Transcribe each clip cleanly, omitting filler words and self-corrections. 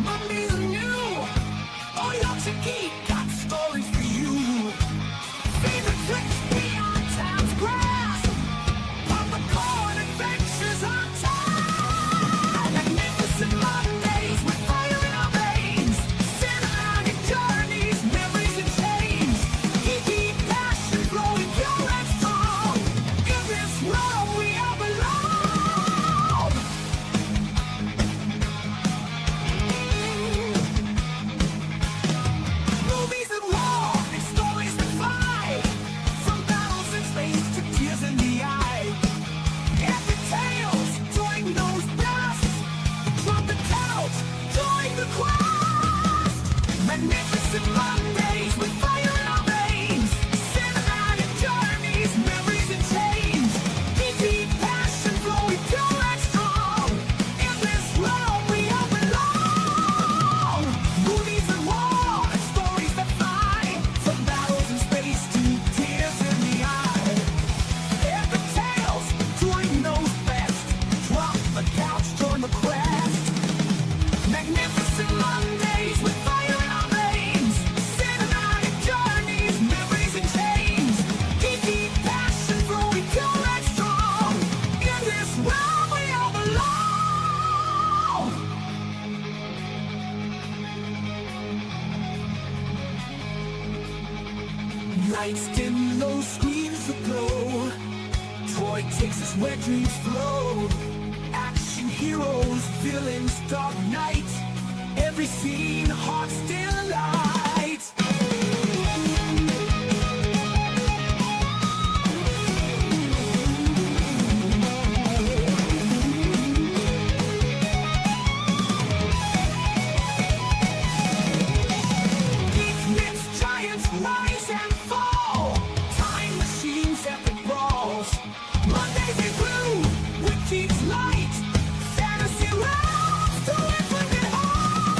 Mondays are new. Oh, Yorkshire geek got stories for you. Favorite tricks beyond town's grass. Popcorn adventures on tap. Magnificent Mondays with fire in our veins. Cinematic journeys, memories and change. Geeky passion flowing pure and strong. In this world we all belong. Movies and war and stories that fly. From battles in space to tears in the eye. Epic tales, join those blasts. Trumpet tells, join the quest. Magnificent Mondays with fire in our veins. Cinematic journeys, memories and change. Geeky passion flowing pure and strong. In this world we all belong. Movies and war and stories that fly. From battles in space to tears in the eye. Epic tales, join those best. Drop the couch, join the quest. Magnificent Mondays with fire in our veins. Cinematic journeys, memories and change. Geeky passion flowing pure and strong. In this world we all belong. Lights dim, those screens aglow. Troy takes us where dreams flow. Action heroes, villains, dark night. Every scene, heart still light. Geek myths, giants rise and fall. Time machines, epic brawls. Mondays they brew with geeks light. Fantasy realms to infinite heights.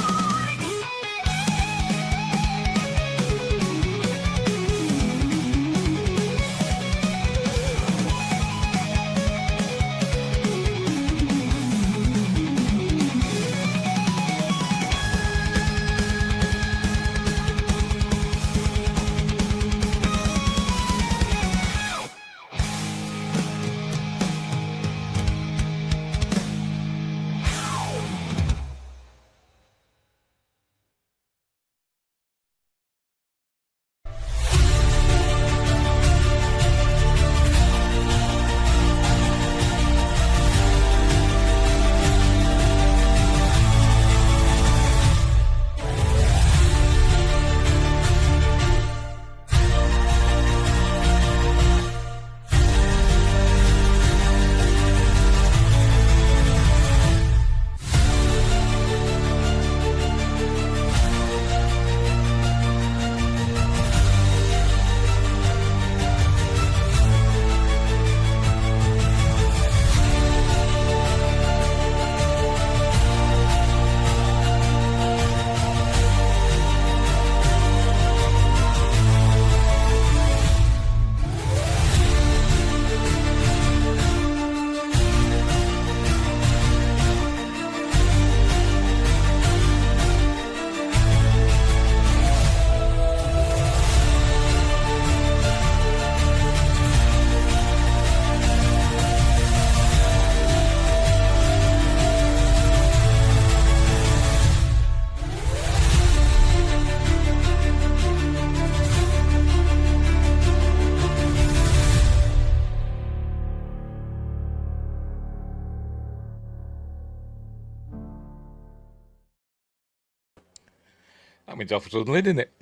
That means off suddenly, didn't it?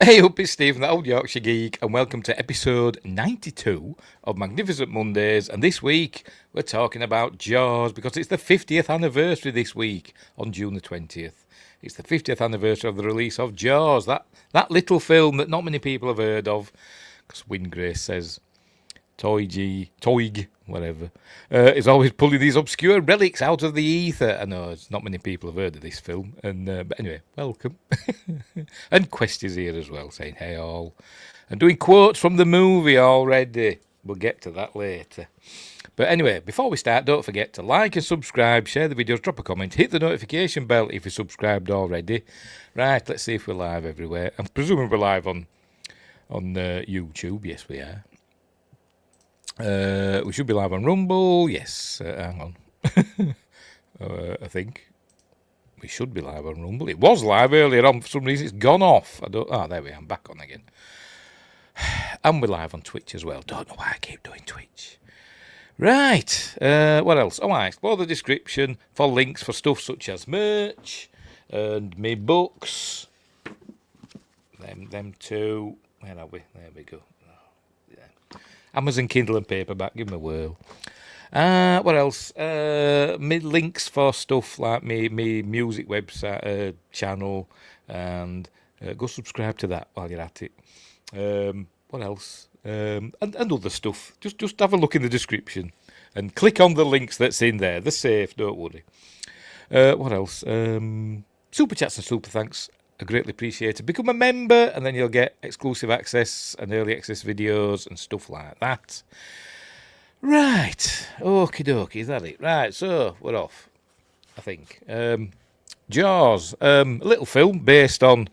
Hey up, it's Stephen, the old Yorkshire geek, and welcome to episode 92 of Magnificent Mondays. And this week, we're talking about Jaws, because it's the 50th anniversary this week, on June the 20th. It's the 50th anniversary of the release of Jaws, that little film that not many people have heard of, because Windgrace says TOYG, whatever, is always pulling these obscure relics out of the ether. I know not many people have heard of this film, and but anyway, welcome. And Quest is here as well, saying hey all, and doing quotes from the movie already. we'll get to that later. But anyway, before we start, don't forget to like and subscribe, share the videos, drop a comment, hit the notification bell if you're subscribed already. Right, let's see if we're live everywhere. I'm presuming we're live on YouTube. Yes, we are. We should be live on Rumble. Yes, hang on. I think we should be live on Rumble. It was live earlier on. For some reason, it's gone off. There we are. I'm back on again. And we're live on Twitch as well. Don't know why I keep doing Twitch. Right. What else? Oh, I explore the description for links for stuff such as merch and me books. Them two. Where are we? There we go. Yeah. Amazon Kindle and paperback. Give me a whirl. What else? Me links for stuff like me music website channel, and go subscribe to that while you're at it. What else? And other stuff. Just have a look in the description and click on the links that's in there. They're safe, don't worry. What else? Super chats and super thanks are greatly appreciated. Become a member and then you'll get exclusive access and early access videos and stuff like that. Right. Okie dokie, is that it? Right, so we're off, I think. Jaws, a little film based on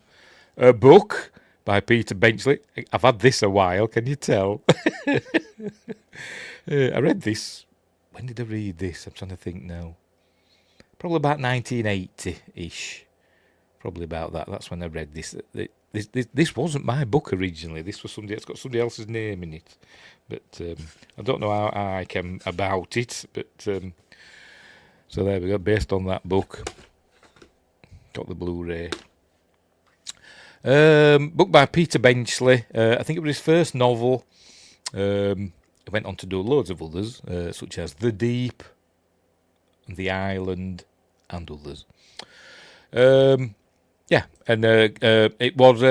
a book by Peter Benchley. I've had this a while, can you tell? I read this. When did I read this? I'm trying to think now. Probably about 1980-ish. Probably about that. That's when I read this. This wasn't my book originally. This was somebody. It's got somebody else's name in it. But I don't know how I came about it. But so there we go. Based on that book. Got the Blu-ray. Book by Peter Benchley. I think it was his first novel. He went on to do loads of others, such as The Deep, The Island, and others. Yeah, and it was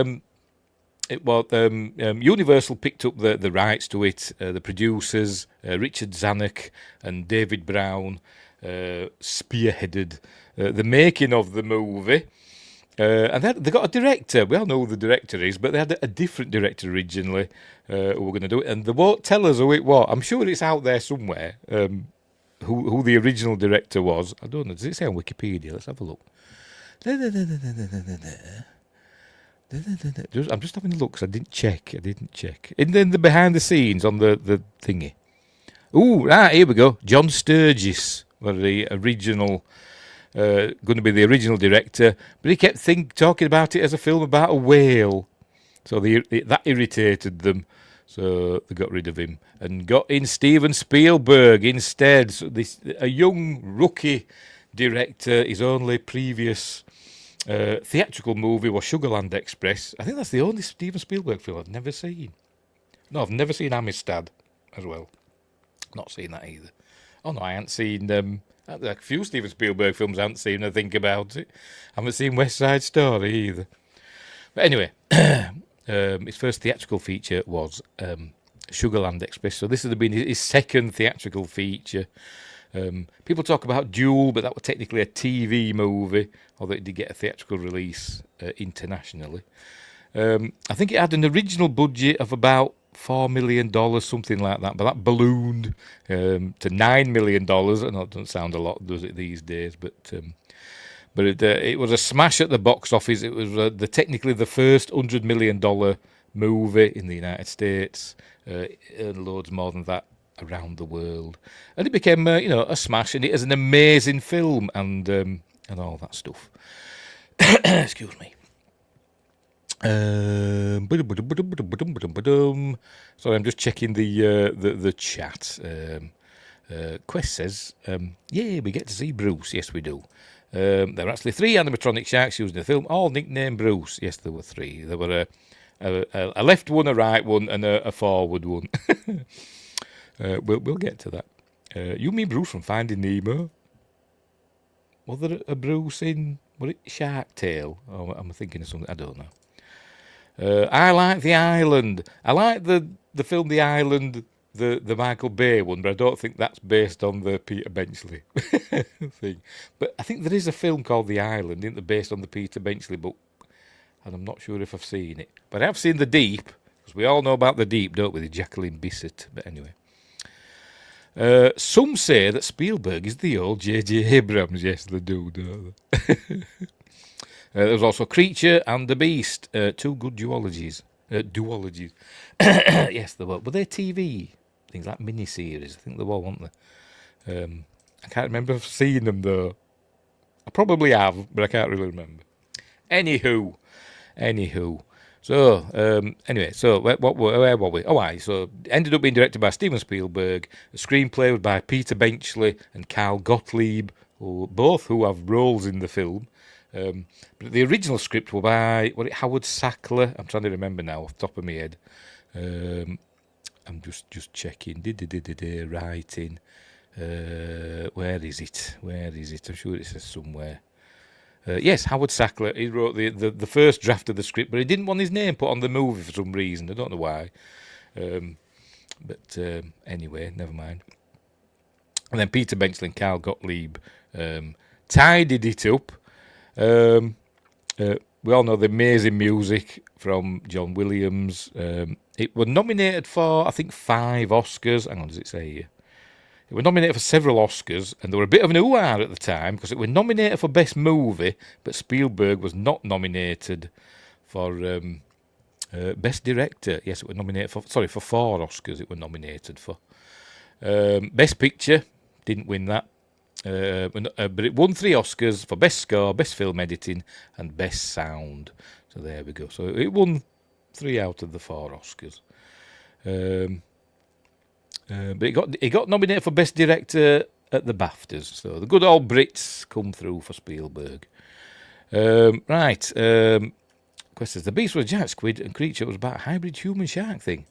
Universal picked up the rights to it. The producers, Richard Zanuck and David Brown, spearheaded the making of the movie. And they got a director. We all know who the director is, but they had a different director originally who were going to do it. And they won't tell us who it was. I'm sure it's out there somewhere, who the original director was. I don't know. Does it say on Wikipedia? Let's have a look. I'm just having a look because I didn't check. And then the behind the scenes on the thingy. Ooh, here we go. John Sturgis was the original, going to be the original director, but he kept talking about it as a film about a whale. So that irritated them. So they got rid of him and got in Steven Spielberg instead. So a young rookie director. His only previous theatrical movie was Sugarland Express. I think that's the only Steven Spielberg film I've never seen. No, I've never seen Amistad as well. Not seen that either. Oh no, I haven't seen a few Steven Spielberg films I haven't seen. I think about it. I haven't seen West Side Story either. But anyway, his first theatrical feature was Sugarland Express. So this would have been his second theatrical feature. People talk about Duel, but that was technically a TV movie, although it did get a theatrical release internationally. I think it had an original budget of about $4 million, something like that, but that ballooned to $9 million. I know it doesn't sound a lot, does it, these days? But it was a smash at the box office. It was technically the first $100 million movie in the United States, and loads more than that around the world, and it became a smash, and it is an amazing film, and all that stuff. Excuse me. Sorry, I'm just checking the chat. Quest says, "Yeah, we get to see Bruce." Yes, we do. There are actually 3 animatronic sharks used in the film, all nicknamed Bruce. Yes, there were 3. There were a left one, a right one, and a forward one. We'll get to that. You mean Bruce from Finding Nemo? Was there a Bruce in, was it Shark Tale? Oh, I'm thinking of something, I don't know. I like The Island. I like the film The Island, the Michael Bay one, but I don't think that's based on the Peter Benchley thing. But I think there is a film called The Island, isn't it, based on the Peter Benchley book, and I'm not sure if I've seen it. But I have seen The Deep, Jaws. We all know about the Deep, don't we? The Jacqueline Bisset. But anyway. Some say that Spielberg is the old J.J. Abrams. Yes, they do, don't they? There was also Creature and the Beast. Two good duologies. Duologies. Yes, they were. Were they TV? Things like miniseries. I think they were, weren't they? I can't remember seeing them, though. I probably have, but I can't really remember. Anywho. So, anyway, so where were we? Oh, aye, so ended up being directed by Steven Spielberg. The screenplay was by Peter Benchley and Carl Gottlieb, both who have roles in the film. But the original script were by Howard Sackler. I'm trying to remember now off the top of my head. I'm just checking. Writing. Where is it? I'm sure it says somewhere. Yes, Howard Sackler. He wrote the first draft of the script, but he didn't want his name put on the movie for some reason. I don't know why. But anyway, never mind. And then Peter Benchley and Carl Gottlieb tidied it up. We all know the amazing music from John Williams. It was nominated for, I think, 5 Oscars. Hang on, does it say here? It was nominated for several Oscars, and there were a bit of an hoo-ha at the time because it was nominated for Best Movie, but Spielberg was not nominated for Best Director. Yes, it was nominated for 4 Oscars. It was nominated for Best Picture. Didn't win that, but it won 3 Oscars for Best Score, Best Film Editing, and Best Sound. So there we go. So it won 3 out of the 4 Oscars. But it got nominated for Best Director at the BAFTAs. So the good old Brits come through for Spielberg. Right. Questions. The Beast was a giant squid and Creature was about a hybrid human shark thing.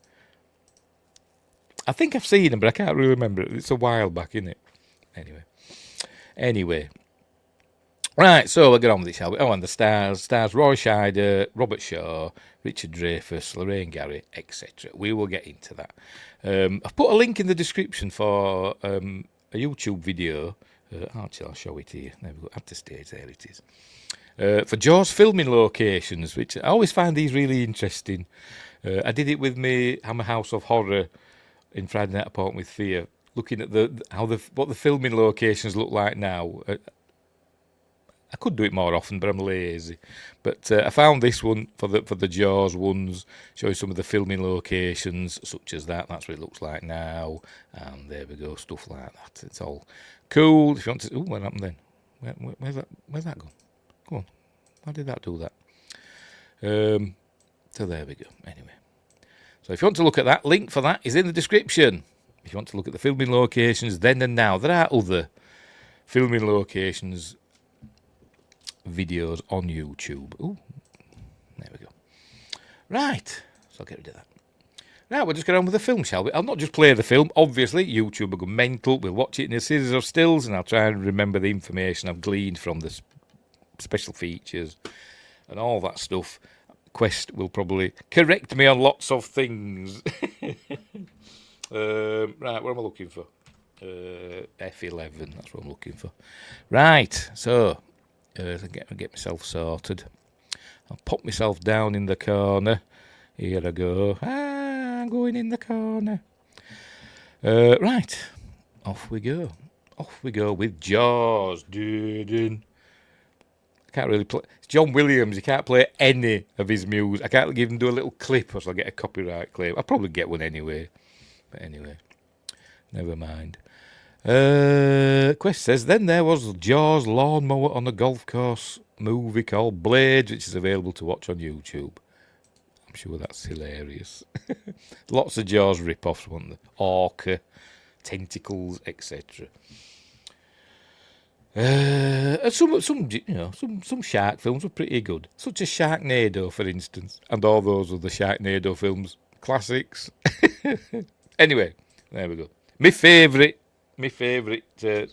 I think I've seen them, but I can't really remember it. It's a while back, isn't it? Anyway. Right, so we'll get on with it, shall we? Oh, and the stars. Stars Roy Scheider, Robert Shaw, Richard Dreyfuss, Lorraine Gary, etc. We will get into that. I've put a link in the description for a YouTube video. Actually, I'll show it here. There we go. At the stage, there it is. For Jaws filming locations, which I always find these really interesting. I did it with me Hammer House of Horror in Friday Night Apart with Fear, looking at what the filming locations look like now. I could do it more often, but I'm lazy. But I found this one for the Jaws ones, showing some of the filming locations, such as that. That's what it looks like now. And there we go, stuff like that. It's all cool. If you want to, what happened then? Where's that gone? Go on. Why did that do that? So there we go. Anyway, so if you want to look at that, link for that is in the description. If you want to look at the filming locations then and now, there are other filming locations videos on YouTube. Ooh, there we go. Right, so I'll get rid of that. Right, we'll just get on with the film, shall we? I'll not just play the film. Obviously, YouTube will go mental. We'll watch it in a series of stills, and I'll try and remember the information I've gleaned from the special features and all that stuff. Quest will probably correct me on lots of things. Right, what am I looking for? F11, that's what I'm looking for. Right, so get myself sorted. I'll pop myself down in the corner. Here I go. I'm going in the corner. Right, off we go. Off we go with Jaws. I can't really play. It's John Williams. You can't play any of his music. I can't even do a little clip, or I'll get a copyright claim. I'll probably get one anyway. But anyway, never mind. Quest says, then there was Jaws lawnmower on a golf course movie called Blades, which is available to watch on YouTube. I'm sure that's hilarious. Lots of Jaws rip-offs, weren't there? Orca, tentacles, etc. Some shark films were pretty good, such as Sharknado, for instance, and all those other Sharknado films, classics. Anyway, there we go. My favourite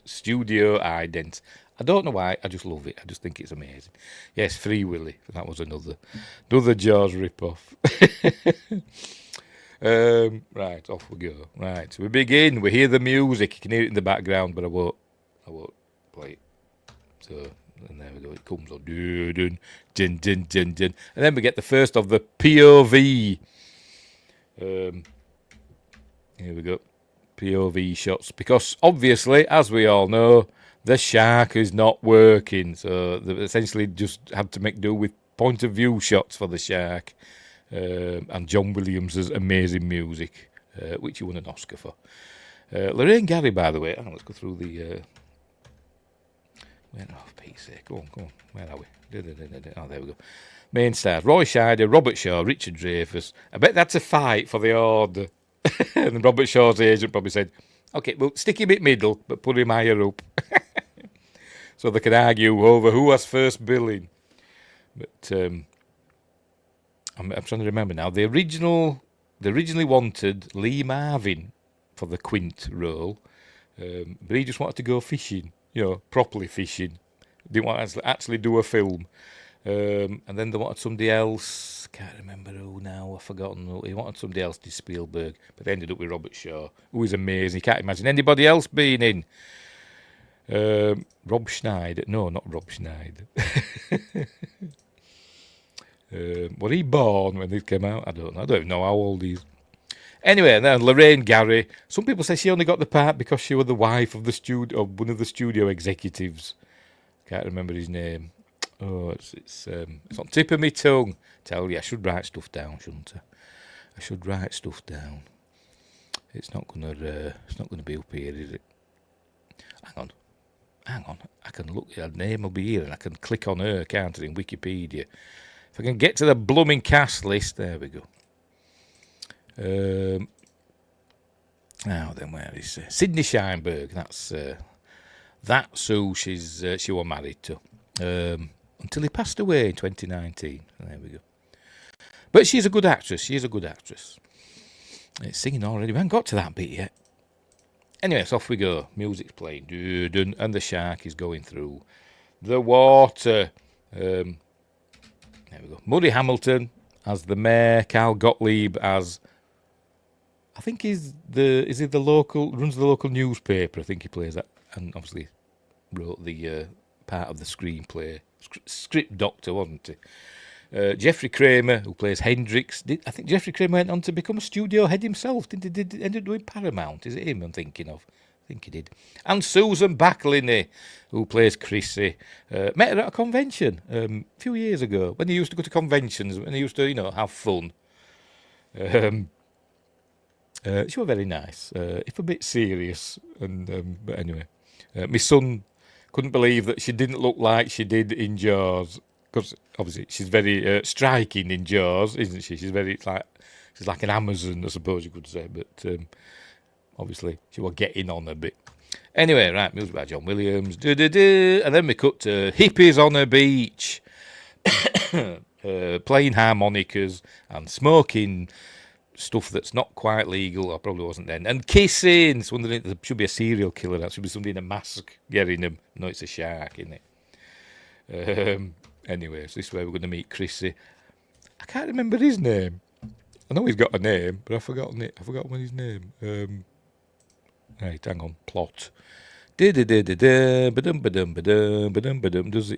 studio ident. I don't know why, I just love it. I just think it's amazing. Yes, Free Willy. That was another Jaws rip-off. Right, off we go. Right, we begin. We hear the music. You can hear it in the background, but I won't play it. So, and there we go. It comes on. Dun, dun, dun, dun, dun. And then we get the first of the POV Here we go. POV shots. Because obviously, as we all know, the shark is not working. So they essentially just had to make do with point of view shots for the shark. And John Williams' amazing music, which he won an Oscar for. Lorraine Gary, by the way. Let's go through the... Pete's sake. Go on. Where are we? Oh, there we go. Main stars: Roy Scheider, Robert Shaw, Richard Dreyfuss. I bet that's a fight for the order. And Robert Shaw's agent probably said, "Okay, well, stick him in middle, but put him higher up." So they can argue over who has first billing. But I'm trying to remember now. They originally wanted Lee Marvin for the Quint role, but he just wanted to go fishing, properly fishing. Didn't want to actually do a film. And then they wanted somebody else. Can't remember who now. I've forgotten who. He wanted somebody else to Spielberg, but they ended up with Robert Shaw, who is amazing. You can't imagine anybody else being in. Rob Schneider. No, not Rob Schneider. Was he born when this came out? I don't know. I don't even know how old he is. Anyway, then Lorraine Gary. Some people say she only got the part because she was the wife of one of the studio executives. Can't remember his name. Oh, it's on tip of my tongue. Tell you, I should write stuff down, shouldn't I? I should write stuff down. It's not gonna be up here, is it? Hang on. I can look. Her name will be here, and I can click on her, can't I, in Wikipedia? If I can get to the blooming cast list, there we go. Now then, where is Sydney Sheinberg? That's who she was married to. Until he passed away in 2019. There we go. But she's a good actress. It's singing already. We haven't got to that bit yet. Anyway, so off we go. Music's playing. And the shark is going through the water. There we go. Murray Hamilton as the mayor. Carl Gottlieb as... I think runs the local newspaper. I think he plays that. And obviously wrote the part of the screenplay. Script doctor, wasn't he? Jeffrey Kramer, who plays Hendrix. I think Jeffrey Kramer went on to become a studio head himself. Did end up doing Paramount? Is it him I'm thinking of? I think he did. And Susan Backliny, who plays Chrissy. Met her at a convention a few years ago when they used to go to conventions, when they used to, have fun. She was very nice, if a bit serious. But anyway, my son couldn't believe that she didn't look like she did in Jaws, because obviously she's very striking in Jaws, isn't she? She's like an Amazon, I suppose you could say, but obviously she was getting on a bit. Anyway, right, music by John Williams, and then we cut to hippies on a beach, playing harmonicas and smoking stuff that's not quite legal, or probably wasn't then, and kissing. So wondering, there should be a serial killer. That should be somebody in a mask getting them. No, it's a shark, isn't it? Anyway, so this is where we're going to meet Chrissy. I can't remember his name. I know he's got a name, but I've forgotten it. I forgot his name. Right, hang on. Plot. Does it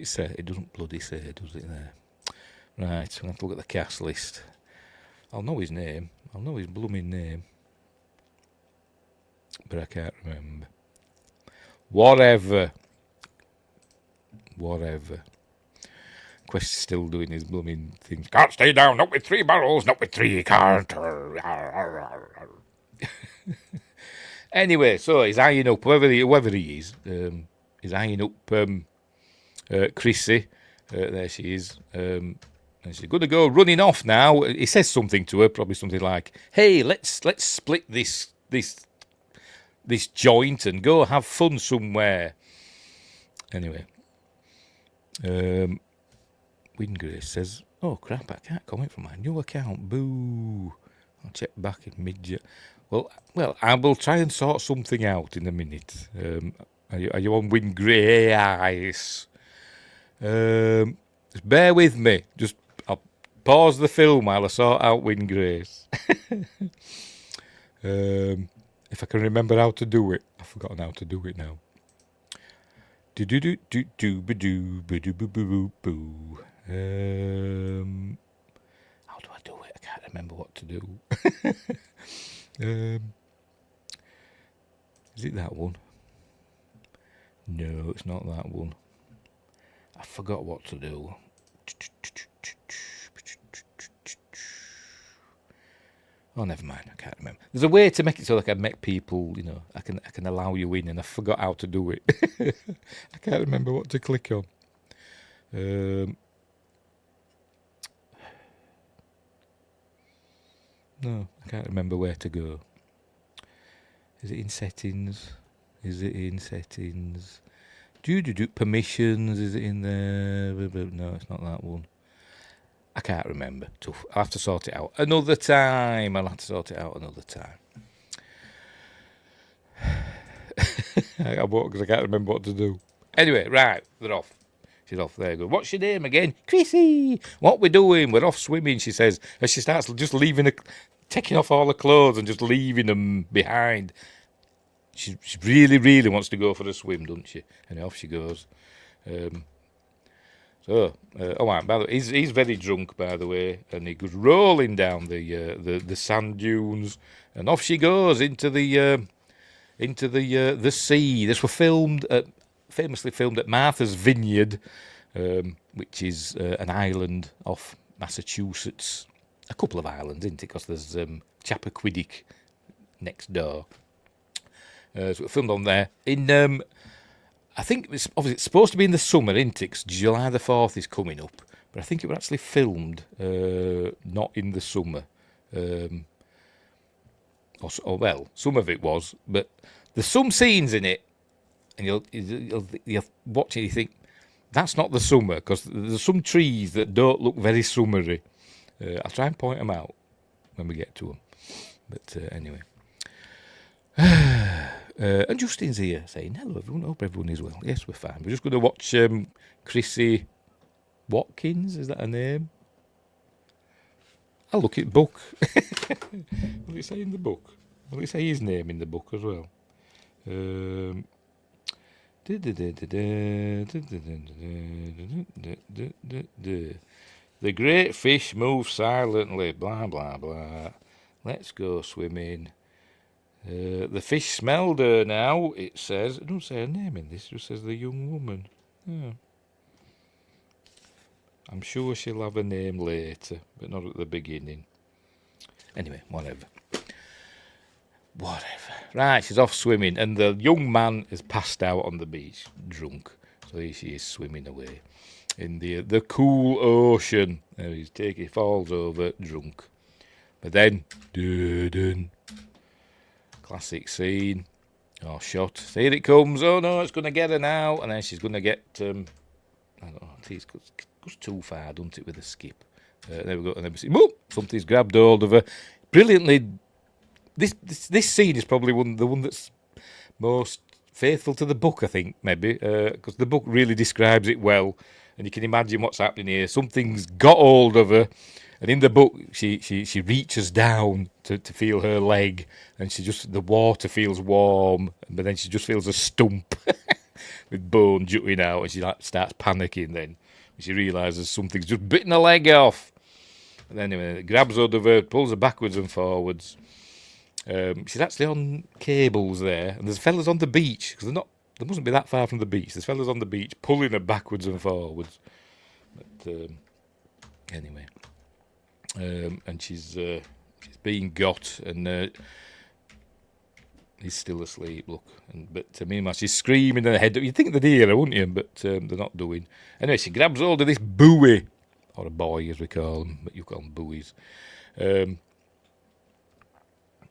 say? It doesn't bloody say, does it there? Right, we'll have to look at the cast list. I'll know his name. I'll know his blooming name. But I can't remember. Whatever. Quest's still doing his blooming things. Can't stay down, not with 3 barrels, not with 3, can't. Anyway, so he's eyeing up, whoever he is, he's eyeing up Chrissy. There she is. And she's going to go running off now. He says something to her, probably something like, "Hey, let's split this joint and go have fun somewhere." Anyway, Wingrace says, "Oh crap, I can't comment from my new account. Boo! I'll check back in mid. Well, I will try and sort something out in a minute. Are you on Wingrace? Just bear with me. I'll pause the film while I sort out Wingrace. If I can remember how to do it. I've forgotten how to do it now. How do I do it? I can't remember what to do. Is it that one? No, it's not that one. I forgot what to do. Oh, never mind. I can't remember. There's a way to make it so that I can make people, I can allow you in, and I forgot how to do it. I can't remember what to click on. No, I can't remember where to go. Is it in settings? Is it in settings? Do permissions? Is it in there? No, it's not that one. I can't remember. Tough. I'll have to sort it out another time. I won't, because I can't remember what to do. Anyway, right, they're off. She's off. There you go. What's your name again? Chrissy. What we doing? We're off swimming, she says, as she starts just taking off all her clothes and just leaving them behind. She really, really wants to go for a swim, doesn't she? And off she goes. By the way, he's very drunk, by the way, and he goes rolling down the sand dunes, and off she goes into the sea. This was famously filmed at Martha's Vineyard, which is an island off Massachusetts. A couple of islands, isn't it? Because there's Chappaquiddick next door. So it filmed on there in. I think it's supposed to be in the summer, isn't it? 'Cause July the 4th is coming up, but I think it was actually filmed not in the summer. Well, some of it was, but there's some scenes in it, and you'll watch it and you think that's not the summer, because there's some trees that don't look very summery. I'll try and point them out when we get to them. But anyway. And Justin's here saying, hello everyone, hope everyone is well. Yes, we're fine. We're just going to watch Chrissy Watkins, is that her name? I'll look at the book. Will it say in the book? Will it say his name in the book as well? The great fish move silently, blah, blah, blah. Let's go swimming. The fish smelled her now, it says. It doesn't say her name in this, it just says the young woman. Yeah. I'm sure she'll have a name later, but not at the beginning. Anyway, whatever. Right, she's off swimming, and the young man is passed out on the beach, drunk. So here she is swimming away in the cool ocean. There he falls over, drunk. But then, classic scene, shot. So here it comes. Oh no, it's going to get her now, and then she's going to get. I don't know. It goes too far, doesn't it, with a skip? There we go, and then we see, whoop, something's grabbed hold of her. Brilliantly, this scene is probably the one that's most faithful to the book, I think, maybe, because the book really describes it well, and you can imagine what's happening here. Something's got hold of her. And in the book, she reaches down to feel her leg, and the water feels warm, but then she just feels a stump with bone jutting out, and she starts panicking then. She realises something's just bitten her leg off. And then anyway, it grabs hold of her, pulls her backwards and forwards. She's actually on cables there, and there's fellas on the beach, because they mustn't be that far from the beach. There's fellas on the beach pulling her backwards and forwards. But anyway. And she's being got, and he's still asleep. Look, but meanwhile she's screaming in her head. You'd think they'd hear her, wouldn't you? But they're not doing. Anyway, she grabs hold of this buoy, or a buoy as we call them, but you call them buoys,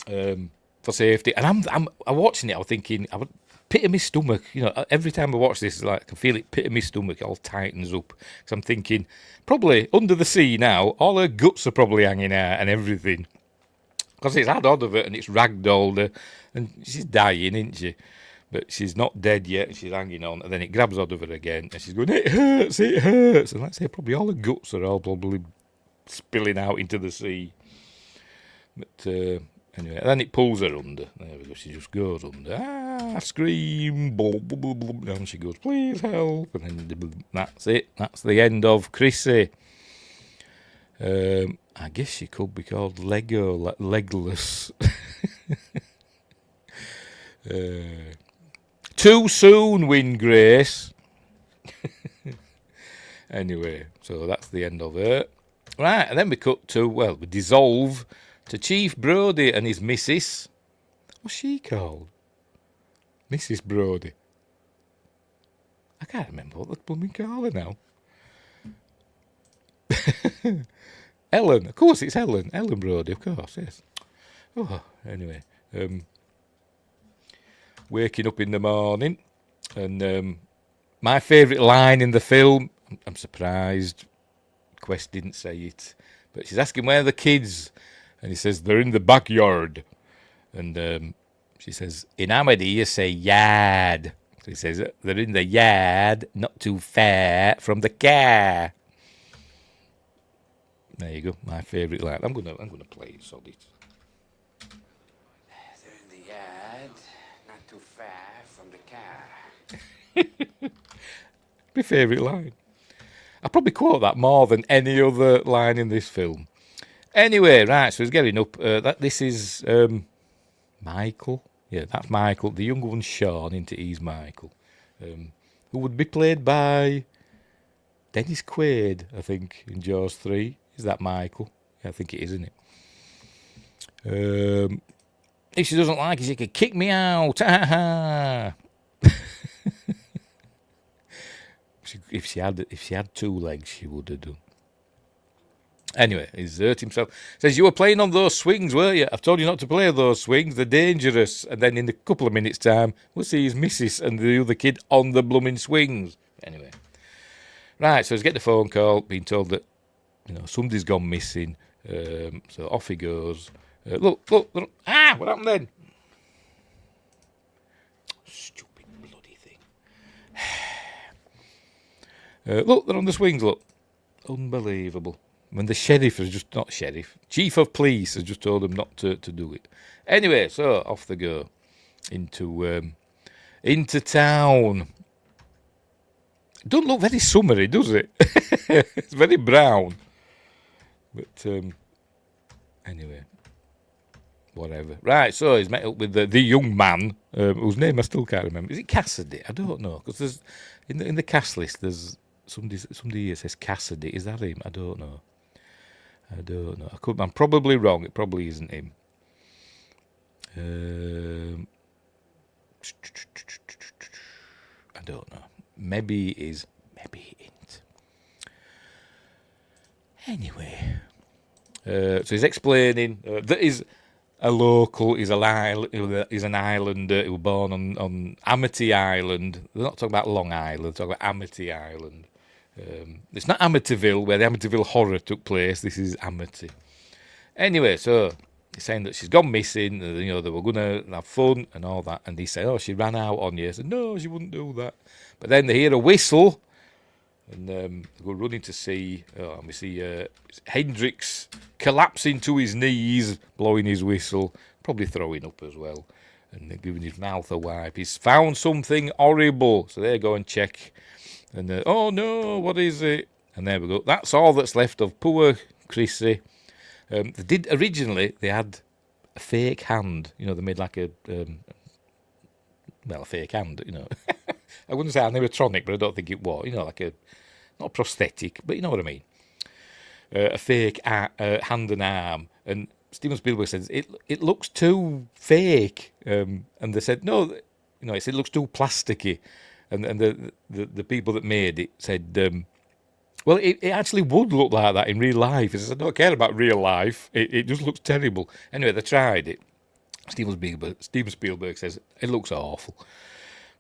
for safety. And I'm watching it. I'm thinking, I would pit in my stomach. Every time I watch this, I can feel it pit in my stomach. It all tightens up. Because I'm thinking, probably under the sea now, all her guts are probably hanging out and everything. Because it's had hold of it and it's ragdolled her. And she's dying, isn't she? But she's not dead yet and she's hanging on. And then it grabs hold of her again and she's going, it hurts. And let's say probably all her guts are all probably spilling out into the sea. But anyway, and then it pulls her under. There we go. She just goes under. Scream. And she goes, please help. And then that's it. That's the end of Chrissy. And I guess she could be called Legless. Too soon, win Grace. Anyway, so that's the end of her. Right, and then we cut to, well, we dissolve to Chief Brodie and his missus. What's she called? Mrs. Brodie. I can't remember what the blooming call her now. Ellen, of course it's Ellen. Ellen Brodie, of course, yes. Oh, anyway. Waking up in the morning, and my favourite line in the film, I'm surprised Quest didn't say it, but she's asking where are the kids, and he says they're in the backyard, and she says in Amity you say yard, so he says they're in the yard, not too far from the car. There you go, my favourite line. I'm gonna play it solid. They're in the yard, not too far from the car. My favourite line. I probably quote that more than any other line in this film. Anyway, right, so he's getting up. This is Michael. Yeah, that's Michael. The younger one's Sean, into he's Michael. Who would be played by Dennis Quaid, I think, in Jaws 3. Is that Michael? Yeah, I think it is, isn't it? If she doesn't like it, she could kick me out. If she had two legs, she would have done. Anyway, he's hurt himself. Says, you were playing on those swings, weren't you? I've told you not to play those swings. They're dangerous. And then in a couple of minutes' time, we'll see his missus and the other kid on the blooming swings. Anyway. Right, so he's getting a phone call, being told that, somebody's gone missing. So off he goes. Look. What happened then? Stupid bloody thing. Look, they're on the swings, look. Unbelievable. When the chief of police has just told them not to do it. Anyway, so off they go into town. It doesn't look very summery, does it? It's very brown. But anyway, whatever. Right, so he's met up with the young man, whose name I still can't remember. Is it Cassidy? I don't know, because there's in the cast list there's somebody here says Cassidy. Is that him? I don't know. I'm probably wrong. It probably isn't him. I don't know. Maybe it is. Maybe it isn't. Anyway, so he's explaining that he's a local. He's an islander who was born on Amity Island. They're not talking about Long Island. They're talking about Amity Island. It's not Amityville, where the Amityville horror took place. This is Amity. Anyway, so he's saying that she's gone missing. They were going to have fun and all that. And he said, oh, she ran out on you. I said, no, she wouldn't do that. But then they hear a whistle. And they go running to see. And we see Hendrix collapsing to his knees, blowing his whistle. Probably throwing up as well. And giving his mouth a wipe. He's found something horrible. So they go and check. And oh no, what is it? And there we go. That's all that's left of poor Chrissy. They had a fake hand. They made like a fake hand. I wouldn't say animatronic, but I don't think it was. Like not prosthetic, but you know what I mean. A fake hand and arm. And Steven Spielberg says it looks too fake. And they said no, it looks too plasticky. And the people that made it said, well, it actually would look like that in real life. He says, I don't care about real life. It just looks terrible. Anyway, they tried it. Steven Spielberg says, it looks awful.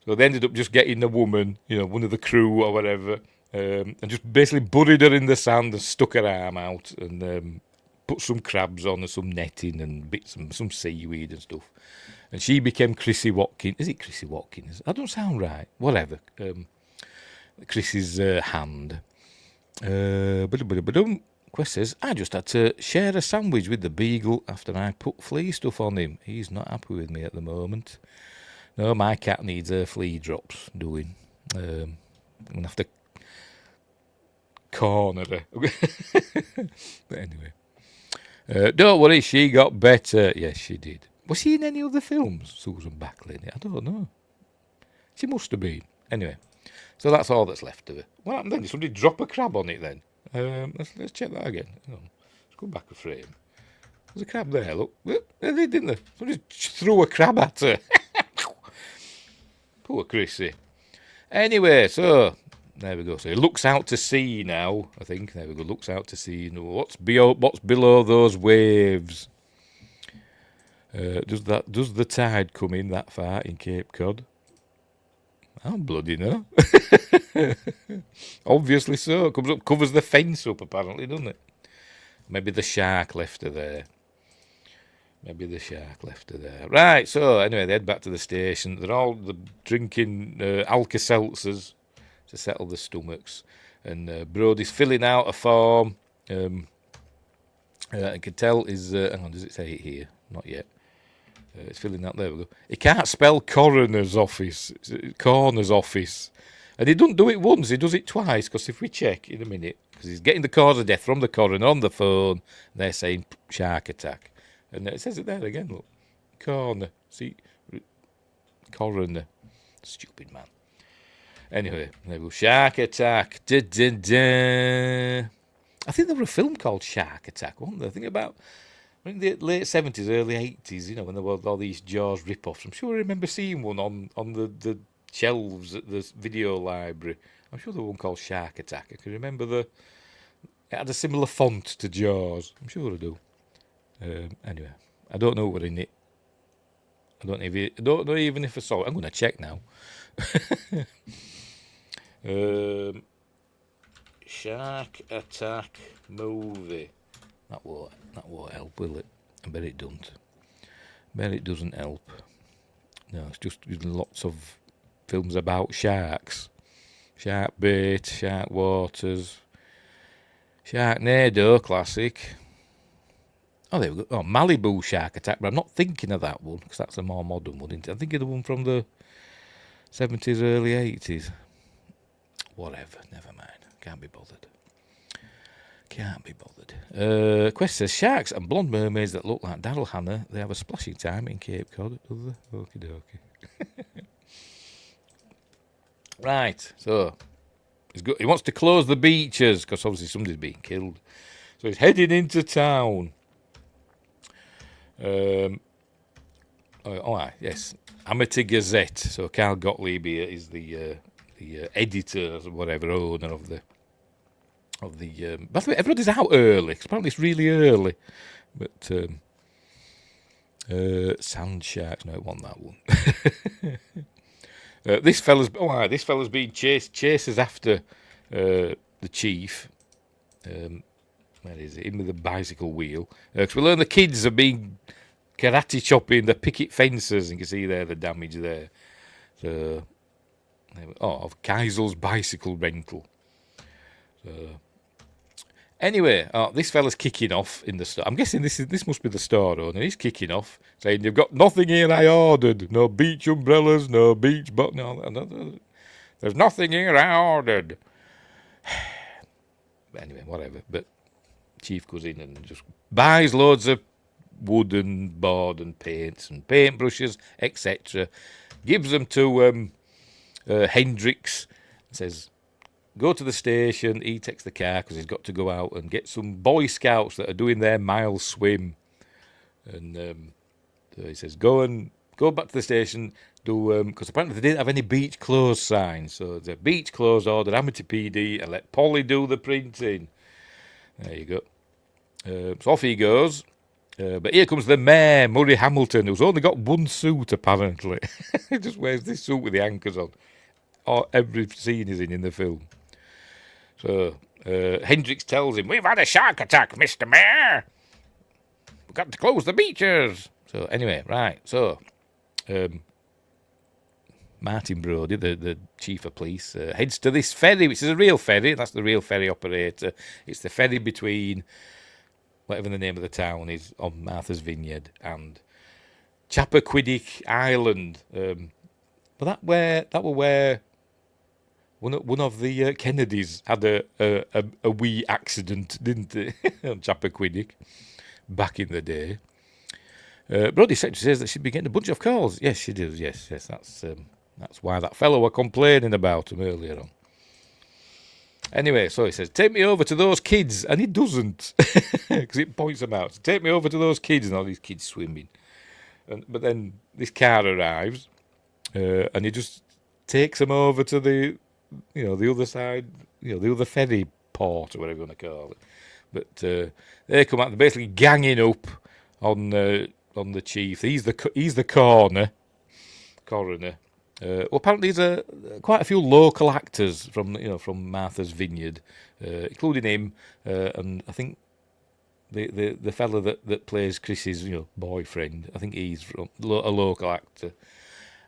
So they ended up just getting the woman, one of the crew or whatever, and just basically buried her in the sand and stuck her arm out and put some crabs on and some netting and some seaweed and stuff. And she became Chrissy Watkins. Is it Chrissy Watkins? That don't sound right. Whatever. Chrissy's hand. Quest says, I just had to share a sandwich with the beagle after I put flea stuff on him. He's not happy with me at the moment. No, my cat needs her flea drops doing. I'm going to have to corner her. But anyway. Don't worry, she got better. Yes, she did. Was she in any other films, Susan Backlin? I don't know. She must have been. Anyway, so that's all that's left of her. What happened then? Did somebody drop a crab on it then? Let's check that again. Hang on. Let's go back a frame. There's a crab there, look. They did, didn't they? Somebody threw a crab at her. Poor Chrissy. Anyway, so there we go. So he looks out to sea now, I think. There we go. Looks out to sea. What's below those waves? Does the tide come in that far in Cape Cod? I don't bloody know. Obviously so. It comes up, covers the fence up apparently, doesn't it? Maybe the shark left her there. Right, so anyway, they head back to the station. They're all drinking Alka-Seltzers to settle the stomachs. And Brody's filling out a form. I can tell is... hang on, does it say it here? Not yet. It's filling out. There we go. He can't spell coroner's office. Corner's office. And he doesn't do it once, he does it twice. Because if we check in a minute, because he's getting the cause of death from the coroner on the phone, they're saying shark attack. And it says it there again, look. Corner. See? Coroner. Stupid man. Anyway, there we go. Shark attack. Da, da, da. I think there was a film called Shark Attack, wasn't there? I think about in the late 70s, early 80s, you know, when there were all these Jaws rip-offs. I'm sure I remember seeing one on the shelves at the video library. I'm sure there was one called Shark Attack. I can remember it had a similar font to Jaws. I'm sure I do. Anyway, I don't know what in it. I don't know even if I saw it. I'm going to check now. Shark Attack movie. That won't help, will it? I bet it don't. Bet it doesn't help. No, it's just lots of films about sharks. Shark Bait, Shark Waters, Sharknado, classic. Oh, there we go. Oh, Malibu Shark Attack, but I'm not thinking of that one, because that's a more modern one, isn't it? I'm thinking of the one from the 70s, early 80s. Whatever, never mind. Can't be bothered. Quest says, sharks and blonde mermaids that look like Daryl Hannah, they have a splashing time in Cape Cod, do they? Okie dokie. Right, so he wants to close the beaches, because obviously somebody's being killed. So he's heading into town. Yes, Amateur Gazette. So Carl Gottlieb here is the editor or whatever, owner of the. By the way, everybody's out early. 'Cause apparently it's really early, but sand sharks. No, it wasn't that one. This fella's being chases after the chief. Where is it? In with the bicycle wheel. Because we learn the kids have been karate chopping the picket fences. And you can see there the damage there. So, of Keisel's bicycle rental. So, anyway, this fella's kicking off in the store. I'm guessing this must be the store owner. He's kicking off, saying, "You've got nothing here I ordered. No beach umbrellas, no beach no. There's nothing here I ordered." Anyway, whatever. But Chief goes in and just buys loads of wood and board and paints and paintbrushes, etc. Gives them to Hendricks. Says, "Go to the station." He takes the car because he's got to go out and get some Boy Scouts that are doing their mile swim. And so he says, go back to the station. Because apparently they didn't have any beach closed signs. So the beach closed order, Amateur PD, and let Polly do the printing. There you go. So off he goes. But here comes the mayor, Murray Hamilton, who's only got one suit, apparently. He just wears this suit with the anchors on. Every scene is in the film. So Hendricks tells him, "We've had a shark attack, Mr. Mayor. We've got to close the beaches." So anyway, right. So Martin Brody, the chief of police, heads to this ferry, which is a real ferry. That's the real ferry operator. It's the ferry between whatever the name of the town is on Martha's Vineyard and Chappaquiddick Island. But that were where one of the Kennedys had a wee accident, didn't they, on Chappaquiddick? back in the day. Brodie Secretary says that she'd be getting a bunch of calls. Yes, she does. Yes, that's why that fellow were complaining about him earlier on. Anyway, so he says, take me over to those kids. And he doesn't, because it points them out. So take me over to those kids, and all these kids swimming. But then this car arrives, and he just takes them over to the other side, the other ferry port, or whatever you want to call it. But they come out, they're basically ganging up on the chief. He's the coroner. Well, apparently there's quite a few local actors from Martha's Vineyard, including him, and I think the fella that plays Chris's boyfriend. I think he's a local actor,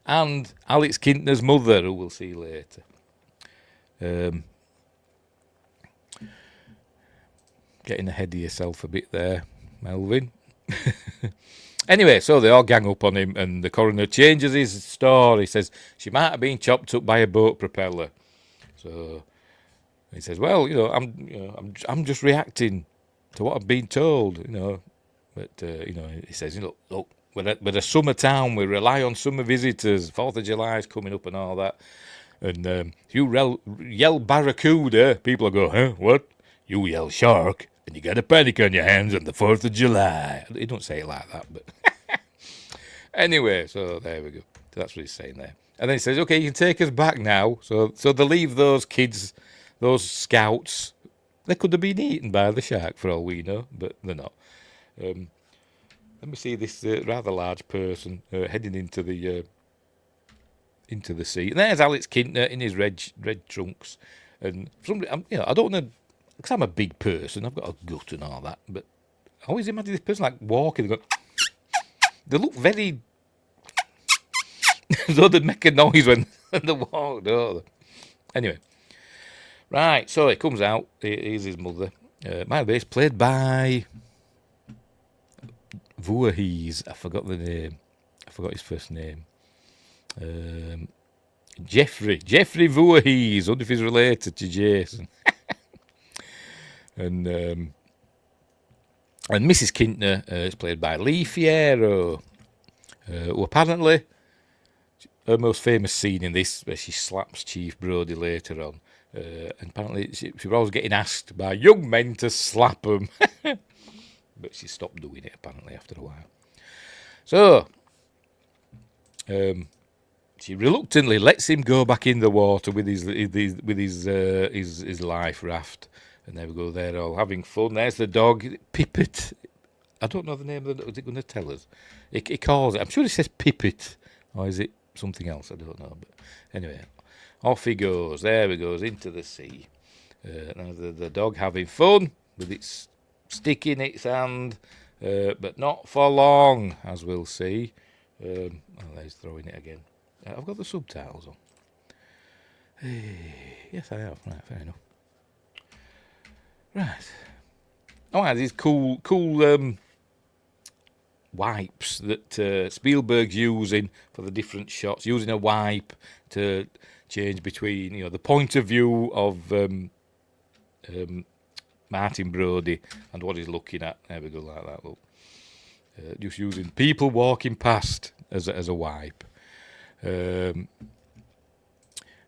and Alex Kintner's mother, who we'll see later. Getting ahead of yourself a bit there, Melvin. Anyway, so they all gang up on him, and the coroner changes his story. He says she might have been chopped up by a boat propeller. So he says, "Well, I'm just reacting to what I've been told, But he says, look, we're a summer town. We rely on summer visitors. 4th of July is coming up and all that. And if you yell barracuda, people will go, huh? What? You yell shark, and you get a panic on your hands on the 4th of July. He don't say it like that, but anyway, so there we go. So that's what he's saying there. And then he says, okay, you can take us back now. So they leave those kids, those scouts. They could have been eaten by the shark for all we know, but they're not. Let me see this rather large person heading into the sea. And there's Alex Kintner in his red trunks. And I don't know, because I'm a big person, I've got a gut and all that, but I always imagine this person like walking, they look very, though they make a noise when they walk, don't they? Anyway, right, so he comes out, here's his mother. My base played by Voorhees, I forgot the name, I forgot his first name. Jeffrey Voorhees. I wonder if he's related to Jason. and Mrs. Kintner is played by Lee Fierro, who apparently her most famous scene in this, where she slaps Chief Brodie later on, and apparently she was always getting asked by young men to slap them, but she stopped doing it apparently after a while. So she reluctantly lets him go back in the water with his life raft, and there we go. They're all having fun. There's the dog, Pippet. I don't know the name of the dog. Is it going to tell us? He calls it. I'm sure he says Pippet, or is it something else? I don't know. But anyway, off he goes. There he goes into the sea. Now the dog having fun with its stick in its hand, but not for long, as we'll see. There's throwing it again. I've got the subtitles on. Yes, I have. Right, fair enough. Right. Oh, these cool wipes that Spielberg's using for the different shots. Using a wipe to change between, the point of view of Martin Brodie and what he's looking at. There we go, like that. Look. Just using people walking past as a wipe. Pippin,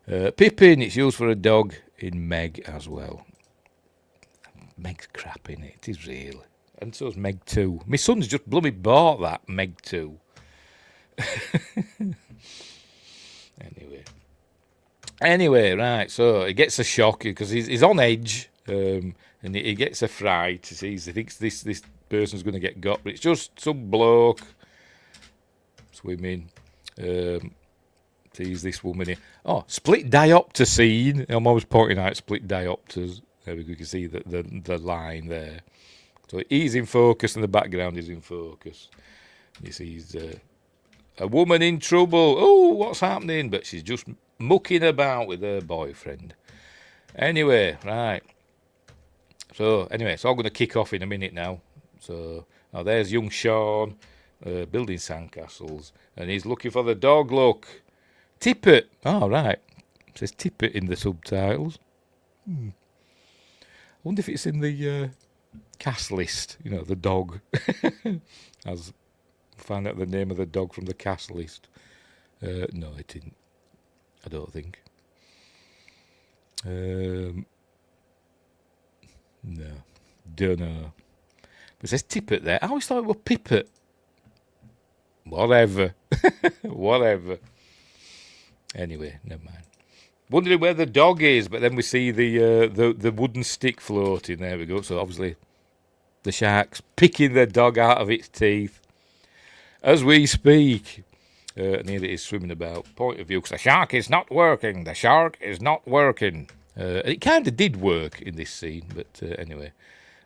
it's used for a dog in Meg as well. Meg's crap in it is really. And so's Meg 2. My son's just bloody bought that Meg 2. Anyway, right, so he gets a shock because he's on edge, and he gets a fright. He thinks this person's going to get got, but it's just some bloke swimming. Sees this woman here. Oh, split diopter scene. I'm always pointing out split diopters. There we go. You can see the line there. So he's in focus and the background is in focus. You see he's a woman in trouble. Oh, what's happening? But she's just mucking about with her boyfriend. Anyway, right. So I'm going to kick off in a minute now. So now there's young Sean building sandcastles, and he's looking for the dog. Look, Tippet. Oh, right. It says Tippet in the subtitles. I wonder if it's in the cast list. You know, the dog. As find out the name of the dog from the cast list. No, it didn't. I don't think. No, don't know. But it says Tippet there. I always thought it was Pippet. Whatever. Whatever. Anyway, never mind. Wondering where the dog is, but then we see the wooden stick floating. There we go. So obviously the shark's picking the dog out of its teeth as we speak. And here it is swimming about. Point of view, because the shark is not working. The shark is not working. It kind of did work in this scene, but anyway.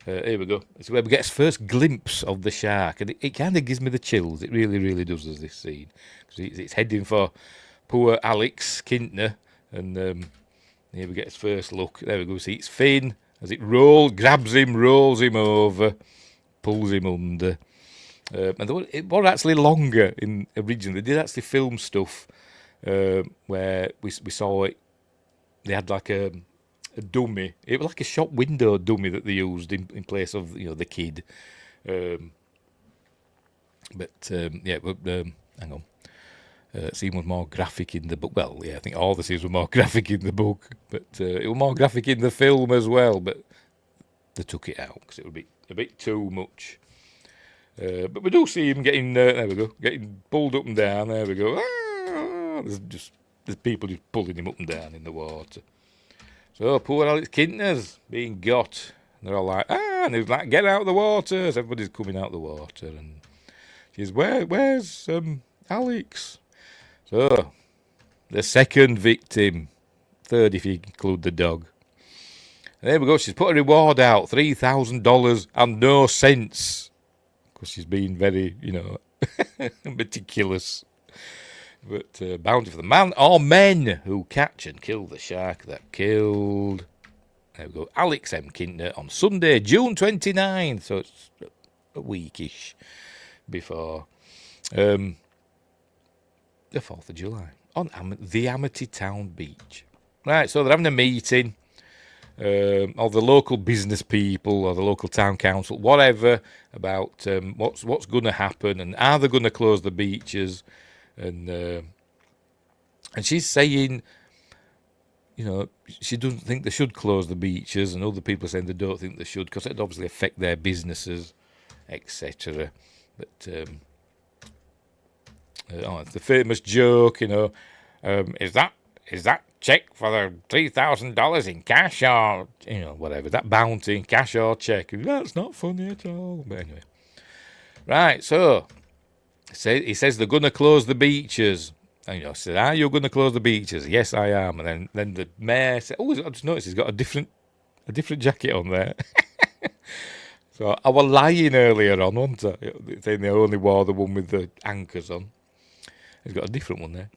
Here we go. It's where we get its first glimpse of the shark, and it kind of gives me the chills. It really, really does, as this scene. Because it's heading for poor Alex Kintner, and here we get its first look. There we go. See its fin as it grabs him, rolls him over, pulls him under. And it was actually longer in originally. They did actually film stuff where we saw it. They had like a dummy. It was like a shop window dummy that they used in place of the kid. Hang on. Scene was more graphic in the book. Well, yeah, I think all the scenes were more graphic in the book, but it was more graphic in the film as well. But they took it out because it would be a bit too much. But we do see him getting there we go, getting pulled up and down. There we go. Ah! There's people just pulling him up and down in the water. So poor Alex Kintner's being got. And they're all like, and he's like, get out of the water. So everybody's coming out of the water, and she's, where's Alex? So the second victim, third if you include the dog. And there we go. She's put a reward out, $3,000 and no cents. Because she's been very, meticulous. But bounty for the man or men who catch and kill the shark that killed. There we go. Alex M. Kintner on Sunday, June 29th. So it's a weekish before the 4th of July on the Amity Town Beach. Right, so they're having a meeting. Or the local business people or the local town council, whatever, about what's going to happen and are they going to close the beaches, and she's saying, she doesn't think they should close the beaches, and other people are saying they don't think they should because it'd obviously affect their businesses, etc. But it's the famous joke, is that check for the $3,000 in cash or, whatever, that bounty in cash or check. That's not funny at all. But anyway. Right, so, he says they're going to close the beaches. And, I said, are you going to close the beaches? Yes, I am. And then the mayor said, I just noticed he's got a different jacket on there. So, I was lying earlier on, wasn't I? Saying they only wore the one with the anchors on. He's got a different one there.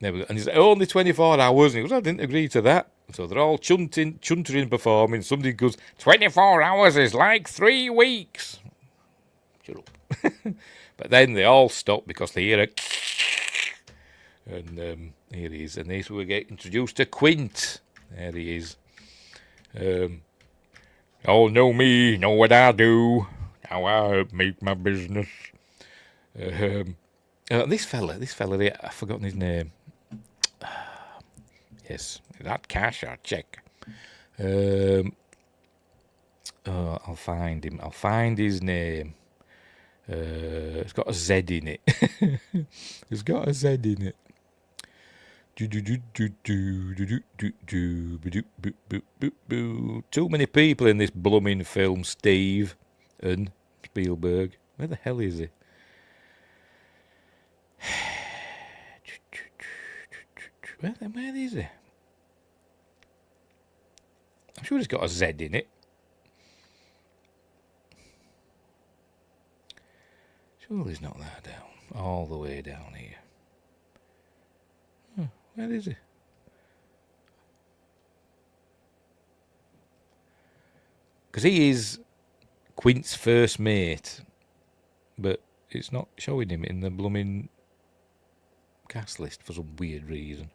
There we go. And he's only 24 hours. And he goes, I didn't agree to that. So they're all chuntering, performing. Somebody goes, 24 hours is like 3 weeks. Shut up. But then they all stop because they hear it. And here he is. And this we get introduced to Quint. There he is. All know me, know what I do, how I make my business. This fella here, I've forgotten his name. Yes, that cash or check. I'll find him. I'll find his name. It's got a Z in it. It's got a Z in it. Too many people in this blooming film, Steve and Spielberg. Where the hell is he? Where is he? I'm sure he's got a Z in it. Surely he's not that down. All the way down here. Where is he? Because he is Quint's first mate, but it's not showing him in the blooming cast list for some weird reason.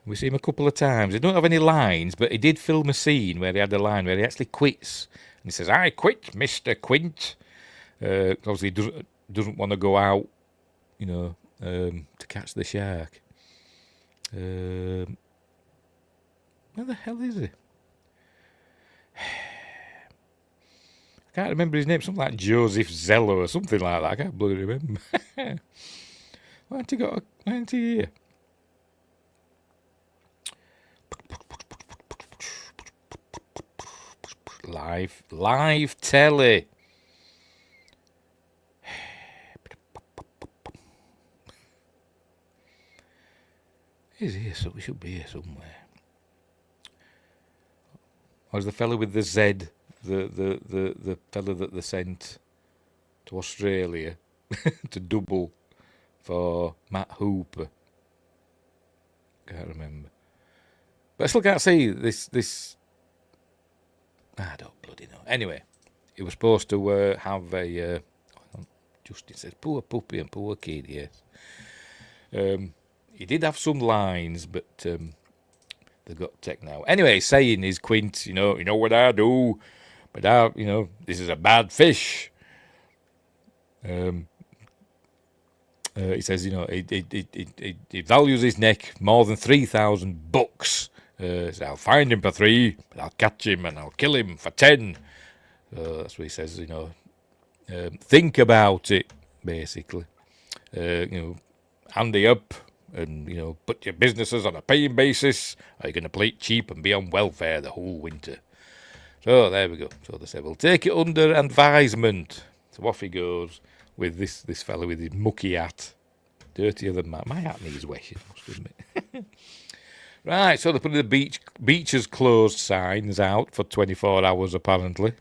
We see him a couple of times. He don't have any lines, but he did film a scene where he had a line where he actually quits. And he says, "I quit, Mr. Quint." Obviously, he doesn't want to go out, to catch the shark. Where the hell is he? I can't remember his name. Something like Joseph Zello or something like that. I can't bloody remember. Why ain't he here? Live telly. He's here, so we should be here somewhere. Or is the fellow with the Z, the fellow that they sent to Australia to double for Matt Hooper? Can't remember. But I still can't see this. I don't bloody know. Anyway, he was supposed to have a. Justin says, "Poor puppy and poor kid." Yes. He did have some lines, but they got taken out. Anyway, saying his Quint, you know what I do, but this is a bad fish. He says, he values his neck more than $3,000. So I'll find him for 3, but I'll catch him and I'll kill him for 10. That's what he says. Think about it, basically. Handy up. And, put your businesses on a paying basis. Are you going to play it cheap and be on welfare the whole winter? So there we go. So they say, we'll take it under advisement. So off he goes with this fella with his mucky hat. Dirtier than my hat needs washing, I must admit. Right, so they put the beaches closed signs out for 24 hours apparently.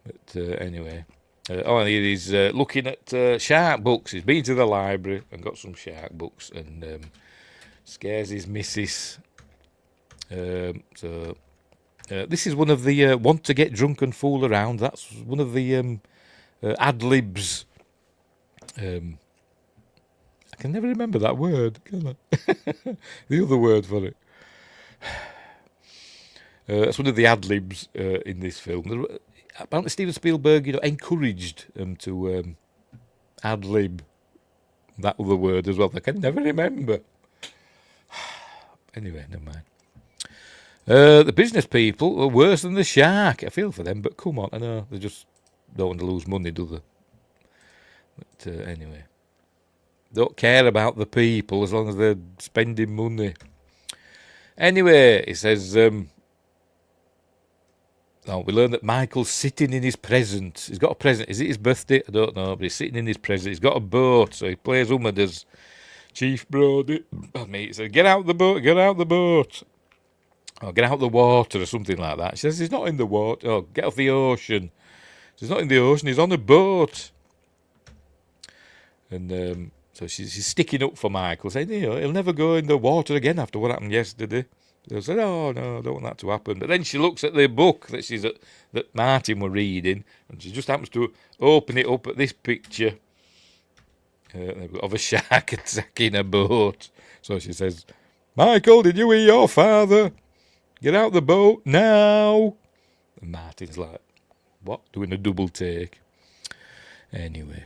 But anyway. He's looking at shark books. He's been to the library and got some shark books and scares his missus. This is one of the want to get drunk and fool around. That's one of the ad-libs. I can never remember that word, can I? The other word for it. That's one of the ad-libs in this film. Apparently Steven Spielberg, encouraged them to ad-lib that other word as well. I can never remember. Anyway, never mind. The business people are worse than the shark. I feel for them, but come on. I know they just don't want to lose money, do they? But anyway. Don't care about the people as long as they're spending money. Anyway, he says... we learn that Michael's sitting in his present. He's got a present. Is it his birthday? I don't know, but he's sitting in his present. He's got a boat, so he plays as Chief Brody. He says, get out the boat, get out the boat. Or get out the water or something like that. She says, he's not in the water. Oh, get off the ocean. He's not in the ocean, he's on a boat. And so she's sticking up for Michael, saying, he'll never go in the water again after what happened yesterday. They said, "Oh no, I don't want that to happen." But then she looks at the book that Martin were reading, and she just happens to open it up at this picture of a shark attacking a boat. So she says, "Michael, did you hear your father? Get out the boat now." And Martin's like, "What?" Doing a double take. Anyway.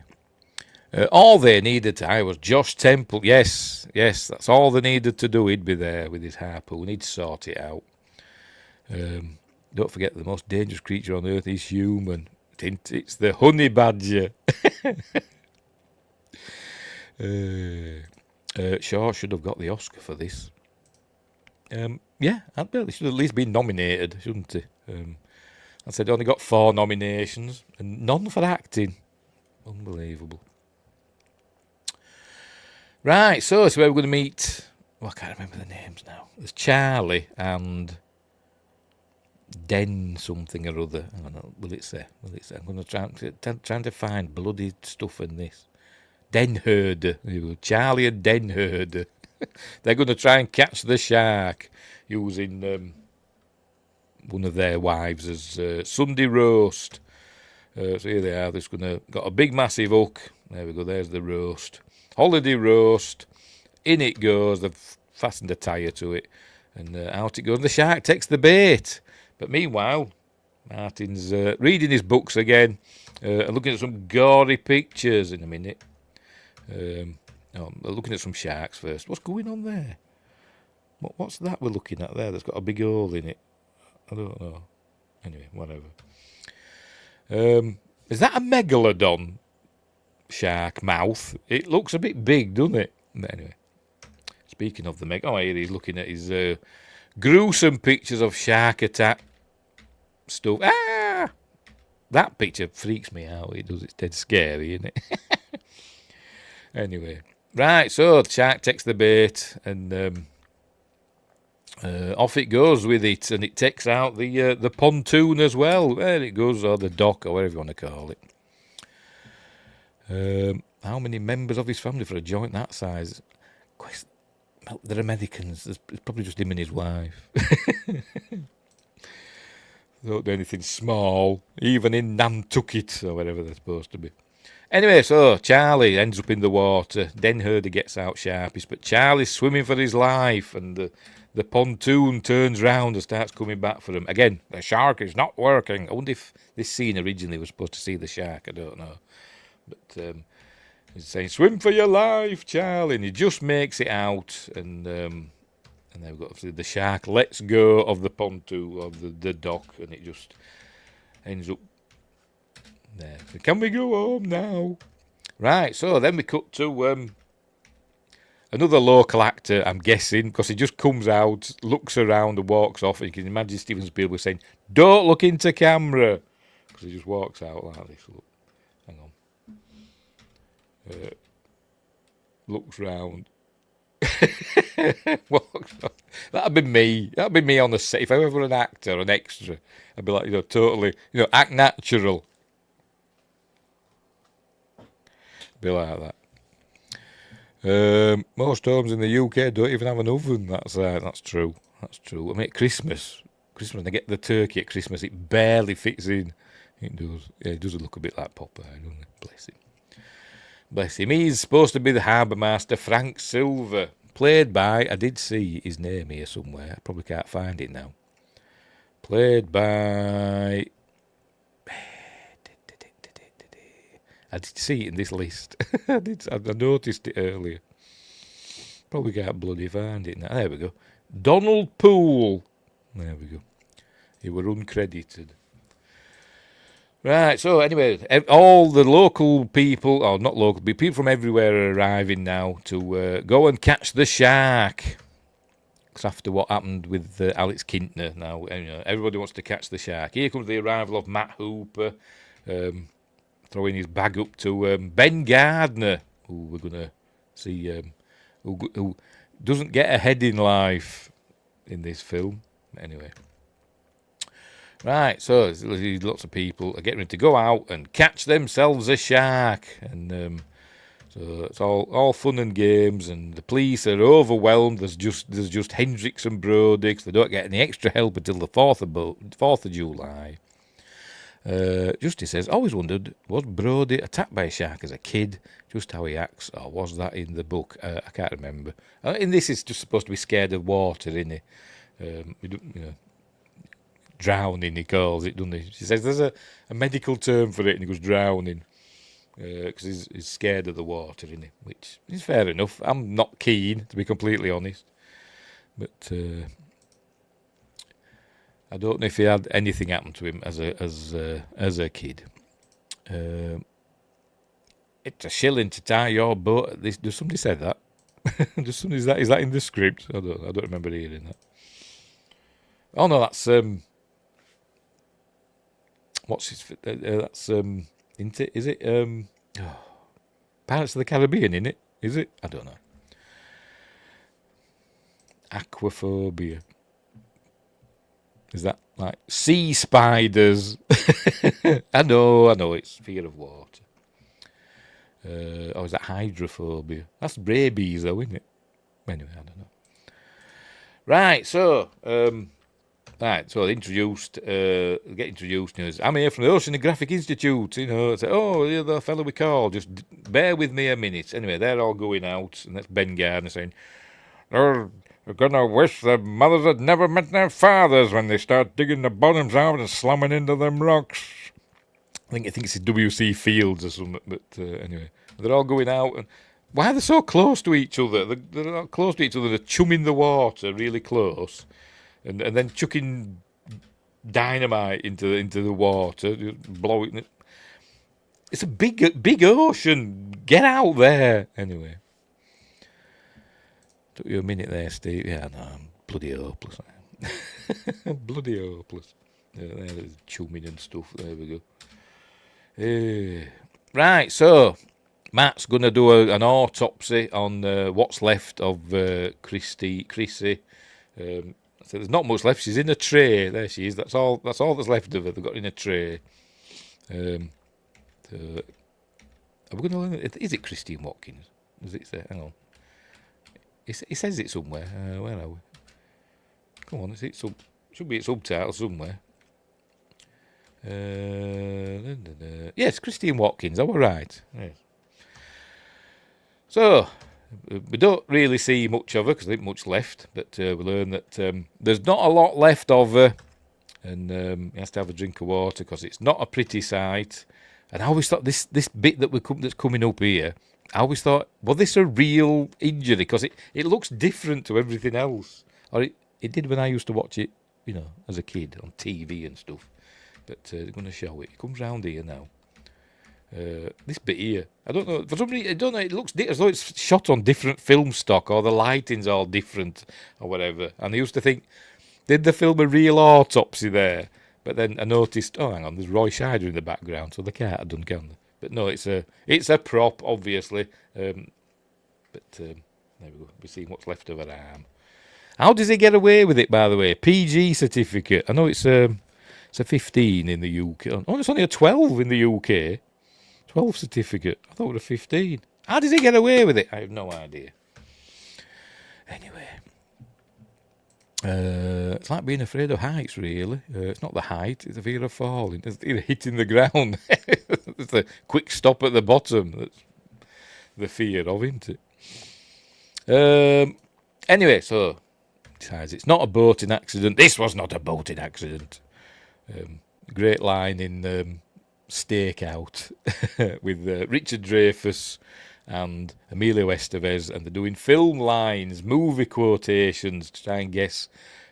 All they needed to hire was Josh Temple. Yes, that's all they needed to do. He'd be there with his harpoon. He'd sort it out. Don't forget, the most dangerous creature on earth is human. It's the honey badger. Shaw should have got the Oscar for this. Yeah, I'd be. He should have at least been nominated, shouldn't he? I said he only got 4 nominations and none for acting. Unbelievable. Right, so where we're going to meet... I can't remember the names now. There's Charlie and Den something or other. I don't know. Will it say? I'm going to trying to find bloody stuff in this. Den Herder. Charlie and Den Herder. They're going to try and catch the shark using one of their wives as Sunday roast. So here they are. Got a big massive hook. There we go. There's the roast. Holiday roast. In it goes. They've fastened a tyre to it, and out it goes. The shark takes the bait. But meanwhile, Martin's reading his books again and looking at some gory pictures in a minute. Looking at some sharks first. What's going on there? What's that we're looking at there that's got a big hole in it? I don't know. Anyway, whatever. Is that a megalodon shark mouth? It looks a bit big, doesn't it? But anyway, speaking of the here he's looking at his gruesome pictures of shark attack stuff. Ah! That picture freaks me out. It does. It's dead scary, isn't it? Anyway, right, so the shark takes the bait and off it goes with it, and it takes out the pontoon as well. There it goes, or the dock, or whatever you want to call it. How many members of his family for a joint that size? Well, they're Americans. It's probably just him and his wife. Don't do anything small, even in Nantucket or wherever they're supposed to be. Anyway, so Charlie ends up in the water. Den Herder gets out sharpest, but Charlie's swimming for his life, and the pontoon turns round and starts coming back for him. Again, the shark is not working. I wonder if this scene originally was supposed to see the shark. I don't know. But he's saying, swim for your life, Charlie. And he just makes it out. And then we've got the shark lets go of the pontoon, of the dock, and it just ends up there. So, can we go home now? Right, so then we cut to another local actor, I'm guessing, because he just comes out, looks around and walks off, and you can imagine Steven Spielberg saying, don't look into camera, because he just walks out like this. Look. Hang on. Looks round. Walks off. That'd be me. That'd be me on the set. If I were ever an actor or an extra, I'd be like, totally, act natural. Be like that. Most homes in the UK don't even have an oven. That's true. That's true. I mean, Christmas, when they get the turkey at Christmas, it barely fits in. It does. Yeah, it does look a bit like Popeye, doesn't it? Bless him. Bless him. He's supposed to be the harbour master, Frank Silver, played by, I did see his name here somewhere. I probably can't find it now. Played by, I did see it in this list. I noticed it earlier. Probably can't bloody find it now. There we go. Donald Poole. There we go. He were uncredited. Right, so anyway, all the local people, or not local, but people from everywhere are arriving now to go and catch the shark. Because after what happened with Alex Kintner, now everybody wants to catch the shark. Here comes the arrival of Matt Hooper, throwing his bag up to Ben Gardner, who we're going to see, who doesn't get ahead in life in this film. Anyway. Right, so lots of people are getting ready to go out and catch themselves a shark. And so it's all fun and games, and the police are overwhelmed. There's just Hendricks and Brody, because they don't get any extra help until the 4th of July. Justice says, always wondered, was Brody attacked by a shark as a kid? Just how he acts, or was that in the book? I can't remember. In this, it's just supposed to be scared of water, isn't he? Drowning, he calls it, doesn't he? She says there's a medical term for it, and he goes drowning, because he's scared of the water, isn't he? Which is fair enough. I'm not keen, to be completely honest. But I don't know if he had anything happen to him as a kid. It's a shilling to tie your boat. Does somebody say that? Is that in the script? I don't remember hearing that. Oh no, that's what's his? That's isn't it? Is it Pirates of the Caribbean? In it? Is it? I don't know. Aquaphobia. Is that like sea spiders? I know, it's fear of water. Or is that hydrophobia? That's rabies, though, isn't it? Anyway, I don't know. Right, so, introduced, get introduced. I'm here from the Oceanographic Institute, Say, you're the fellow we call, just bear with me a minute. Anyway, they're all going out, and that's Ben Gardner saying, They're gonna wish their mothers had never met their fathers when they start digging the bottoms out and slamming into them rocks. I think it's W.C. Fields or something, but anyway. They're all going out, and why are they so close to each other? They're not close to each other, they're chumming the water really close, and then chucking dynamite into the water, blowing it. It's a big ocean. Get out there. Anyway. Took you a minute there, Steve. Yeah, no, I'm bloody hopeless. Bloody hopeless. There's chumming and stuff. There we go. Right, so Matt's going to do an autopsy on what's left of Chrissy. So there's not much left. She's in a tray. There she is. That's all that's left of her. They've got her in a tray. Are we going to learn? Is it Christine Watkins? Does it say? Hang on. It says it somewhere. Where are we? Come on, should be a subtitle somewhere. Yes, Christine Watkins. Oh, right. Yes. So we don't really see much of her because there ain't much left. But we learn that there's not a lot left of her, and he has to have a drink of water because it's not a pretty sight. And I always thought this bit that's coming up here, I always thought, well, this a real injury because it looks different to everything else. Or it did when I used to watch it, as a kid on TV and stuff. But they're going to show it. It comes round here now. This bit here, I don't know. For some reason, I don't know. It looks as though it's shot on different film stock, or the lighting's all different, or whatever. And I used to think, did they film a real autopsy there? But then I noticed, oh, hang on, there's Roy Scheider in the background, so they can't have done, can they? But no, it's a prop, obviously. But there we go. We're seeing what's left of her arm. How does he get away with it, by the way? PG certificate. I know it's a 15 in the UK. Oh, it's only a 12 in the UK. 12 certificate. I thought it was a 15. How does he get away with it? I have no idea. Anyway. It's like being afraid of heights, really. It's not the height, it's the fear of falling. It's either hitting the ground. It's the quick stop at the bottom. That's the fear of, isn't it? Anyway, so decides it's not a boating accident. This was not a boating accident. Great line in Stakeout with Richard Dreyfuss and Emilio Estevez, and they're doing film lines, movie quotations to try and guess.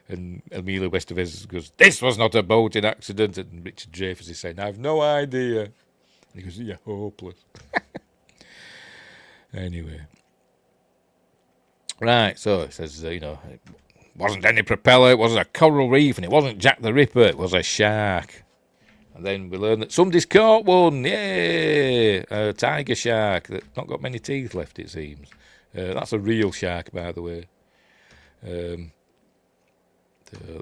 And Emilio Estevez goes, "This was not a boating accident." And Richard Dreyfuss is saying, "I have no idea." And he goes, "You're hopeless." Anyway. Right, so it says, it wasn't any propeller, it wasn't a coral reef, and it wasn't Jack the Ripper, it was a shark. And then we learn that somebody's caught one. Yay! A tiger shark that's not got many teeth left, it seems. That's a real shark, by the way. They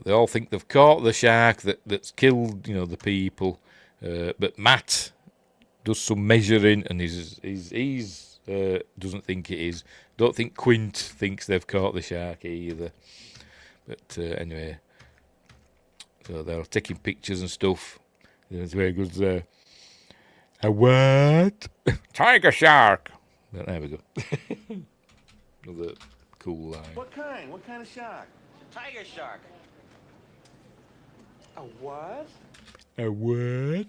all think they've caught the shark that's killed, the people. But Matt does some measuring, and he's doesn't think it is. Don't think Quint thinks they've caught the shark either. But anyway, so they're taking pictures and stuff. That's where he goes, a what? Tiger shark. But there we go. Another cool line. What kind? What kind of shark? Tiger shark. A what? A what?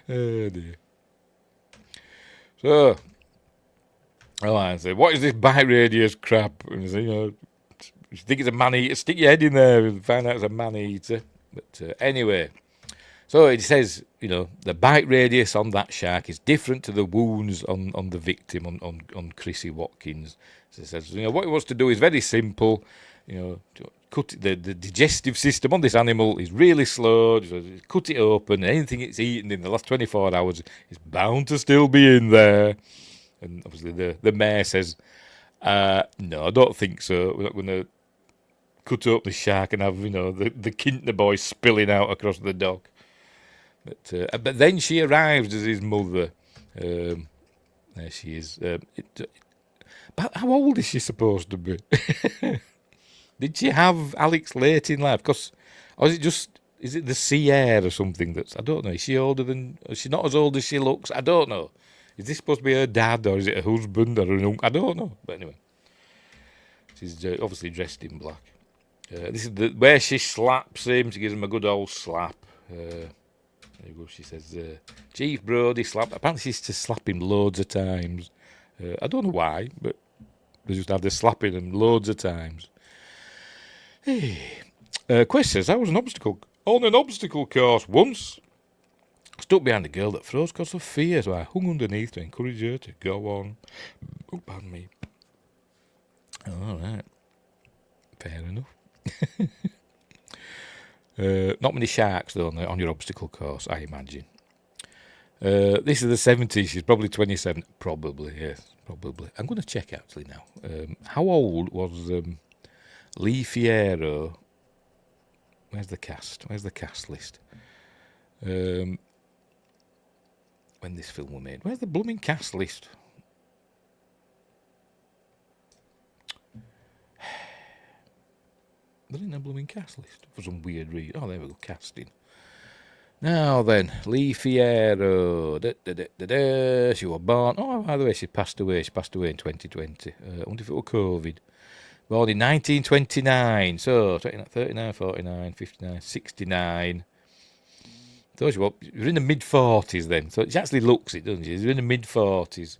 Oh dear. So, I said, what is this bite radius crap? And he said, you think it's a man-eater, stick your head in there and find out it's a man-eater. But anyway, so it says, the bite radius on that shark is different to the wounds on the victim, on Chrissy Watkins. So it says, what he wants to do is very simple, cut the digestive system on this animal is really slow. So cut it open. Anything it's eaten in the last 24 hours is bound to still be in there. And obviously the mayor says, no, I don't think so. We're not going to cut up the shark and have, the Kintner boy spilling out across the dock. But then she arrives as his mother. There she is. But how old is she supposed to be? Did she have Alex late in life? Or is it the sea air or something I don't know. Is she not as old as she looks? I don't know. Is this supposed to be her dad, or is it her husband, or her uncle? I don't know. But anyway. She's obviously dressed in black. This is where she slaps him. She gives him a good old slap. There you go. She says, Chief Brody slap. Apparently she's to slap him loads of times. I don't know why, but they just have this slapping him loads of times. Hey. Quest says, I was on an obstacle course once. Stuck behind a girl that froze because of fear, so I hung underneath to encourage her to go on. Oh, pardon me. All right. Fair enough. Not many sharks, though, on your obstacle course, I imagine. This is the 70s. She's probably 27. Probably, yes. Probably. I'm going to check, actually, now. How old was Lee Fierro? Where's the cast? Where's the cast list? When this film was made. Where's the blooming cast list? They're in a blooming cast list for some weird reason. Oh, there we go, casting. Now then, Lee Fierro. She was born. Oh, by the way, she passed away. She passed away in 2020. I wonder if it was COVID. Born in 1929. So, 39, 49, 59, 69. Told you what, you're in the mid 40s then. So she actually looks it, doesn't she? You're in the mid 40s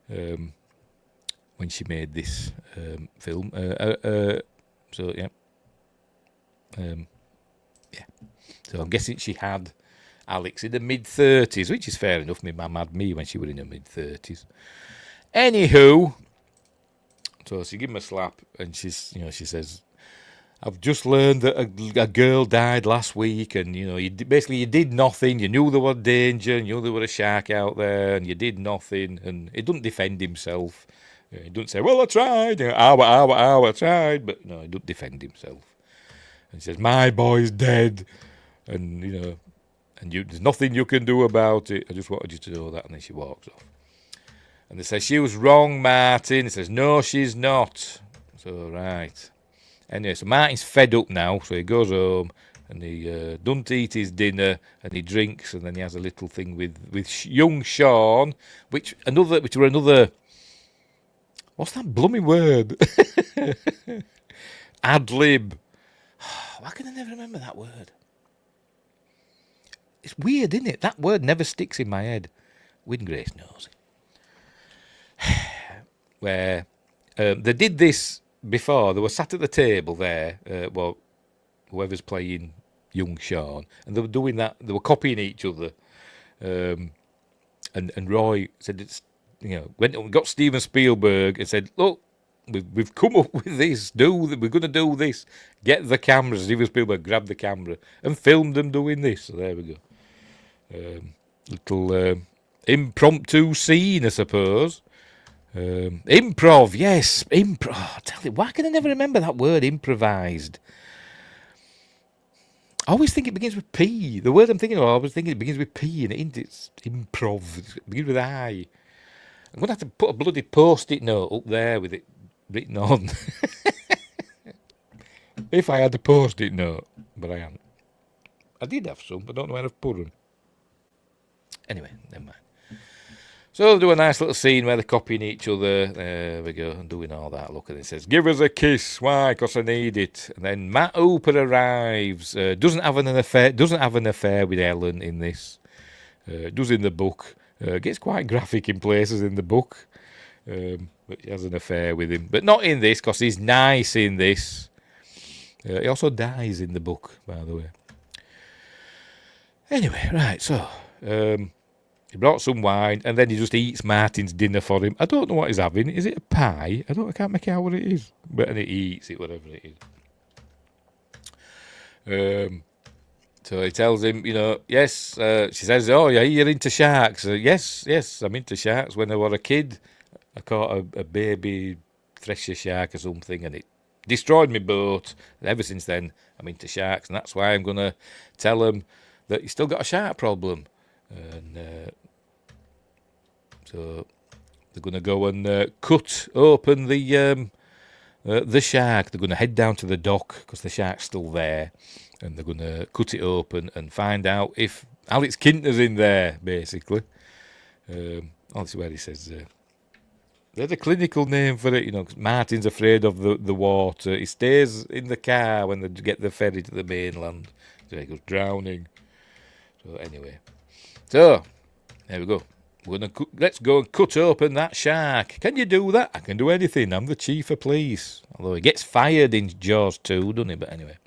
when she made this film. So, yeah. Yeah. So I'm guessing she had Alex in the mid 30s, which is fair enough. My mum had me when she was in her mid 30s. Anywho, so she gave him a slap, and she says, "I've just learned that a girl died last week, and you did nothing. You knew there was danger, and you knew there was a shark out there, and you did nothing." And he doesn't defend himself. He doesn't say, "Well, I tried. I tried," but no, he doesn't defend himself. And he says, "My boy's dead, and there's nothing you can do about it. I just wanted you to know that." And then she walks off. And they say, "She was wrong, Martin." He says, "No, she's not." So, right. Anyway, so Martin's fed up now, so he goes home and he doesn't eat his dinner and he drinks, and then he has a little thing with young Sean, which were another. What's that blooming word? Ad lib. Why can I never remember that word? It's weird, isn't it? That word never sticks in my head. Windgrace knows it. Where they did this before. They were sat at the table there, whoever's playing young Sean, and they were doing that. They were copying each other. And Roy said, went and got Steven Spielberg and said, "Look, we've come up with this. We're going to do this. Get the camera." Steven Spielberg grabbed the camera and filmed them doing this. So there we go. Little impromptu scene, I suppose. Improv, yes, improv. Oh, tell you, why can I never remember that word, improvised? I always think it begins with P. The word I'm thinking of, I was thinking it begins with P, and it's improv. It begins with I. I'm going to have to put a bloody post-it note up there with it written on. If I had a post-it note, but I haven't. I did have some, but I don't know where I've put them. Anyway, never mind. So they'll do a nice little scene where they're copying each other. There we go, and doing all that. Look at it. It says, "Give us a kiss." Why? Because I need it. And then Matt Hooper arrives. Doesn't have an affair with Ellen in this. Does in the book. Gets quite graphic in places in the book. But she has an affair with him. But not in this, because he's nice in this. He also dies in the book, by the way. Anyway, right, so he brought some wine, and then he just eats Martin's dinner for him. I don't know what he's having. Is it a pie? I can't make out what it is. But and he eats it, whatever it is. So he tells him, yes. She says, "Oh, yeah, you're into sharks." Yes, I'm into sharks. When I was a kid, I caught a baby thresher shark or something, and it destroyed my boat. And ever since then, I'm into sharks, and that's why I'm going to tell him that he's still got a shark problem. And so they're going to go and cut open the shark. They're going to head down to the dock because the shark's still there, and they're going to cut it open and find out if Alex Kintner's in there, basically. This is where he says, There's a clinical name for it, 'cause Martin's afraid of the water. He stays in the car when they get the ferry to the mainland. So he goes drowning. So anyway. So, there we go. Let's go and cut open that shark. Can you do that? I can do anything. I'm the chief of police. Although he gets fired in Jaws 2, doesn't he? But anyway.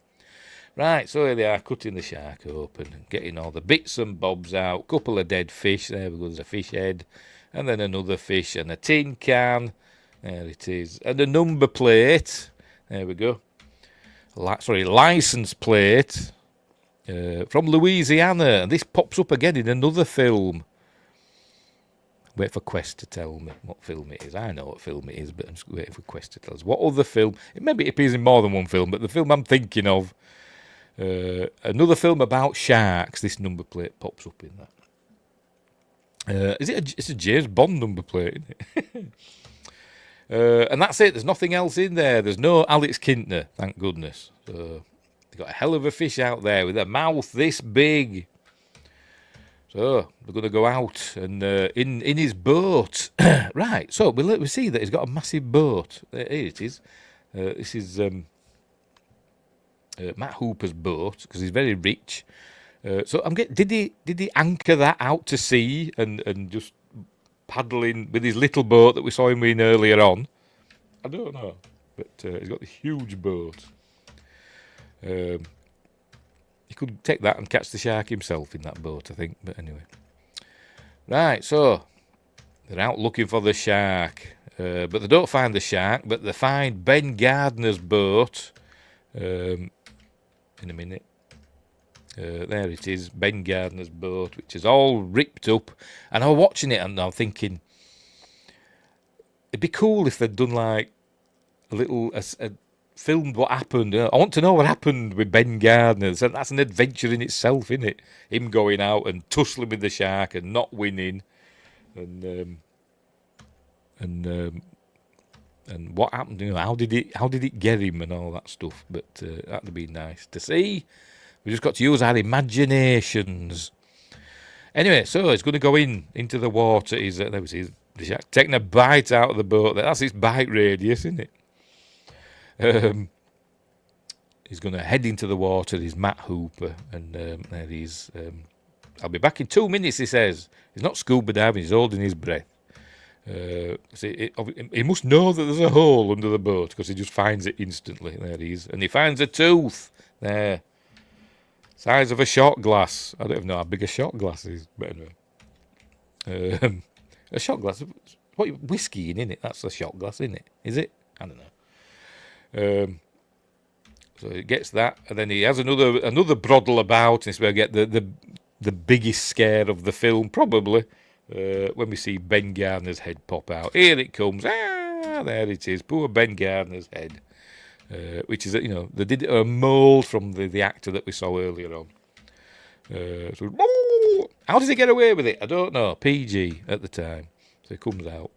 Right, so here they are, cutting the shark open and getting all the bits and bobs out. Couple of dead fish. There we go, there's a fish head. And then another fish and a tin can. There it is. And a number plate. There we go. License plate from Louisiana. And this pops up again in another film. Wait for Quest to tell me what film it is. I know what film it is, but I'm just waiting for Quest to tell us. What other film? Maybe it appears in more than one film, but the film I'm thinking of, another film about sharks, this number plate pops up in that. It's a James Bond number plate, isn't it? And that's it. There's nothing else in there. There's no Alex Kintner, thank goodness. So they've got a hell of a fish out there with a mouth this big. So we're going to go out and in his boat. Right, so we see that he's got a massive boat. Here it is. This is Matt Hooper's boat because he's very rich. So did he anchor that out to sea and just paddling with his little boat that we saw him in earlier on? I don't know, but he's got this huge boat. He could take that and catch the shark himself in that boat, I think. But anyway. Right, so they're out looking for the shark. But they don't find the shark, but they find Ben Gardner's boat. In a minute. There it is, Ben Gardner's boat, which is all ripped up. And I was watching it and I'm thinking, it'd be cool if they'd done like a filmed what happened. I want to know what happened with Ben Gardner. So that's an adventure in itself, isn't it? Him going out and tussling with the shark and not winning, and what happened? How did it get him and all that stuff? But that'd be nice to see. We just got to use our imaginations. Anyway, so it's going to go into the water. There we see the shark taking a bite out of the boat. That's its bite radius, isn't it? He's going to head into the water. He's Matt Hooper, and there he's. I'll be back in 2 minutes, he says. He's not scuba diving, he's holding his breath. He must know that there's a hole under the boat because he just finds it instantly. There he is. And he finds a tooth there. Size of a shot glass. I don't even know how big a shot glass is, but anyway. A shot glass? What, whiskey in it? That's a shot glass, isn't it? Is it? I don't know. So he gets that, and then he has another broddle about, and this is where I get the biggest scare of the film, probably, when we see Ben Gardner's head pop out. Here it comes. There it is. Poor Ben Gardner's head. Which is, they did a mould from the actor that we saw earlier on. So, how does he get away with it? I don't know. PG at the time. So it comes out.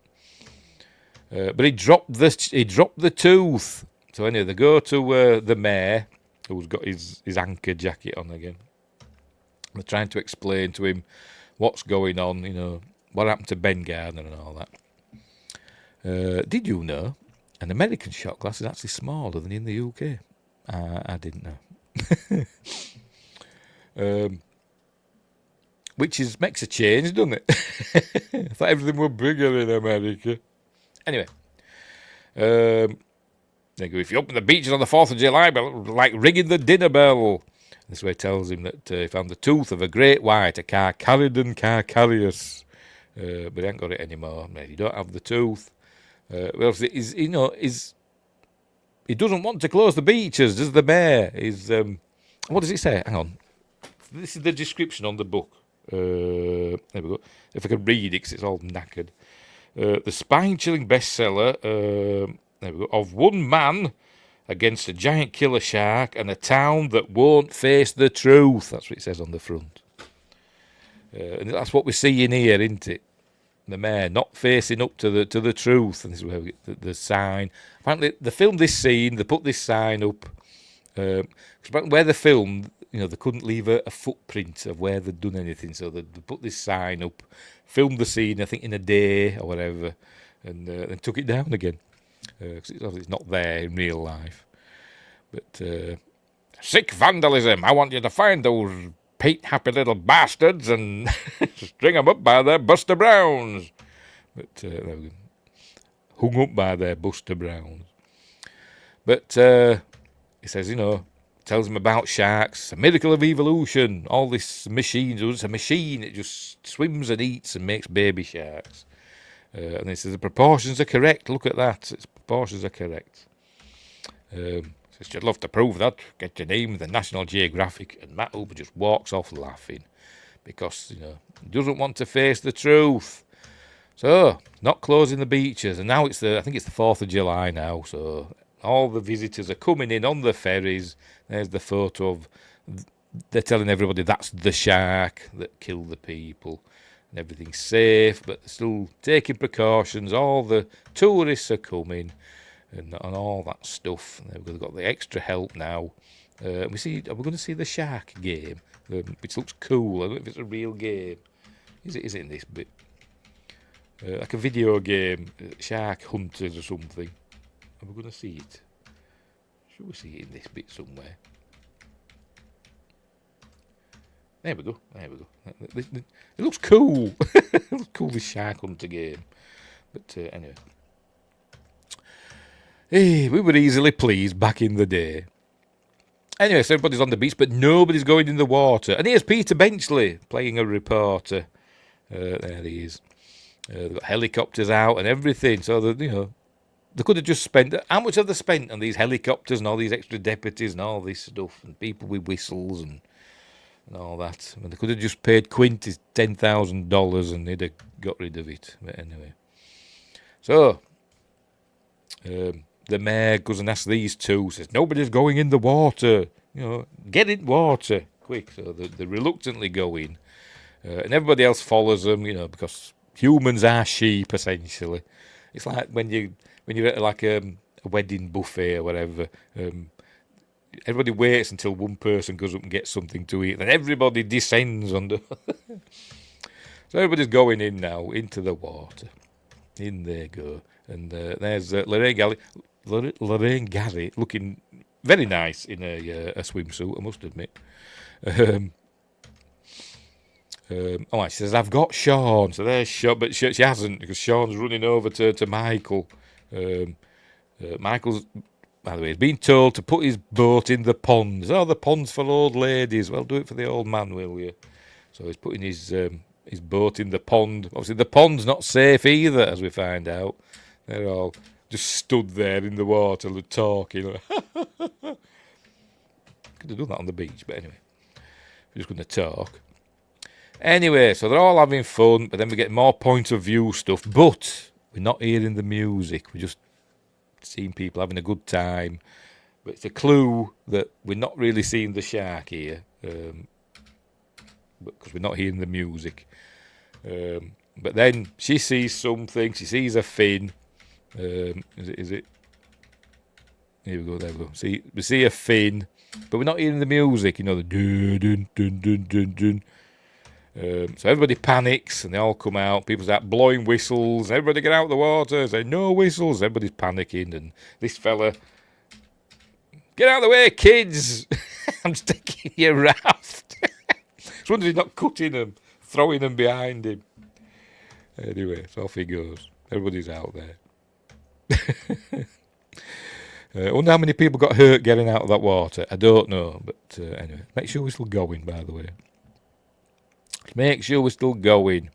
But he dropped the tooth. So anyway, they go to the mayor, who's got his anchor jacket on again. They're trying to explain to him what's going on, what happened to Ben Gardner and all that. Did you know an American shot glass is actually smaller than in the UK? I didn't know. Which makes a change, doesn't it? I thought everything was bigger in America. Anyway. They go, if you open the beaches on the 4th of July, like ringing the dinner bell. This way tells him that he found the tooth of a great white, a Carcharodon carcharius. But he ain't got it anymore. You don't have the tooth. Well, he doesn't want to close the beaches, does the mayor? What does it say? Hang on. This is the description on the book. There we go. If I can read it, because it's all knackered. The spine-chilling bestseller, there we go, of one man against a giant killer shark and a town that won't face the truth. That's what it says on the front. And that's what we're seeing here, isn't it? The mayor not facing up to the truth. And this is where we get the sign. Apparently, they filmed this scene, they put this sign up. Because where they filmed, they couldn't leave a footprint of where they'd done anything. So they put this sign up, filmed the scene, I think, in a day or whatever. and then took it down again. Because it's not there in real life. But sick vandalism. I want you to find those paint-happy little bastards and string them up by their Buster Browns. But hung up by their Buster Browns. But he says, tells him about sharks, a miracle of evolution. All this machine, it's a machine. It just swims and eats and makes baby sharks. And he says the proportions are correct. Look at that. Its proportions are correct. Says you'd love to prove that. Get your name, the National Geographic, and Matt Hooper just walks off laughing because he doesn't want to face the truth. So not closing the beaches, and now I think it's the 4th of July now. So all the visitors are coming in on the ferries. There's the photo of. They're telling everybody that's the shark that killed the people. And everything's safe, but they're still taking precautions. All the tourists are coming and all that stuff. They've got the extra help now. Are we going to see the shark game, which looks cool? I don't know if it's a real game. Is it in this bit? Like a video game, Shark Hunters or something. Are we going to see it? Should we see it in this bit somewhere? There we go. It looks cool. It looks cool, this Shark Hunter game. But anyway. Hey, we were easily pleased back in the day. Anyway, so everybody's on the beach, but nobody's going in the water. And here's Peter Benchley playing a reporter. There he is. They've got helicopters out and everything. So, they could have just spent... How much have they spent on these helicopters and all these extra deputies and all this stuff and people with whistles and all that? I mean, they could have just paid Quintus $10,000 and they'd have got rid of it. But anyway. So, the mayor goes and asks these two, says, nobody's going in the water. Get in water, quick. So they reluctantly go in. And everybody else follows them, because humans are sheep, essentially. It's like when you're at like a wedding buffet or whatever. Everybody waits until one person goes up and gets something to eat, then everybody descends under. So everybody's going in now into the water. In they go, and there's Lorraine Garrett looking very nice in a swimsuit, I must admit. She says, I've got Sean. So there's Sean, but she hasn't, because Sean's running over to Michael. Michael's, by the way, he's been told to put his boat in the ponds. Oh, the pond's for old ladies. Well, do it for the old man, will you? So he's putting his boat in the pond. Obviously, the pond's not safe either, as we find out. They're all just stood there in the water talking. Could have done that on the beach, but anyway. We're just going to talk. Anyway, so they're all having fun, but then we get more point of view stuff. But we're not hearing the music. We're just seeing people having a good time. But it's a clue that we're not really seeing the shark here, because we're not hearing the music. But then she sees something. She sees a fin. Is it? Here we go. There we go. See, we see a fin, but we're not hearing the music. The dun dun dun dun dun dun. So everybody panics and they all come out. People start blowing whistles. Everybody get out of the water. Say no whistles. Everybody's panicking, and this fella, get out of the way, kids! I'm taking your raft. I was wondering he's not cutting them, throwing them behind him. Anyway, so off he goes. Everybody's out there. I wonder how many people got hurt getting out of that water. I don't know, but anyway, make sure we're still going, by the way. Make sure we're still going.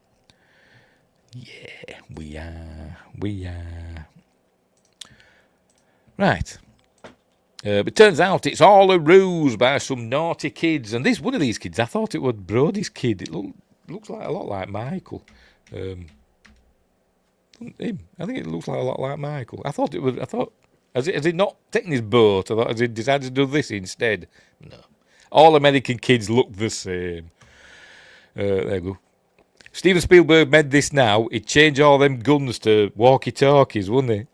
Yeah, we are. Right. But it turns out it's all a ruse by some naughty kids. And one of these kids, I thought it was Brody's kid. It looks like a lot like Michael. Him. I think it looks like a lot like Michael. Has it not taken his boat? I thought, has he decided to do this instead? No. All American kids look the same. There you go. Steven Spielberg made this now. He'd change all them guns to walkie-talkies, wouldn't he?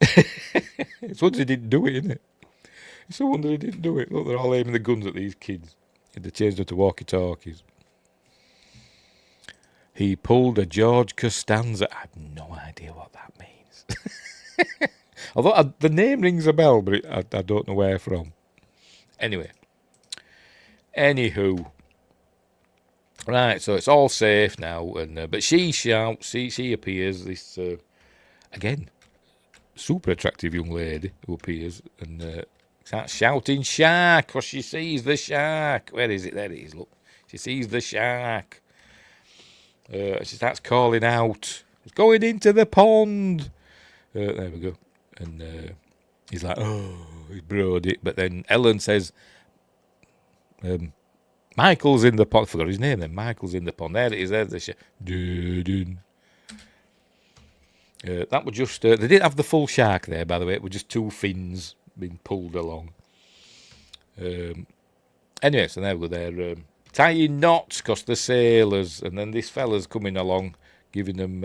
It's wonder he didn't do it, isn't it? It's a wonder he didn't do it. Look, they're all aiming the guns at these kids. They changed them to walkie-talkies. He pulled a George Costanza. I have no idea what that means. Although the name rings a bell, but I don't know where from. Anywho. Right, so it's all safe now, and but she shouts, she appears, this, again, super attractive young lady who appears, and starts shouting shark, because she sees the shark. Where is it? There it is, look. She sees the shark. She starts calling out, it's going into the pond. There we go. And he's like, oh, he's broed it. But then Ellen says, Michael's in the pond. I forgot his name then. Michael's in the pond. There it is. There's the shark. That was just, they didn't have the full shark there, by the way. It was just two fins being pulled along. Anyway, so there we go. They're tying knots because the sailors, and then this fella's coming along, giving them,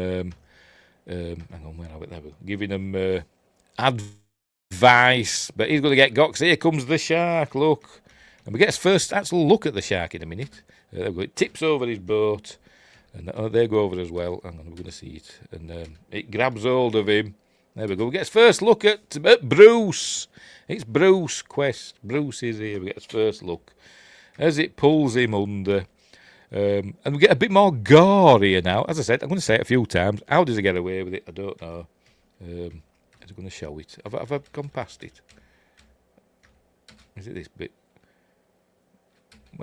hang on, where are we? There we go. Giving them advice, but he's going to get got because here comes the shark, look. And we get his first actual look at the shark in a minute. There we go. It tips over his boat, and they go over as well. Hang on, we're going to see it. And it grabs hold of him. There we go. We get his first look at Bruce. It's Bruce Quest. Bruce is here. We get his first look as it pulls him under. And we get a bit more gore here now. As I said, I'm going to say it a few times. How does he get away with it? I don't know. Is it going to show it? Have I gone past it? Is it this bit?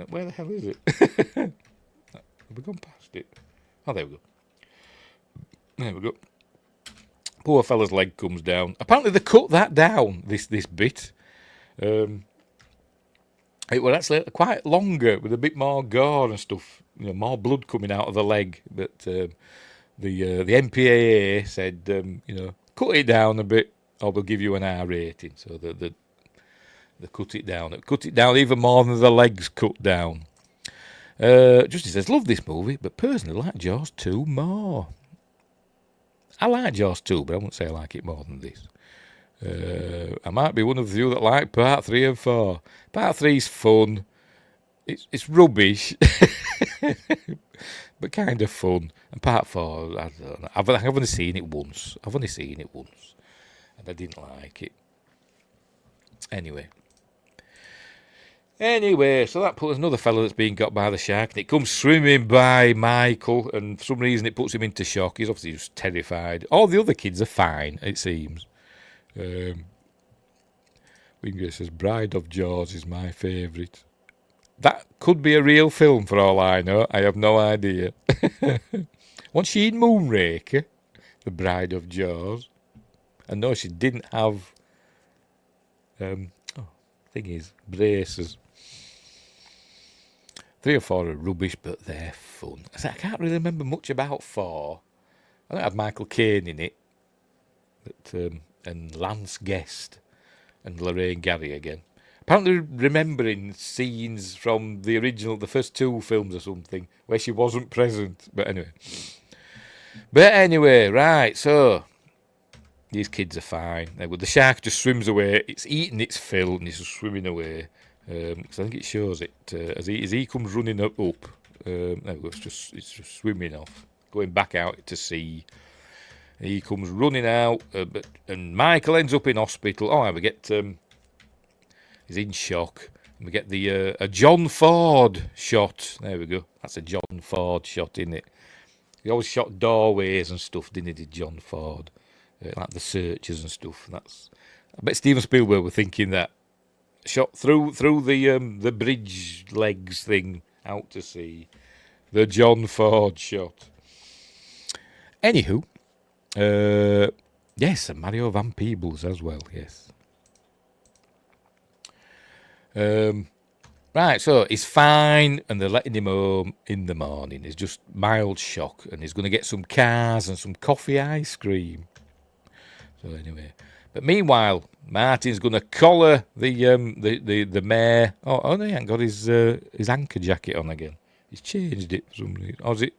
Where the hell is it? Have we gone past it? Oh, there we go. There we go. Poor fella's leg comes down. Apparently they cut that down, this bit. It was actually quite longer, with a bit more gore and stuff. You know, more blood coming out of the leg. But the MPAA said, cut it down a bit, or we'll give you an R rating. So they cut it down. It cut it down even more than the legs cut down. Justin says, love this movie, but personally like Jaws 2 more. I like Jaws 2, but I wouldn't say I like it more than this. I might be one of the few that like part 3 and 4. Part 3's fun. It's rubbish, but kind of fun. And part 4, I don't know. I've only seen it once. And I didn't like it. Anyway, so that puts another fellow that's being got by the shark, and it comes swimming by Michael, and for some reason it puts him into shock. He's obviously just terrified. All the other kids are fine, it seems. Winger says, Bride of Jaws is my favourite. That could be a real film for all I know. I have no idea. Wasn't she in Moonraker, the Bride of Jaws? And no, she didn't have braces. 3 or 4 are rubbish, but they're fun. I can't really remember much about 4. I think it had Michael Caine in it, and Lance Guest, and Lorraine Gary again. Apparently remembering scenes from the first 2 films or something, where she wasn't present. But anyway, right, so these kids are fine. The shark just swims away. It's eating its fill and it's just swimming away. Because I think it shows it as he comes running up. There we go. It's just swimming off, going back out to sea. He comes running out, and Michael ends up in hospital. Oh, we get he's in shock. And we get a John Ford shot. There we go. That's a John Ford shot, isn't it? He always shot doorways and stuff, didn't he? Did John Ford, like the Searchers and stuff. I bet Steven Spielberg were thinking that. Shot through the bridge legs thing out to sea. The John Ford shot. Anywho, yes, and Mario Van Peebles as well, yes. Right, so he's fine, and they're letting him home in the morning. He's just mild shock, and he's going to get some cars and some coffee ice cream. So anyway, but meanwhile, Martin's going to collar the mayor. Oh, no, he hasn't got his anchor jacket on again. He's changed it for some reason. Or is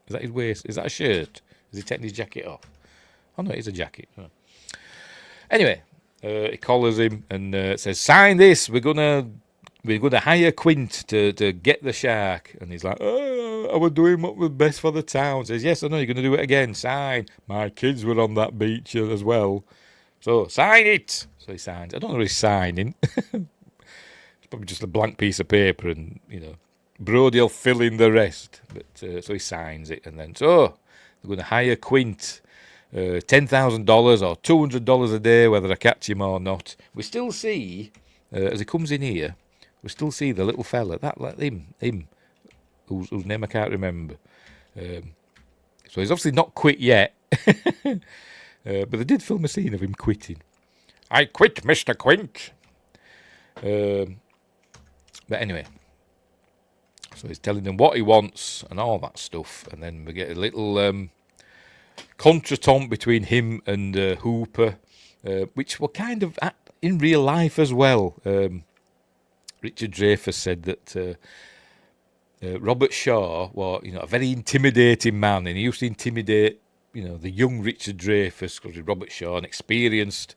that his waist? Is that a shirt? Has he taken his jacket off? Oh, no, it's a jacket. Oh. Anyway, he collars him and says, sign this. We're going to we're going to hire Quint to get the shark. And he's like, oh, I was doing what was best for the town. Says, yes, I know, you're going to do it again. Sign. My kids were on that beach as well. So, sign it. So he signs. I don't know what he's signing. It's probably just a blank piece of paper and, Brodie will fill in the rest. But so he signs it. And then, so, they're going to hire Quint. $10,000 or $200 a day, whether I catch him or not. We still see, as he comes in here, we still see the little fella, him, whose name I can't remember. So he's obviously not quit yet. But they did film a scene of him quitting. I quit, Mr. Quint. But anyway, so he's telling them what he wants and all that stuff. And then we get a little contretemps between him and Hooper, which were kind of in real life as well. Richard Dreyfuss said that Robert Shaw was, a very intimidating man, and he used to intimidate, the young Richard Dreyfuss, because Robert Shaw, an experienced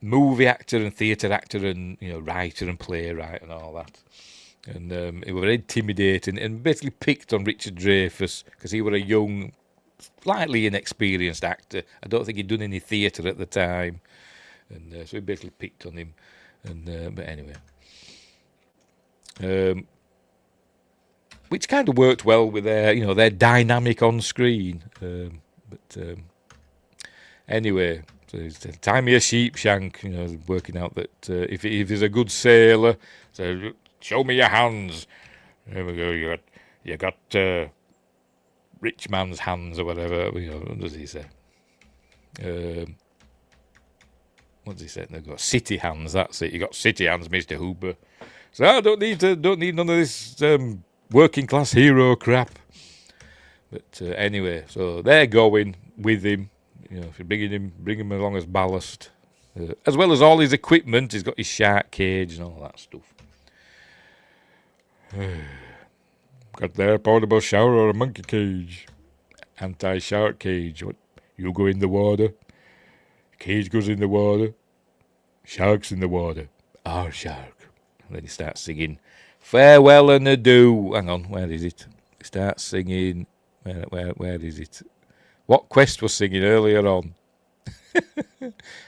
movie actor and theatre actor and, writer and playwright and all that. And it was very intimidating and basically picked on Richard Dreyfuss because he was a young, slightly inexperienced actor. I don't think he'd done any theatre at the time. And so he basically picked on him. And but anyway. Which kind of worked well with their dynamic on screen. Anyway, so he's tie me a sheep shank, working out that if he's a good sailor, so show me your hands. There we go. You got rich man's hands or whatever. What does he say? What does he say? They've got city hands. That's it. You got city hands, Mr. Hooper. So I don't need none of this working class hero crap. But anyway, so they're going with him. If you're bring him along as ballast, as well as all his equipment. He's got his shark cage and all that stuff. Got their portable shower or a monkey cage. Anti-shark cage. What? You go in the water. Cage goes in the water. Shark's in the water. Our shark. And then he starts singing, farewell and adieu. Hang on, where is it? He starts singing, where is it? What Quest was singing earlier on?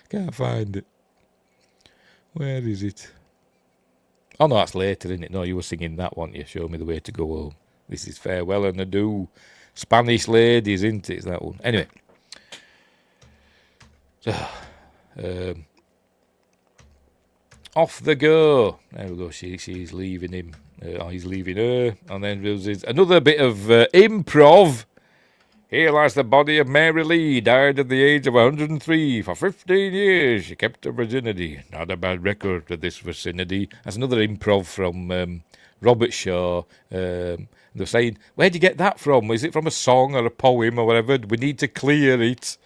Can't find it. Where is it? Oh no, that's later, isn't it? No, you were singing that one. You show me the way to go home. This is farewell and adieu. Spanish ladies, isn't it? It's that one. Anyway. So, off they go. There we go. She's leaving him. He's leaving her. And then there's another bit of improv. Here lies the body of Mary Lee, died at the age of 103. For 15 years she kept her virginity. Not a bad record to this vicinity. That's another improv from Robert Shaw. They're saying, where'd you get that from? Is it from a song or a poem or whatever? We need to clear it,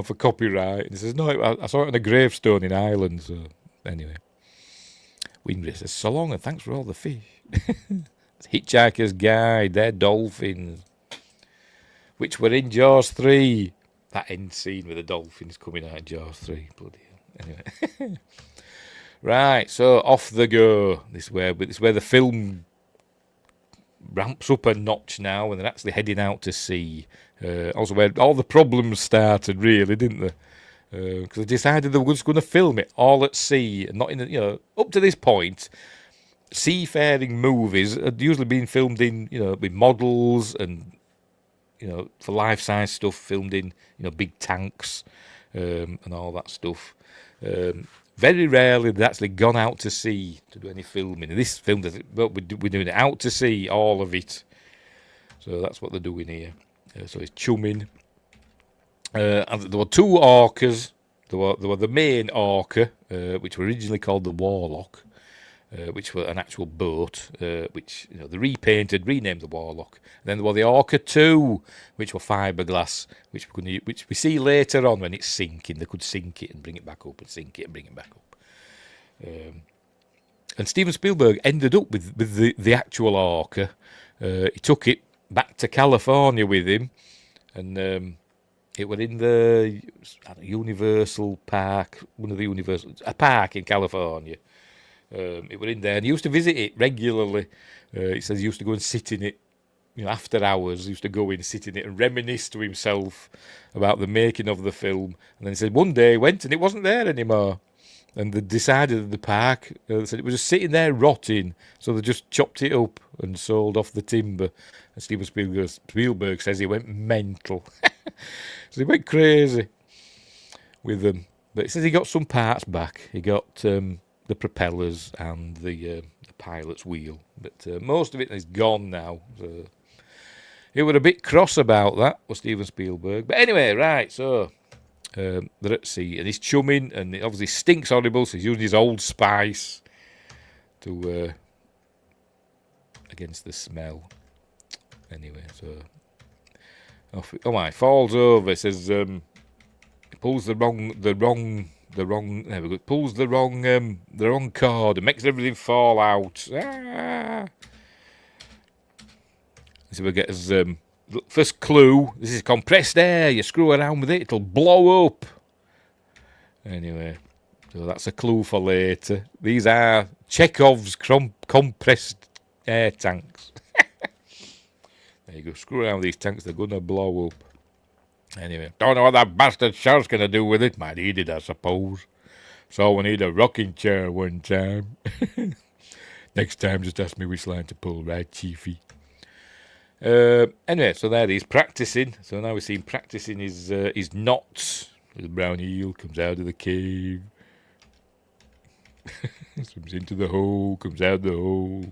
for copyright. And he says, no, I saw it on a gravestone in Ireland. So anyway. Windray says, so long and thanks for all the fish. Hitchhiker's Guide, they're dolphins. Which were in Jaws 3. That end scene with the dolphins coming out of Jaws 3. Bloody hell. Anyway. Right, so off they go. This is where the film ramps up a notch now and they're actually heading out to sea. Also where all the problems started, really, didn't they? Because they decided they were just going to film it all at sea and not in up to this point, seafaring movies had usually been filmed in, with models and, for life-size stuff filmed in, big tanks and all that stuff. Very rarely they've actually gone out to sea to do any filming. In this film, we're doing it out to sea, all of it. So that's what they're doing here. So it's chumming. And there were two orcas. There were the main orca, which were originally called the Warlock, which were an actual boat, which they repainted, renamed the Warlock. And then there were the Orca 2, which were fiberglass, which we see later on when it's sinking. They could sink it and bring it back up, and sink it and bring it back up. And Steven Spielberg ended up with the actual Orca. He took it back to California with him, and it was in the Universal Park, a park in California. It were in there, and he used to visit it regularly. He says he used to go and sit in it, after hours. He used to go in, sit in it, and reminisce to himself about the making of the film. And then he said one day he went and it wasn't there anymore. And they decided at the park, they said it was just sitting there rotting, so they just chopped it up and sold off the timber. And Steven Spielberg says he went mental. So he went crazy with them. But he says he got some parts back. He got the propellers and the pilot's wheel. But most of it is gone now. So he was a bit cross about that, was Steven Spielberg. But anyway, right, so they're at sea and he's chumming and it obviously stinks horrible, so he's using his Old Spice to against the smell. Anyway, so off he falls over. It says he pulls the wrong there we go, pulls the wrong cord and makes everything fall out. So we get his first clue. This is compressed air. You screw around with it, it'll blow up. Anyway, so that's a clue for later. These are Chekhov's compressed air tanks. There you go. Screw around with these tanks, they're going to blow up. Anyway, don't know what that bastard shark's going to do with it. Might eat it, I suppose. So we need a rocking chair one time. Next time, just ask me which line to pull, right, Chiefy? Anyway, so there he's practicing. So now we see him practicing his knots. Little brown eel comes out of the cave. Swims into the hole, comes out the hole.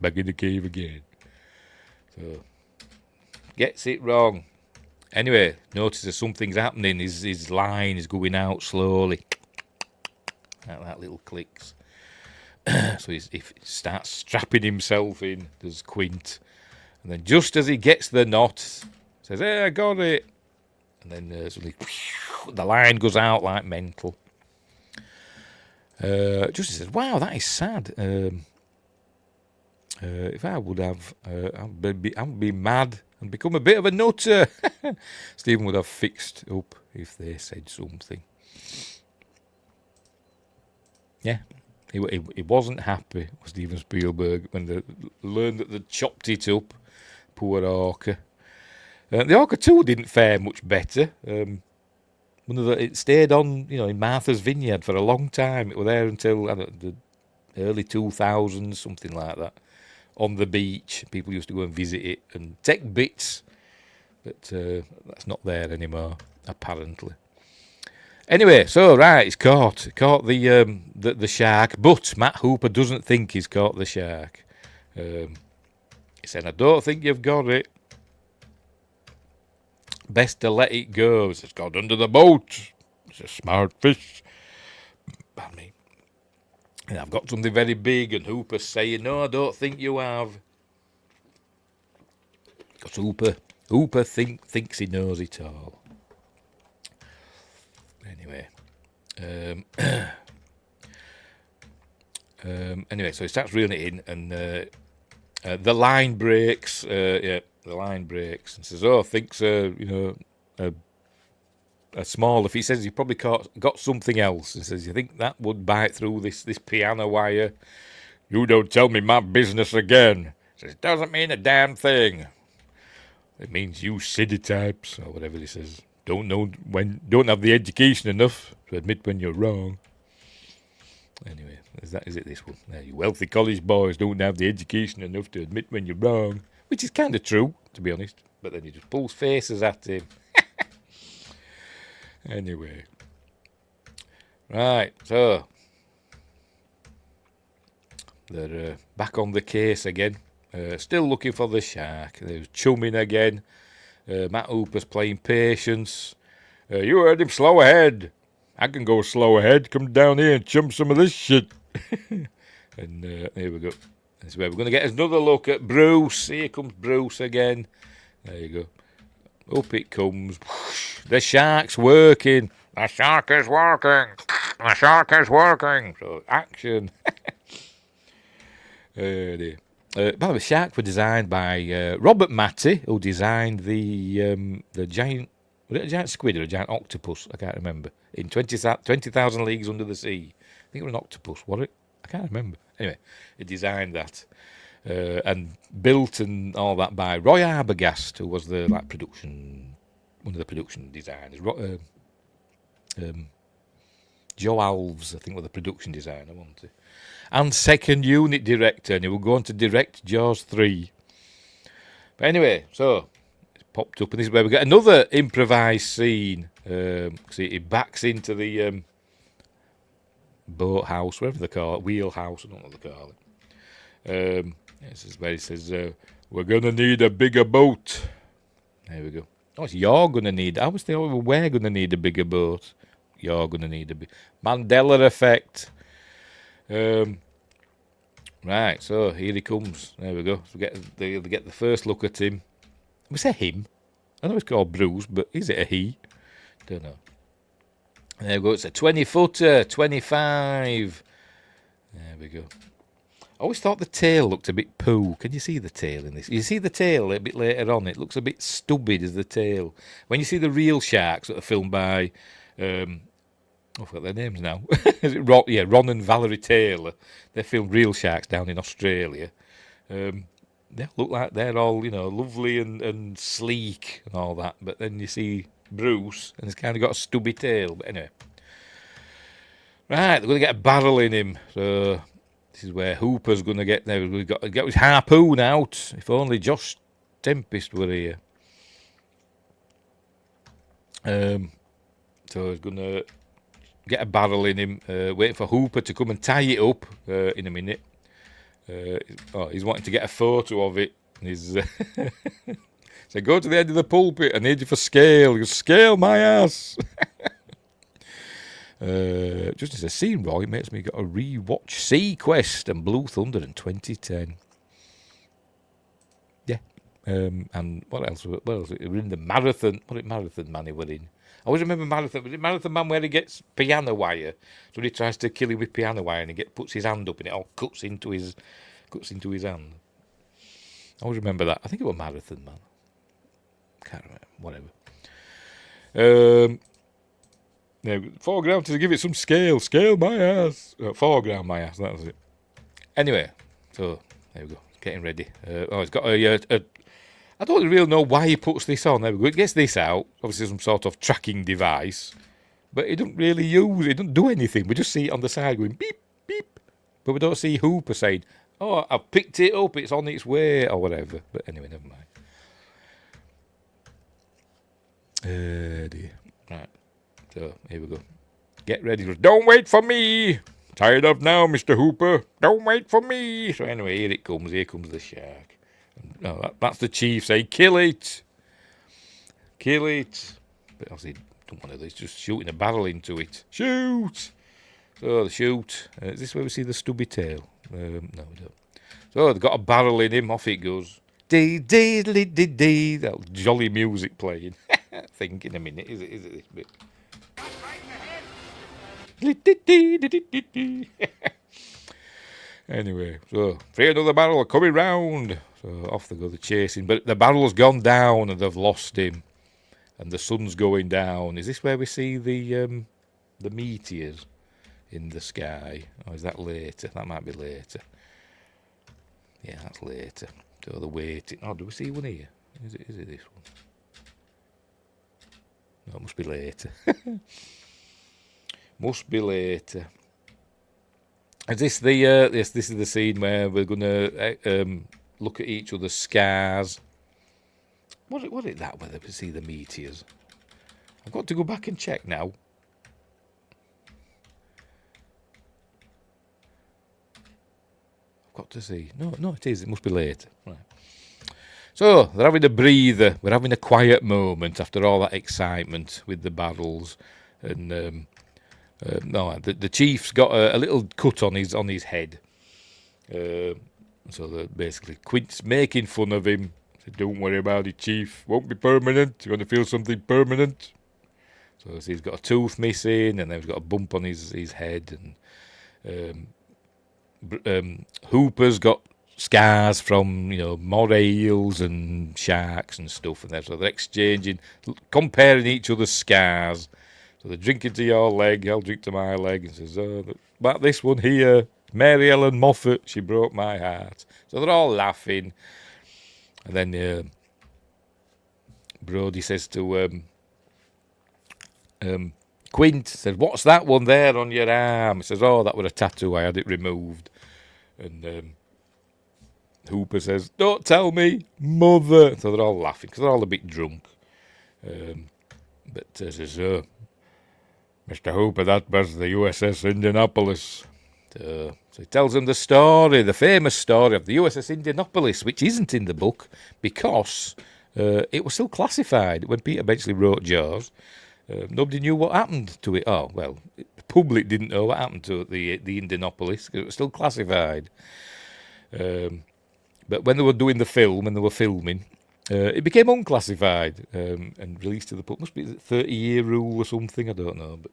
Back in the cave again. So, gets it wrong. Anyway, notices something's happening. His line is going out slowly. Like that little clicks. So he starts strapping himself in. There's Quint. And then just as he gets the knot, says, hey, I got it. And then suddenly the line goes out like mental. Just says, wow, that is sad. If I would have, I'd be mad and become a bit of a nutter. Stephen would have fixed up if they said something. Yeah, he wasn't happy, Steven Spielberg, when they learned that they'd chopped it up. Poor Orca. The Orca 2 didn't fare much better. It stayed on, in Martha's Vineyard for a long time. It was there until the early 2000s, something like that. On the beach, people used to go and visit it and take bits, but that's not there anymore, apparently. Anyway, so right, he's caught the shark, but Matt Hooper doesn't think he's caught the shark. He said, I don't think you've got it. Best to let it go. It's got under the boat. It's a smart fish. Pardon me. And I've got something very big, and Hooper's saying, no, I don't think you have. Because Hooper thinks he knows it all. Anyway. Anyway, so he starts reeling it in, and the line breaks. The line breaks, and says, "Oh, thinks a small." If he says he probably got something else, and says, "You think that would bite through this piano wire?" You don't tell me my business again. Says, it doesn't mean a damn thing. It means you silly types, or whatever he says. Don't have the education enough to admit when you're wrong. Anyway, is it this one? You wealthy college boys don't have the education enough to admit when you're wrong, which is kind of true, to be honest. But then he just pulls faces at him. Anyway, right. So they're back on the case again. Still looking for the shark. They're chumming again. Matt Hooper's playing patience. You heard him, slow ahead. I can go slow ahead. Come down here and chum some of this shit. And here we go. This is where we're going to get another look at Bruce. Here comes Bruce again. There you go. Up it comes. The shark's working. The shark is working. The shark is working. So, action. Dear. By the way, sharks were designed by Robert Matty, who designed the giant, was it a giant squid or a giant octopus? I can't remember. In 20,000 Leagues Under the Sea. I think it was an octopus, was it? I can't remember. Anyway, he designed that and built and all that by Roy Arbogast, who was the one of the production designers. Joe Alves, I think, was the production designer, wasn't he? And second unit director, and he was going to direct Jaws 3. But anyway, so it's popped up, and this is where we get another improvised scene. See, he backs into the boathouse, whatever they call it, wheelhouse, I don't know what they call it. This is where he says, we're going to need a bigger boat. There we go. Oh, it's you're going to need, I was thinking, we're going to need a bigger boat. You're going to need a big Mandela effect. Right, so here he comes. There we go. So they get the first look at him. We say him. I know it's called Bruce, but is it a he? Don't know. There we go. It's a 20-footer, 25. There we go. I always thought the tail looked a bit poo. Can you see the tail in this? You see the tail a bit later on. It looks a bit stubby as the tail. When you see the real sharks that are filmed by, I forgot their names now. Is it Ron and Valerie Taylor. They filmed real sharks down in Australia. They look like they're all, lovely and sleek and all that. But then you see Bruce, and he's kind of got a stubby tail. But anyway. Right, they're going to get a barrel in him. So this is where Hooper's going to get there. We've got to get his harpoon out. If only Josh Tempest were here. So he's going to get a barrel in him, waiting for Hooper to come and tie it up in a minute. He's wanting to get a photo of it. And he's so go to the end of the pulpit. I need you for scale. He goes, scale my ass. Just as a scene, Roy, it makes me got to re-watch Sequest and Blue Thunder in 2010. Yeah. And what else? What else? We were in the marathon. What marathon man he were in? I always remember Marathon. Was it Marathon Man where he gets piano wire? So he tries to kill him with piano wire, and he puts his hand up, and it all cuts into his hand. I always remember that. I think it was Marathon Man. Can't remember. Whatever. Now, foreground to give it some scale. Scale my ass. Foreground my ass. That was it. Anyway, so there we go. Getting ready. He's got a I don't really know why he puts this on. There we go. It gets this out. Obviously, some sort of tracking device. But he doesn't really use it. He doesn't do anything. We just see it on the side going beep, beep. But we don't see Hooper saying, oh, I've picked it up. It's on its way or whatever. But anyway, never mind. Dear. Right. So, here we go. Get ready. He goes, don't wait for me. Tired of now, Mr. Hooper. Don't wait for me. So anyway, here it comes. Here comes the shark. No, that's the chief saying, kill it. Kill it. But obviously, don't want to. He's just shooting a barrel into it. Shoot. So they shoot. Is this where we see the stubby tail? No, we don't. So they've got a barrel in him. Off it goes. Dee, dee, dee, dee, dee. That jolly music playing. Think in a minute. Is it this bit? Anyway, so free another barrel coming round. So off they go, they're chasing. But the barrel's gone down and they've lost him. And the sun's going down. Is this where we see the meteors in the sky? Or is that later? That might be later. Yeah, that's later. So they're waiting. Oh, do we see one here? Is it this one? No, it must be later. Must be later. Is this the this is the scene where we're gonna look at each other's scars? Was it that where we see the meteors? I've got to go back and check now. I've got to see. No, it is. It must be later. Right. So they're having a breather. We're having a quiet moment after all that excitement with the barrels and. No, the chief's got a little cut on his head. So they're basically Quint's making fun of him. Said, don't worry about it, Chief. Won't be permanent. You want to feel something permanent? So he's got a tooth missing, and then he's got a bump on his head, and Hooper's got scars from moray eels and sharks and stuff, and so they're exchanging, comparing each other's scars. So they're drinking to your leg, I'll drink to my leg, and says, oh, about this one here, Mary Ellen Moffat, she broke my heart. So they're all laughing. And then Brody says to Quint, says, what's that one there on your arm? He says, oh, that was a tattoo, I had it removed. And Hooper says, don't tell me, mother. So they're all laughing, because they're all a bit drunk. But says, Mr. Hooper, that was the USS Indianapolis. So he tells them the story, the famous story of the USS Indianapolis, which isn't in the book because it was still classified. When Peter Benchley wrote Jaws, nobody knew what happened to it. Oh, well, the public didn't know what happened to the Indianapolis because it was still classified. But when they were doing the film and they were filming, it became unclassified and released to the public. Must be a 30-year rule or something, I don't know. But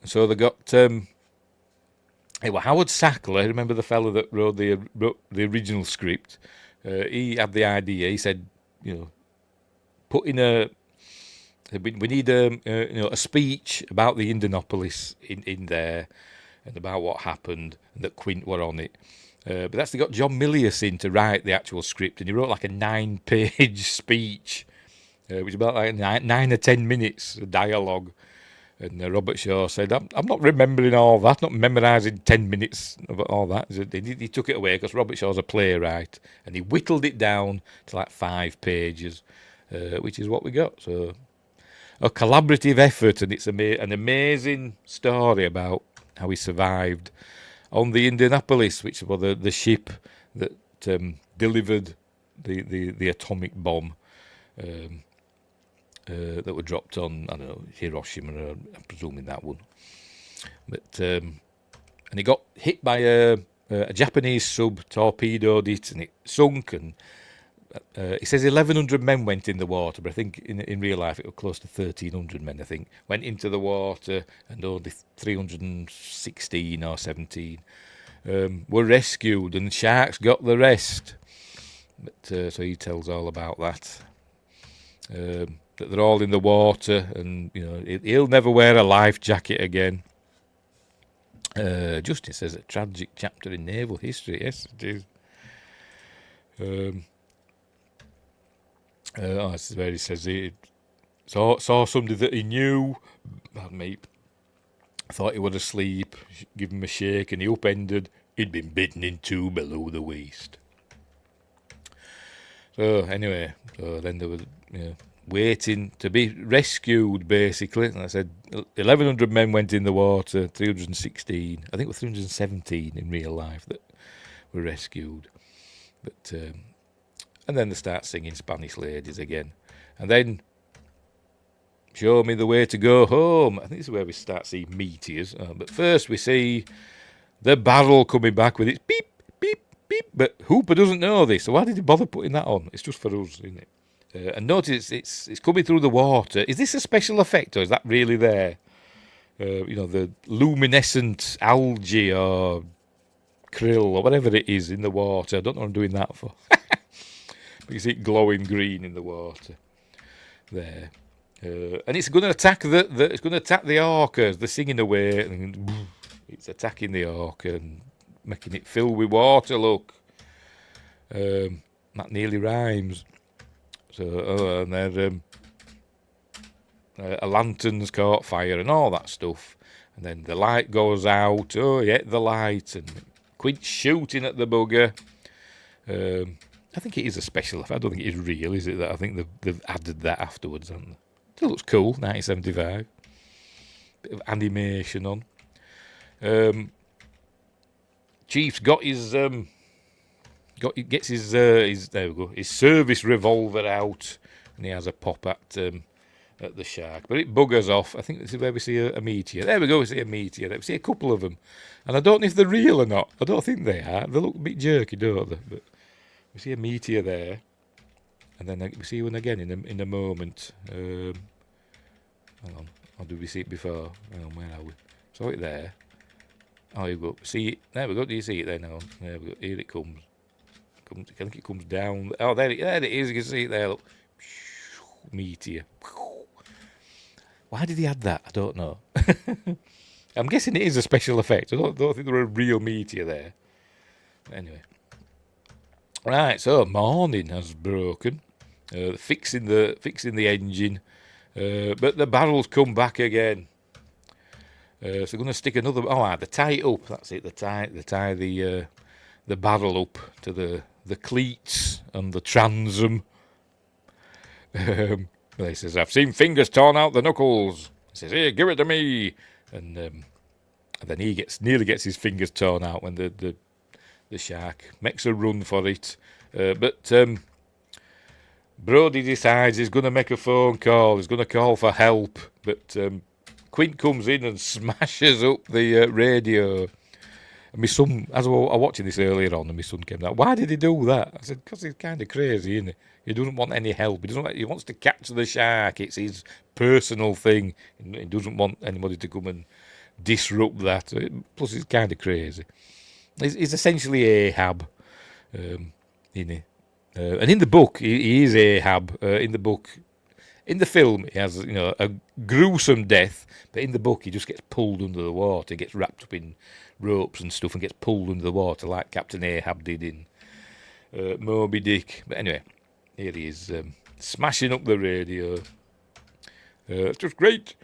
so they got Howard Sackler. Remember the fellow that wrote the original script? He had the idea. He said, put in we need a speech about the Indianapolis in there and about what happened and that Quint were on it. But that's they got John Milius in to write the actual script, and he wrote like a 9-page speech, which is about like 9 or 10 minutes of dialogue. And Robert Shaw said, I'm not remembering all that, not memorising 10 minutes of all that. He took it away because Robert Shaw's a playwright, and he whittled it down to like 5 pages, which is what we got. So a collaborative effort, and it's an amazing story about how he survived on the Indianapolis, which was the ship that delivered the atomic bomb that were dropped on, I don't know, Hiroshima, I'm presuming that one. But and it got hit by a Japanese sub, torpedoed it, and it sunk. And he says 1,100 men went in the water, but I think in real life it was close to 1,300 men. I think went into the water, and only 316 or 17 were rescued, and sharks got the rest. But so he tells all about that. That they're all in the water, and he'll never wear a life jacket again. Justin says a tragic chapter in naval history. Yes, it is. This is where he says he saw somebody that he knew. Mate, thought he was asleep. Give him a shake, and he upended. He'd been bitten in two below the waist. So anyway, then they were waiting to be rescued, basically. And I said 1,100 men went in the water, 316. I think it was 317 in real life that were rescued. But and then they start singing Spanish Ladies again. And then show me the way to go home. I think this is where we start seeing meteors. But first we see the barrel coming back with its beep, beep, beep. But Hooper doesn't know this, so why did he bother putting that on? It's just for us, isn't it? And notice it's coming through the water. Is this a special effect, or is that really there? The luminescent algae or krill or whatever it is in the water. I don't know what I'm doing that for. But you see it glowing green in the water there. And it's going to attack the orcas. They're singing away, and it's attacking the orca and making it fill with water. Look, that nearly rhymes. So and then a lantern's caught fire and all that stuff, and then the light goes out. Oh yeah, the light, and Quint's shooting at the bugger. I think it is a special effect. I don't think it is real, is it? That I think they've added that afterwards, haven't they? It looks cool, 1975. Bit of animation on. Chief's got his his there we go, his service revolver out, and he has a pop at the shark, but it buggers off. I think this is where we see a meteor. There we go, we see a meteor. We see a couple of them, and I don't know if they're real or not. I don't think they are. They look a bit jerky, don't they? But we see a meteor there, and then we see one again in a moment. Hang on, or did we see it before? Hang on, where are we? Saw it there. Oh, you go. See it? There we go. Do you see it there now? There we go. Here it comes. I think it comes down. Oh, there it is. You can see it there. Look. Meteor. Why did he add that? I don't know. I'm guessing it is a special effect. I don't think there are real meteor there. Anyway. Right, so morning has broken. Fixing the engine. But the barrels come back again. So we're going to stick another. The tie it up. That's it. They tie the barrel up to the cleats and the transom. He says, "I've seen fingers torn out the knuckles." He says, "Here, give it to me." And then he nearly gets his fingers torn out when the shark makes a run for it. But Brody decides he's going to make a phone call. He's going to call for help. But Quint comes in and smashes up the radio. And my son, as I was watching this earlier on, and my son came out, "Why did he do that?" I said, "Because he's kind of crazy, isn't he? He doesn't want any help. He wants to catch the shark. It's his personal thing. He doesn't want anybody to come and disrupt that. Plus, he's kind of crazy. He's essentially Ahab, isn't he? And in the book, he is Ahab. In the film, he has a gruesome death, but in the book, he just gets pulled under the water. He gets wrapped up in ropes and stuff and gets pulled under the water like Captain Ahab did in Moby Dick. But anyway, here he is smashing up the radio. It's just great.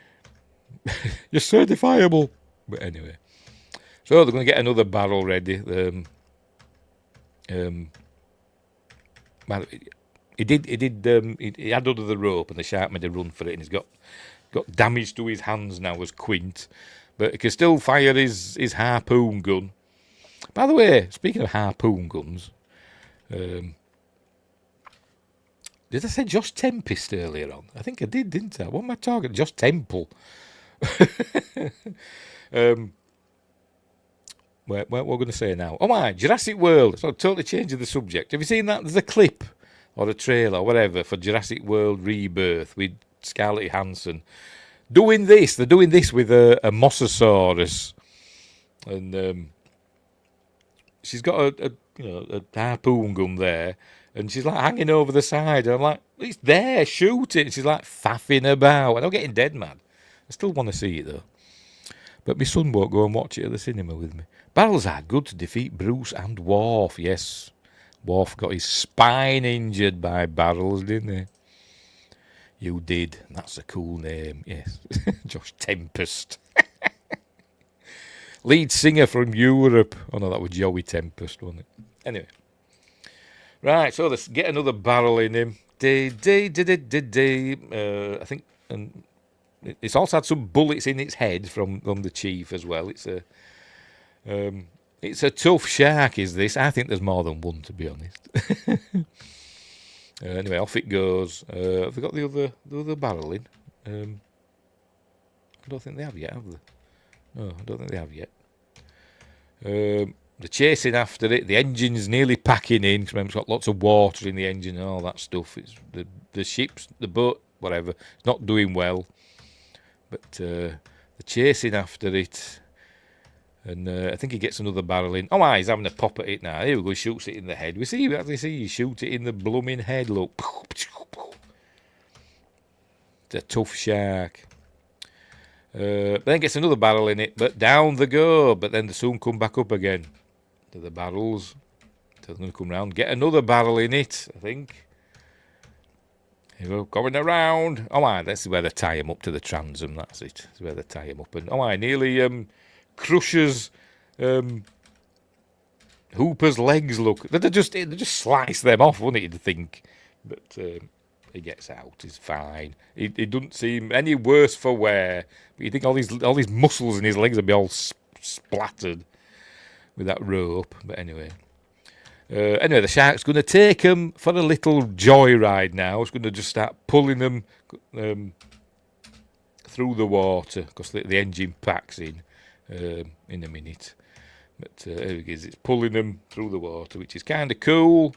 You're certifiable. But anyway, so they're going to get another barrel ready. Well, he had under the rope, and the shark made a run for it, and he's got damage to his hands now as Quint, but he can still fire his harpoon gun. By the way, speaking of harpoon guns, did I say Josh Tempest earlier on? I think I did, didn't I? What am I talking? Josh Temple. What we're going to say now? Jurassic World. So totally changing the subject. Have you seen that? There's a clip or a trailer or whatever for Jurassic World Rebirth with Scarlett Johansson doing this. They're doing this with a Mosasaurus, and she's got a harpoon gun there, and she's like hanging over the side. And I'm like, it's there, shoot it. And she's like faffing about, and I'm getting dead mad. I still want to see it though. But my son won't go and watch it at the cinema with me. Barrels are good to defeat Bruce and Worf. Yes, Worf got his spine injured by barrels, didn't he? You did. That's a cool name. Yes, Josh Tempest. Lead singer from Europe. Oh no, that was Joey Tempest, wasn't it? Anyway. Right, so let's get another barrel in him. I think... And it's also had some bullets in its head from the chief as well. It's a tough shark, is this? I think there's more than one, to be honest. Anyway, off it goes. Have they got the other barrel in? I don't think they have yet, have they? No, I don't think they have yet. They're chasing after it. The engine's nearly packing in, because it's got lots of water in the engine and all that stuff. It's the ship's, the boat, whatever, it's not doing well. But they're chasing after it. And I think he gets another barrel in. He's having a pop at it now. Here we go, he shoots it in the head. We actually see he shoot it in the blooming head, look. It's a tough shark. Then gets another barrel in it, but down they go. But then they soon come back up again to the barrels. So they're going to come round, get another barrel in it, I think. Here we go, coming around. This is where they tie him up to the transom. That's it. That's where they tie him up. And nearly crushes Hooper's legs. Look, they just slice them off, wouldn't it? You'd think, but he gets out. He's fine. He doesn't seem any worse for wear. But you think all these muscles in his legs would be all splattered with that rope. But anyway, the shark's going to take them for a little joyride now. It's going to just start pulling them through the water because the engine packs in a minute. But here it is. It's pulling them through the water, which is kind of cool.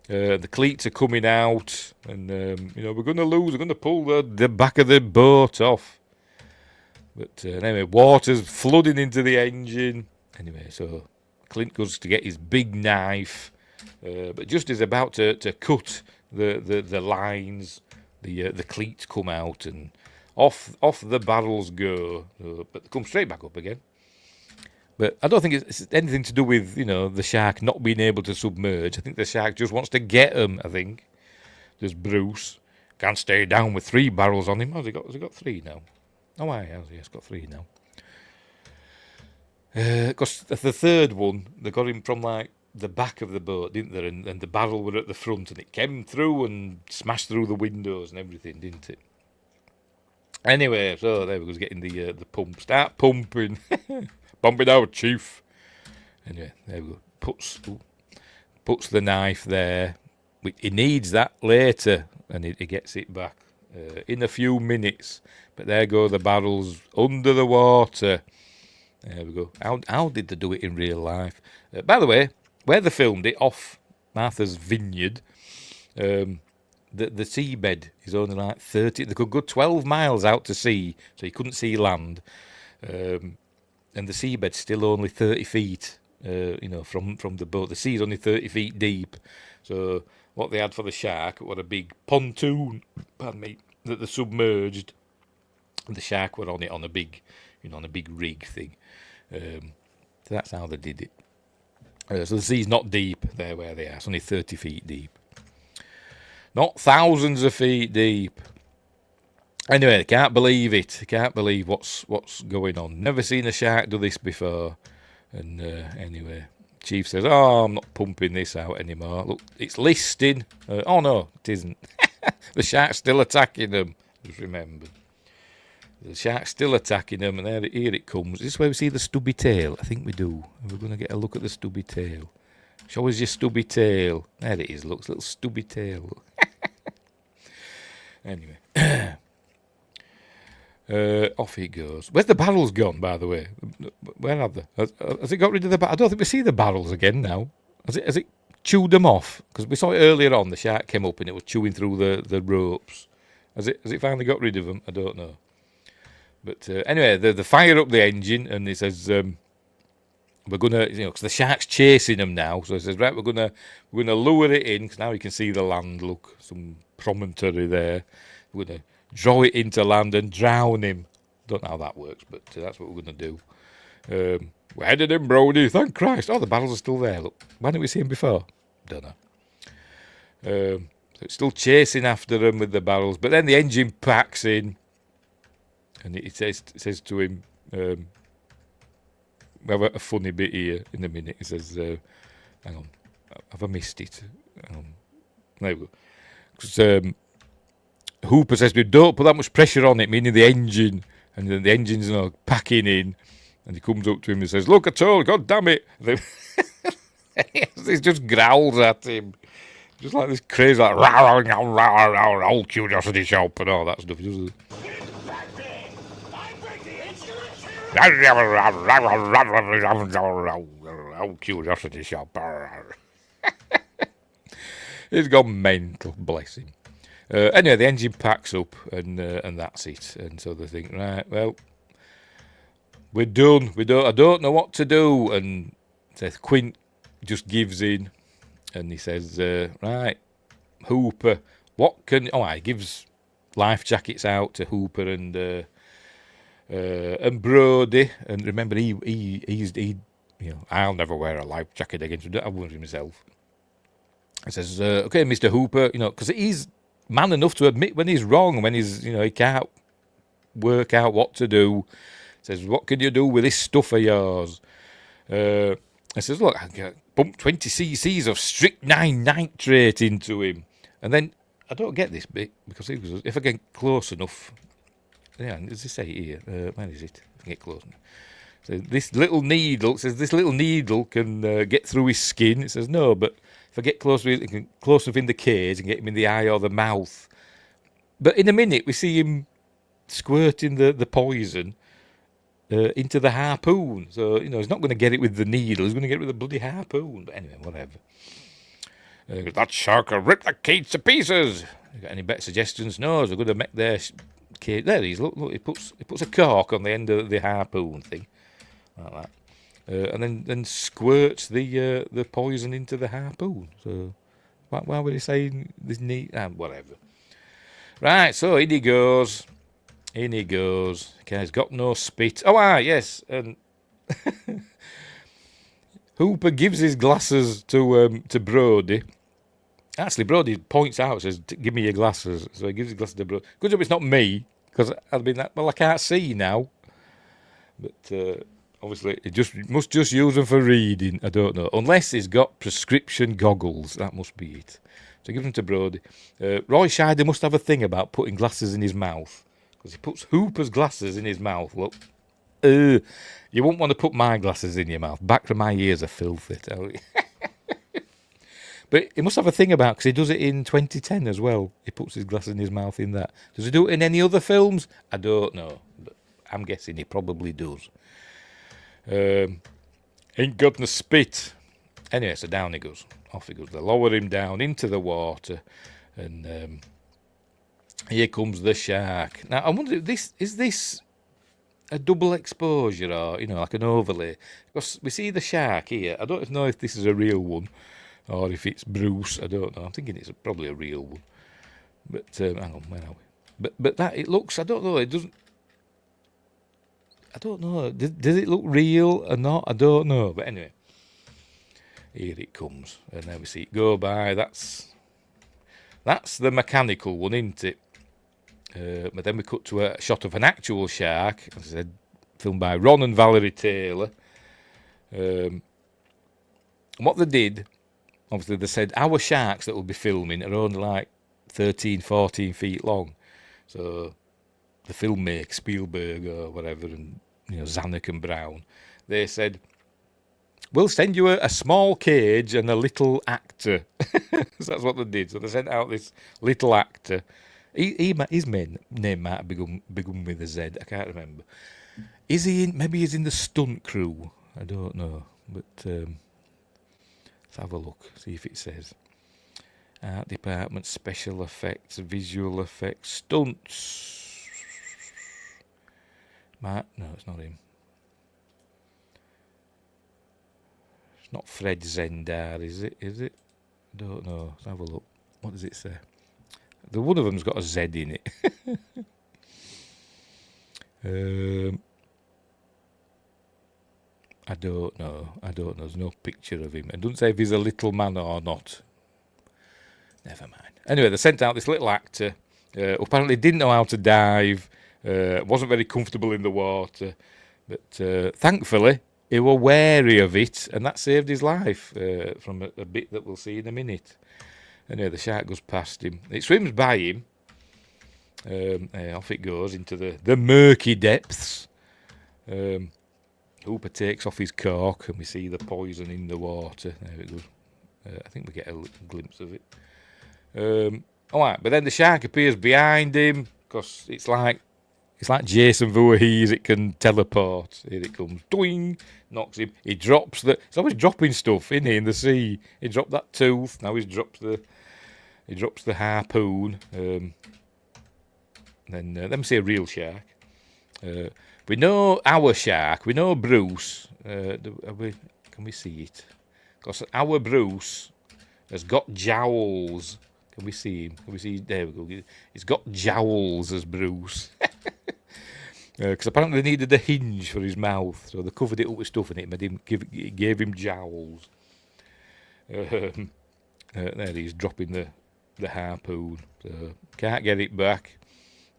The cleats are coming out, and we're going to lose. We're going to pull the back of the boat off. But anyway, water's flooding into the engine. Anyway, so Clint goes to get his big knife, but just as about to cut the lines, the cleats come out, and Off the barrels go, but they come straight back up again. But I don't think it's anything to do with, the shark not being able to submerge. I think the shark just wants to get them, I think. There's Bruce. Can't stay down with 3 barrels on him. Has he got 3 now? Oh, aye, he's got 3 now. Because the third one, they got him from, like, the back of the boat, didn't they? And the barrel were at the front, and it came through and smashed through the windows and everything, didn't it? Anyway, so there we go, getting the pump. Start pumping. Pump it out, chief. Anyway, there we go. Puts the knife there. He needs that later, and he gets it back in a few minutes. But there go the barrels under the water. There we go. How did they do it in real life? By the way, where they filmed it, off Martha's Vineyard, the seabed is only like 30. They could go 12 miles out to sea, so you couldn't see land. And the seabed's still only 30 feet, from the boat. The sea's only 30 feet deep. So what they had for the shark was a big pontoon, pardon me, that they submerged. And the shark were on it on a big, on a big rig thing. So that's how they did it. So the sea's not deep there where they are. It's only 30 feet deep. Not thousands of feet deep. Anyway, I can't believe it. I can't believe what's going on. Never seen a shark do this before. And anyway, Chief says, "Oh, I'm not pumping this out anymore. Look, it's listing." Oh no, it isn't. The shark's still attacking them. Just remember, the shark's still attacking them, and here it comes. Is this where we see the stubby tail? I think we do. We're going to get a look at the stubby tail. Show us your stubby tail. There it is. Looks little stubby tail. Anyway. Off he goes. Where's the barrels gone, by the way? Where are they? Has it got rid of the barrels? I don't think we see the barrels again now. Has it chewed them off? Because we saw it earlier on. The shark came up and it was chewing through the ropes. Has it finally got rid of them? I don't know. But anyway, they fire up the engine and he says, "We're gonna, because the shark's chasing them now." So he says, "Right, we're gonna lure it in because now you can see the land. Look, some promontory there. We're gonna draw it into land and drown him." Don't know how that works, but that's what we're going to do. We're headed in, Brody. Thank Christ. Oh, the barrels are still there. Look, why didn't we see him before? Don't know. So it's still chasing after them with the barrels, but then the engine packs in, and it says to him, we have a funny bit here in a minute. It says, hang on, have I missed it? There we go. 'Cause, Hooper says, "We don't put that much pressure on it," meaning the engine, and then the engine's packing in, and he comes up to him and says, "Look, I told, God damn it!" He just growls at him, just like this crazy, like old curiosity shop and all that stuff. Old curiosity shop. He's gone mental, bless him. Anyway, the engine packs up, and that's it. And so they think, right, well, we're done. I don't know what to do. And says Quint just gives in, and he says, right, Hooper, what can? Oh, he gives life jackets out to Hooper and Brody. And remember, he I'll never wear a life jacket again. So I won't myself. He says, okay, Mr. Hooper, because he's man enough to admit when he's wrong, when he's, he can't work out what to do. Says, what can you do with this stuff of yours? I says, look, I can pump 20 cc's of strychnine nitrate into him. And then, I don't get this bit, because if I get close enough, does it say here? Where is it? If I get close enough. So this little needle can get through his skin. It says, no, but if I get close enough in the cage and get him in the eye or the mouth. But in a minute, we see him squirting the poison into the harpoon. So, he's not going to get it with the needle. He's going to get it with the bloody harpoon. But anyway, whatever. That shark will rip the cage to pieces. You got any better suggestions? No, they're going to make their cage. There he is. Look, he puts a cork on the end of the harpoon thing. Like that. And then squirts the poison into the harpoon. So why would he say this neat? Whatever. Right, so in he goes. In he goes. Okay, he's got no spit. Oh, yes. And Hooper gives his glasses to Brody. Actually, Brody points out, says, "Give me your glasses." So he gives his glasses to Brody. Good job it's not me, because I'd been that. Well, I can't see now. But obviously, he must just use them for reading. I don't know, unless he's got prescription goggles. That must be it. So give them to Brody. Roy Scheider must have a thing about putting glasses in his mouth, because he puts Hooper's glasses in his mouth. Look, you wouldn't want to put my glasses in your mouth. Back of my ears are filthy, tell you. But he must have a thing about, because he does it in 2010 as well. He puts his glasses in his mouth in that. Does he do it in any other films? I don't know. But I'm guessing he probably does. Ain't got no spit. Anyway, so down he goes. Off he goes. They lower him down into the water. And here comes the shark. Now, I wonder, is this a double exposure or, like an overlay? Because we see the shark here. I don't know if this is a real one or if it's Bruce. I don't know. I'm thinking it's probably a real one. But, hang on, where are we? But that, it looks, I don't know, it doesn't, I don't know. Does it look real or not? I don't know. But anyway, here it comes. And then we see it go by. That's the mechanical one, isn't it? But then we cut to a shot of an actual shark, as I said, filmed by Ron and Valerie Taylor. And what they did, obviously they said our sharks that we'll be filming are only like 13, 14 feet long. So the filmmaker, Spielberg or whatever, and Zanuck and Brown, they said, we'll send you a small cage and a little actor. So that's what they did. So they sent out this little actor. His name might have begun with a Z. I can't remember. Is he in? Maybe he's in the stunt crew. I don't know. But let's have a look. See if it says art department, special effects, visual effects, stunts. No, it's not him. It's not Fred Zendar, is it? I don't know. Let's have a look. What does it say? The one of them's got a Z in it. I don't know. There's no picture of him. It doesn't say if he's a little man or not. Never mind. Anyway, they sent out this little actor who apparently didn't know how to dive, wasn't very comfortable in the water, but thankfully he was wary of it, and that saved his life from a bit that we'll see in a minute. Anyway, the shark goes past him. It swims by him. Off it goes into the murky depths. Hooper takes off his cork, and we see the poison in the water. There it goes. I think we get a little glimpse of it. All right, but then the shark appears behind him, because it's like Jason Voorhees. It can teleport. Here it comes. Doing, knocks him. He drops It's always dropping stuff in the sea. He dropped that tooth. Now he drops the harpoon. Then let me see a real shark. We know our shark. We know Bruce. Can we see it? Because our Bruce has got jowls. Can we see him? Can we see? There we go. He's got jowls as Bruce. Because apparently they needed a hinge for his mouth, so they covered it up with stuff in it, gave him jowls. There he's dropping the harpoon. Can't get it back.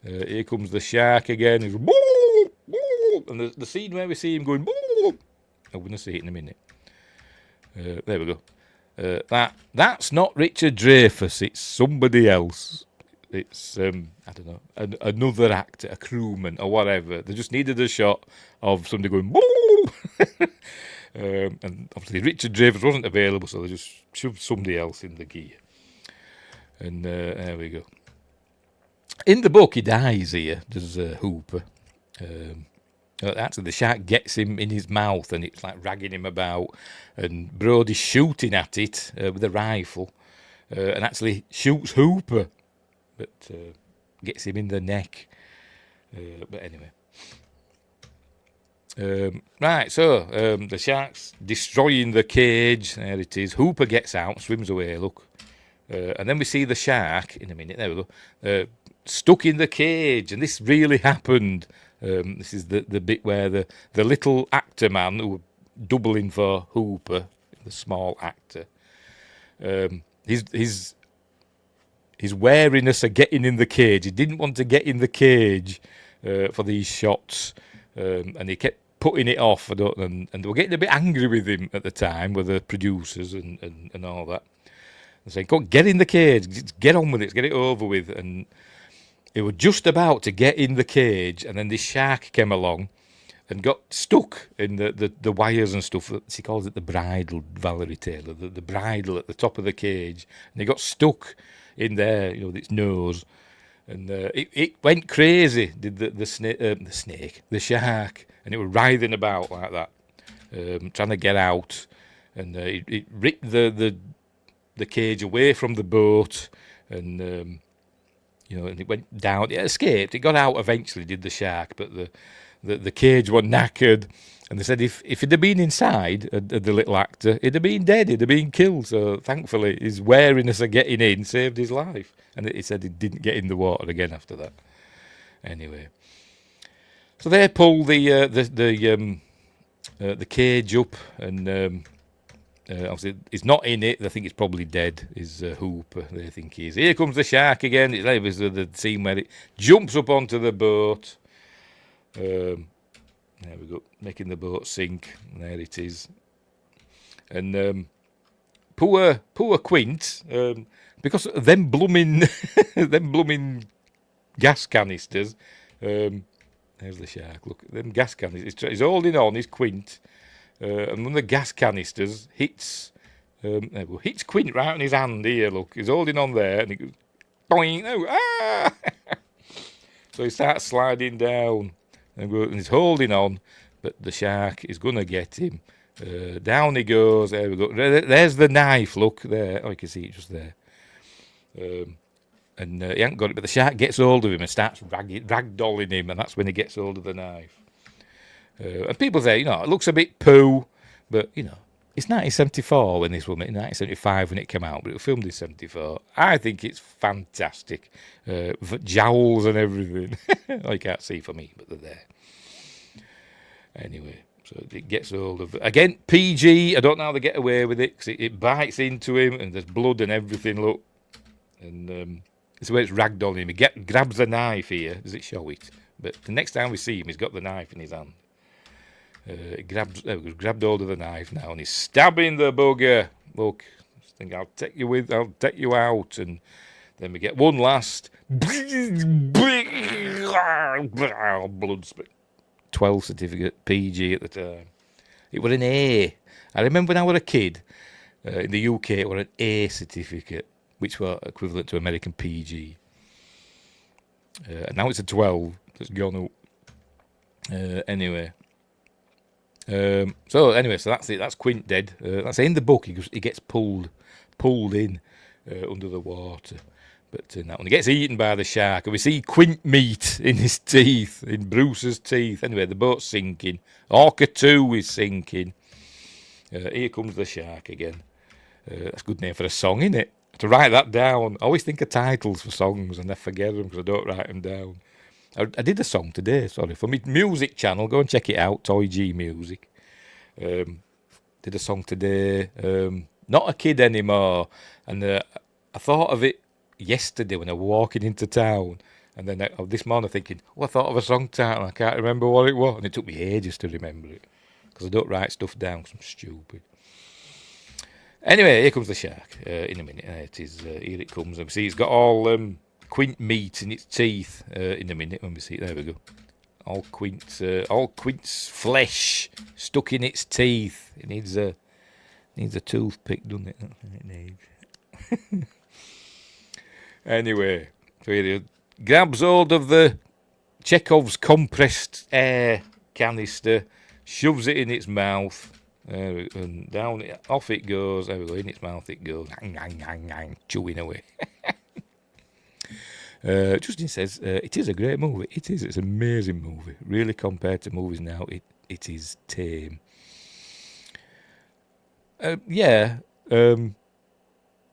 Here comes the shark again. He's, and the scene where we see him going, I'm going to see it in a minute. There we go. That's not Richard Dreyfuss. It's somebody else. It's I don't know, another actor, a crewman or whatever. They just needed a shot of somebody going, and obviously Richard Dreyfuss wasn't available, so they just shoved somebody else in the gear. And there we go. In the book, he dies here. There's Hooper. Actually, the shark gets him in his mouth, and it's like ragging him about. And Brody's shooting at it with a rifle, and actually shoots Hooper, but gets him in the neck. But anyway. Right, so the shark's destroying the cage. There it is. Hooper gets out, swims away, look. And then we see the shark in a minute. There we go. stuck in the cage, and this really happened. This is the bit where the little actor man who doubling for Hooper, the small actor, his wariness of getting in the cage. He didn't want to get in the cage for these shots, and he kept putting it off. And they were getting a bit angry with him at the time, with the producers and all that. And saying, "Go get in the cage, just get on with it, get it over with." And they were just about to get in the cage, and then this shark came along and got stuck in the wires and stuff. She calls it the bridle, Valerie Taylor, the bridle at the top of the cage. And he got stuck in there, with its nose. And it went crazy, did the snake, the shark. And it was writhing about like that, trying to get out. And it ripped the cage away from the boat, and and it went down. It escaped. It got out eventually, did the shark, but the cage was knackered. And they said if he'd have been inside, the little actor, he'd have been dead. He'd have been killed. So thankfully, his wariness of getting in saved his life. And he said he didn't get in the water again after that. Anyway, so they pull the cage up, and obviously he's not in it. They think it's probably dead. Is Hooper? They think he is. Here comes the shark again. It was the scene where it jumps up onto the boat. There we go, making the boat sink. There it is. And poor Quint, because of them blooming gas canisters. There's the shark. Look, them gas canisters. He's holding on. He's Quint. And one of the gas canisters hits Quint right on his hand here, look. He's holding on there, and he goes, boing, oh, ah! So he starts sliding down, and he's holding on, but the shark is going to get him. Down he goes, there we go. There's the knife, look, there. Oh, you can see it just there. And he hasn't got it, but the shark gets hold of him and starts ragdolling him, and that's when he gets hold of the knife. And people say, it looks a bit poo, but, it's 1974 when this woman, 1975 when it came out, but it was filmed in 74. I think it's fantastic. Jowls and everything. I can't see for me, but they're there. Anyway, so it gets hold of, again, PG, I don't know how they get away with it, because it bites into him, and there's blood and everything, look. And it's where it's ragdolling him. He grabs the knife here. Does it show it? But the next time we see him, he's got the knife in his hand. He grabbed hold of the knife now, and he's stabbing the bugger. Look, I think I'll take you out. And then we get one last blood spit. 12 certificate, PG at the time. It was an A. I remember when I was a kid, in the UK, it was an A certificate, which were equivalent to American PG. And now it's a 12. It's gone up. Anyway. So that's it. That's Quint dead. That's in the book. He gets pulled in under the water. But in that one, he gets eaten by the shark. And we see Quint meat in his teeth, in Bruce's teeth. Anyway, the boat's sinking. Orca 2 is sinking. Here comes the shark again. That's a good name for a song, isn't it? To write that down. I always think of titles for songs and I forget them because I don't write them down. I did a song today, for my music channel. Go and check it out, TOYG Music. Did a song today. Not a kid anymore. And I thought of it yesterday when I was walking into town. And then this morning thinking, I thought of a song title. I can't remember what it was. And it took me ages to remember it. Because I don't write stuff down because I'm stupid. Anyway, here comes the shark in a minute. It is, here it comes. And see, it's got all Quint meat in its teeth in a minute when we see it. There we go. All Quint's flesh stuck in its teeth. It needs a toothpick, doesn't it? That's what it needs. Anyway, so he grabs hold of the Chekhov's compressed air canister, shoves it in its mouth. And down, off it goes. There we go. In its mouth it goes, chewing away. Justin says it is a great movie. It is. It's an amazing movie. Really, compared to movies now, it is tame.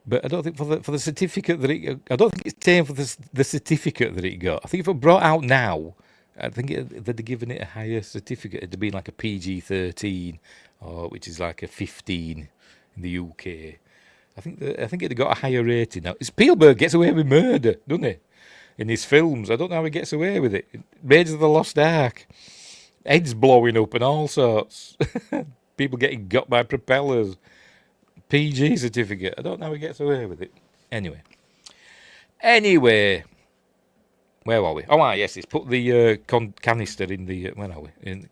But I don't think for the certificate that I don't think it's tame for the certificate that it got. I think if it brought out now, I think they'd have given it a higher certificate. It'd have been like a PG-13, or which is like a 15 in the UK. I think it'd have got a higher rating now. Spielberg gets away with murder, doesn't he? In his films, I don't know how he gets away with it. Raiders of the Lost Ark, heads blowing up and all sorts. People getting got by propellers. PG certificate. I don't know how he gets away with it. Anyway, where are we? Oh, yes, it's put the canister in the where are we? In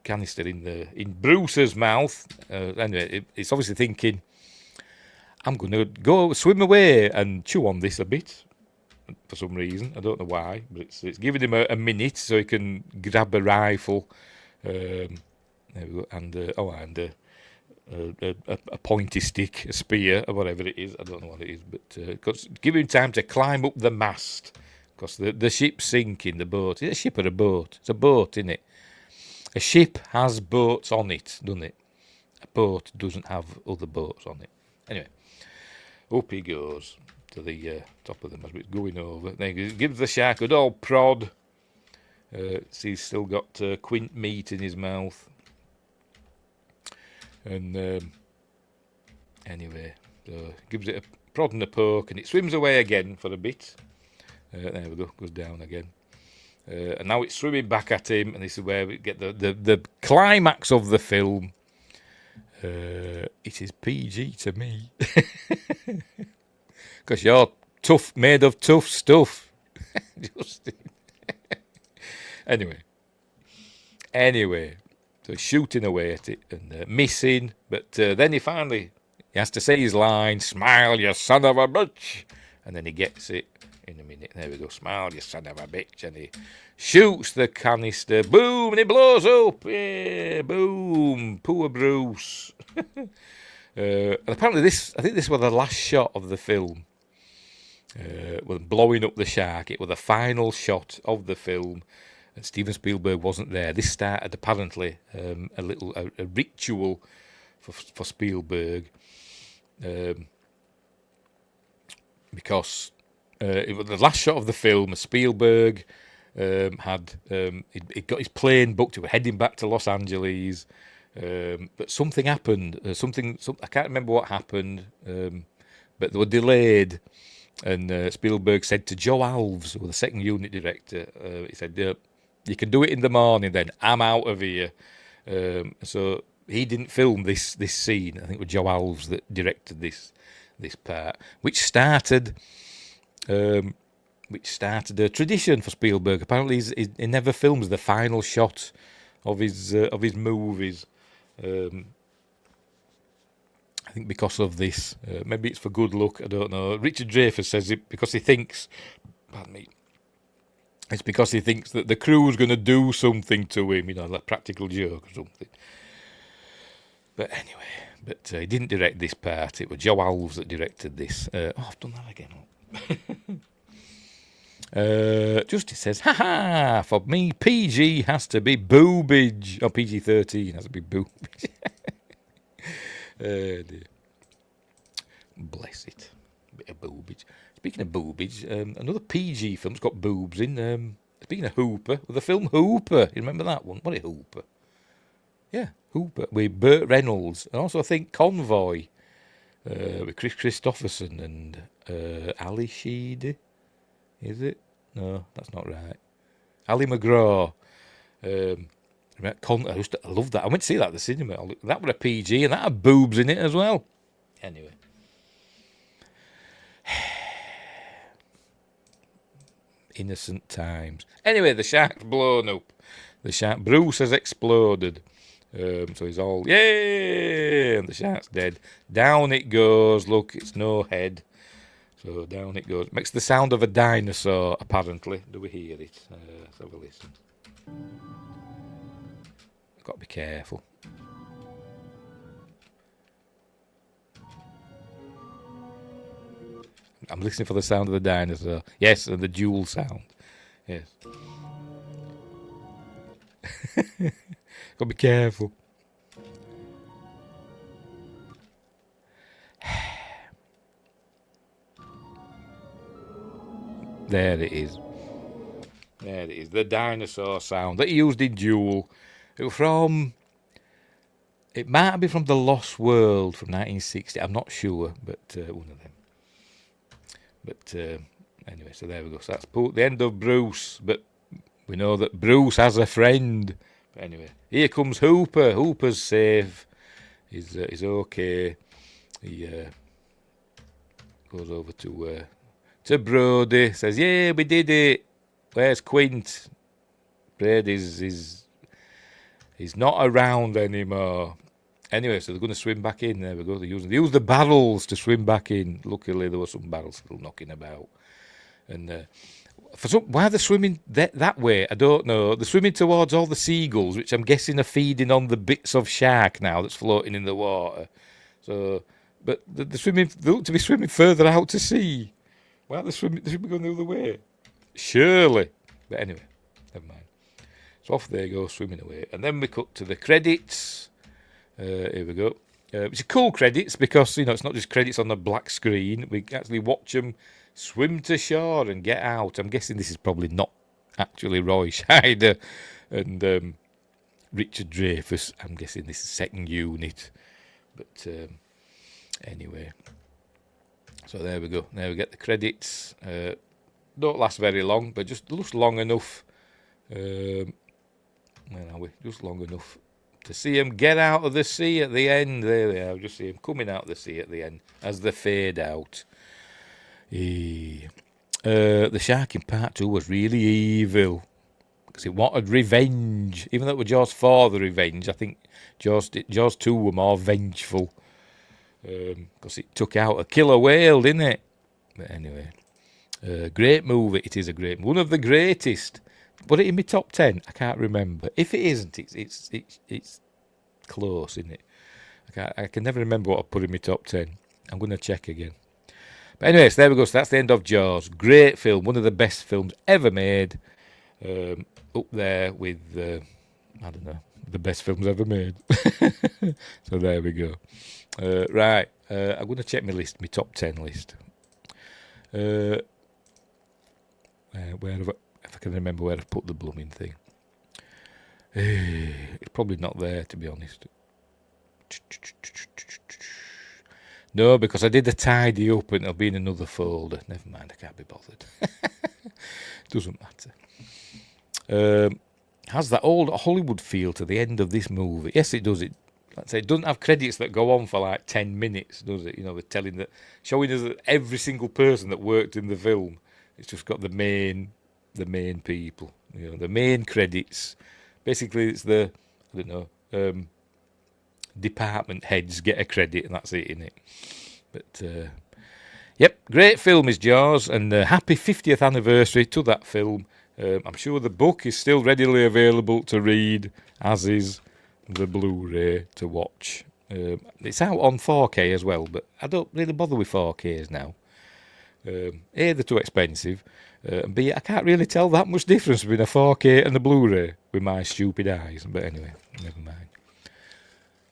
Bruce's mouth. Anyway, it's obviously thinking, I'm going to go swim away and chew on this a bit for some reason. I don't know why, but it's giving him a minute so he can grab a rifle. There we go, and a pointy stick, a spear, or whatever it is. I don't know what it is, but give him time to climb up the mast, because the ship's sinking, the boat. Is it a ship or a boat? It's a boat, isn't it? A ship has boats on it, doesn't it? A boat doesn't have other boats on it. Anyway, up he goes to the top of the mast. It's going over. Then he gives the shark a good old prod. See, he's still got quint meat in his mouth. And anyway, so gives it a prod and a poke, and it swims away again for a bit. There we go, goes down again. And now it's swimming back at him, and this is where we get the climax of the film. It is PG to me. Because you're tough, made of tough stuff. Justin. Anyway. So he's shooting away at it and missing, but then he has to say his line, "Smile, you son of a bitch," and then he gets it in a minute. There we go, "Smile, you son of a bitch," and he shoots the canister, boom, and it blows up. Yeah, boom, poor Bruce. And apparently I think this was the last shot of the film. Was blowing up the shark. It was the final shot of the film. And Steven Spielberg wasn't there. This started apparently a ritual for Spielberg, because it was the last shot of the film. Spielberg had he'd got his plane booked. He was heading back to Los Angeles, but something happened. I can't remember what happened, but they were delayed. And Spielberg said to Joe Alves, who was the second unit director, he said, "You can do it in the morning then. I'm out of here." So he didn't film this scene. I think it was Joe Alves that directed this part, which started a tradition for Spielberg. Apparently, he never films the final shot of his movies. I think because of this. Maybe it's for good luck, I don't know. Richard Dreyfuss says it because he thinks, pardon me, it's because he thinks that the crew's going to do something to him, like a practical joke or something. But anyway, he didn't direct this part. It was Joe Alves that directed this. I've done that again. Justice says, "Ha, for me, PG has to be boobage." Or PG-13 has to be boobage. Dear. Bless it. Bit of boobage. Speaking of boobage, another PG film's got boobs in. Speaking of Hooper, the film Hooper. You remember that one? What is Hooper? Yeah, Hooper with Burt Reynolds, and also I think Convoy with Chris Christopherson and Ali Sheedy. Is it? No, that's not right. Ali McGraw. I love that. I went to see that at the cinema. That was a PG, and that had boobs in it as well. Anyway. Innocent times. Anyway, the shark's blown up. Bruce has exploded. So he's all, yay! And the shark's dead. Down it goes. Look, it's no head. So down it goes. Makes the sound of a dinosaur, apparently. Do we hear it? Let's have a listen. Got to be careful. I'm listening for the sound of the dinosaur. Yes, and the dual sound. Yes. Got to be careful. There it is. There it is. The dinosaur sound that he used in Duel. It was from... It might be from The Lost World from 1960. I'm not sure, but one of them. But anyway, so there we go. So that's the end of Bruce. But we know that Bruce has a friend. But anyway, here comes Hooper. Hooper's safe. He's okay. He goes over to Brody. Says, "Yeah, we did it. Where's Quint? Brady's he's not around anymore." Anyway, so they're going to swim back in. There we go. They use the barrels to swim back in. Luckily, there were some barrels still knocking about. And why they're swimming that way, I don't know. They're swimming towards all the seagulls, which I'm guessing are feeding on the bits of shark now that's floating in the water. So, but they look to be swimming further out to sea. Why are they swimming? They should be going the other way. Surely. But anyway, never mind. So off they go, swimming away. And then we cut to the credits. Here we go. Which are cool credits because, it's not just credits on the black screen. We actually watch them swim to shore and get out. I'm guessing this is probably not actually Roy Scheider and Richard Dreyfuss. I'm guessing this is second unit. But anyway. So there we go. Now we get the credits. Don't last very long, but just long enough. Where are we? Just long enough to see them get out of the sea at the end. There they are. Just see them coming out of the sea at the end as they fade out. The shark in part 2 was really evil because it wanted revenge. Even though it was Jaws for the revenge, I think Jaws 2 were more vengeful because it took out a killer whale, didn't it? But anyway, great movie. It is a great, one of the greatest. Put it in my top 10. I can't remember. If it isn't, it's close, isn't it? I can never remember what I put in my top 10. I'm going to check again. But anyways, there we go. So that's the end of Jaws. Great film. One of the best films ever made. Up there with, I don't know, the best films ever made. So there we go. Right. I'm going to check my list, my top 10 list. Where have I... If I can remember where I've put the blooming thing. It's probably not there, to be honest. No, because I did a tidy up and it'll be in another folder. Never mind, I can't be bothered. Doesn't matter. Has that old Hollywood feel to the end of this movie? Yes, it does. It doesn't have credits that go on for like 10 minutes, does it? They're showing us that every single person that worked in the film. It's just got the main people, the main credits. Basically, it's the, department heads get a credit, and that's it, innit? But, yep, great film is Jaws, and happy 50th anniversary to that film. I'm sure the book is still readily available to read, as is the Blu-ray to watch. It's out on 4K as well, but I don't really bother with 4Ks now. A, they're too expensive. And B, I can't really tell that much difference between a 4K and a Blu-ray with my stupid eyes. But anyway, never mind.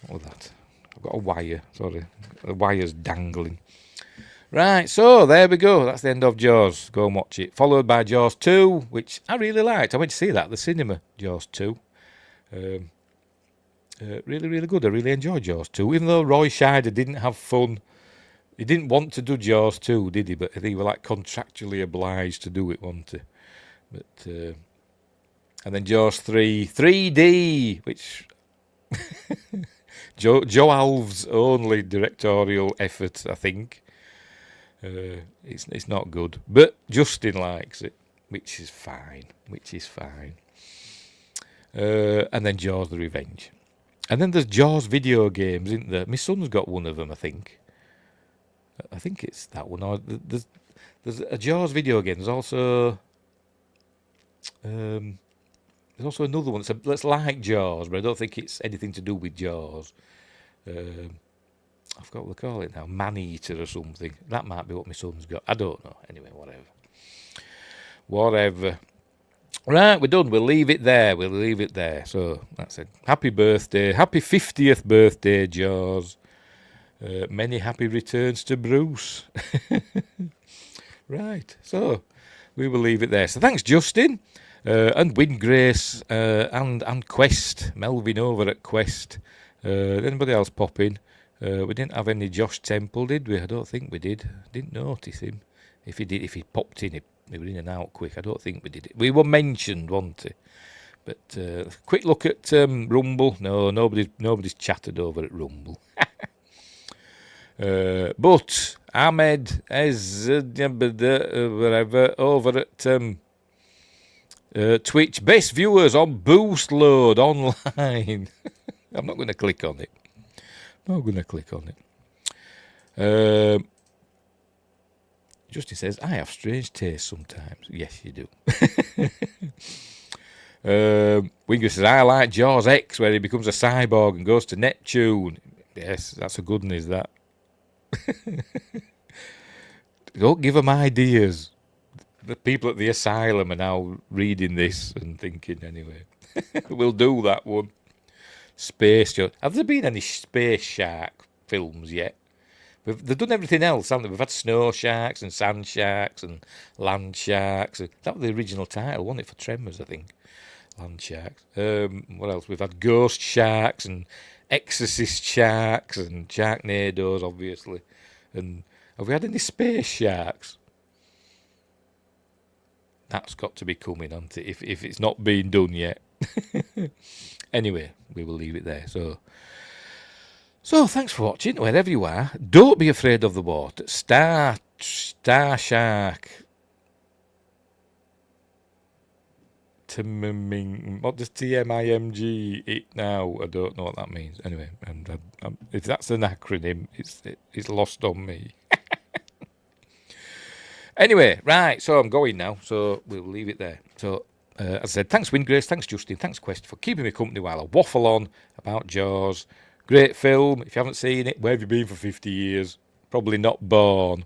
What was that? I've got a wire. Sorry. The wire's dangling. Right, so there we go. That's the end of Jaws. Go and watch it. Followed by Jaws 2, which I really liked. I went to see that at the cinema, Jaws 2. Really, really good. I really enjoyed Jaws 2. Even though Roy Scheider didn't have fun. He didn't want to do Jaws 2, did he? But I think he was like contractually obliged to do it, wasn't he? But and then Jaws 3, 3D, which Joe Alves' only directorial effort, I think. It's not good, but Justin likes it, which is fine. And then Jaws: The Revenge, and then there's Jaws video games, isn't there? My son's got one of them, I think. I think it's that one. Or there's a Jaws video game. There's also another one that's like Jaws, but I don't think it's anything to do with Jaws. I forgot what they call it now. Man-Eater or something. That might be what my son's got. I don't know. Anyway, whatever. Right, we're done. We'll leave it there. So that's it. Happy birthday. Happy 50th birthday, Jaws. Many happy returns to Bruce. Right, so we will leave it there. So thanks, Justin, and Windgrace, and Quest, Melvin over at Quest. Did anybody else pop in? We didn't have any Josh Temple, did we? I don't think we did. Didn't notice him. If he popped in, he was in and out quick. I don't think we did it. We were mentioned, wasn't he? But quick look at Rumble. No, nobody's chatted over at Rumble. But Ahmed is whatever over at Twitch. Best viewers on Boost Load online. I'm not going to click on it. Justin says, I have strange taste sometimes. Yes, you do. Winger says, I like Jaws X, where he becomes a cyborg and goes to Neptune. Yes, that's a good one, is that? Don't give them ideas. The people at the asylum are now reading this and thinking, anyway. We'll do that one. Space Jaws. Have there been any space shark films yet? They've done everything else, haven't they? We've had snow sharks and sand sharks and land sharks. That was the original title, wasn't it, for Tremors, I think? Land sharks. What else? We've had ghost sharks and exorcist sharks and sharknadoes, obviously. And have we had any space sharks? That's got to be coming, hasn't it? If it's not been done yet. Anyway, we will leave it there. So thanks for watching, wherever you are. Don't be afraid of the water. Star Shark. What does TMIMG it now? I don't know what that means. Anyway, and if that's an acronym, it's lost on me. Anyway, right, so I'm going now, so we'll leave it there. So, as I said, thanks Windgrace, thanks Justin, thanks Quest for keeping me company while I waffle on about Jaws. Great film. If you haven't seen it, where have you been for 50 years? Probably not born.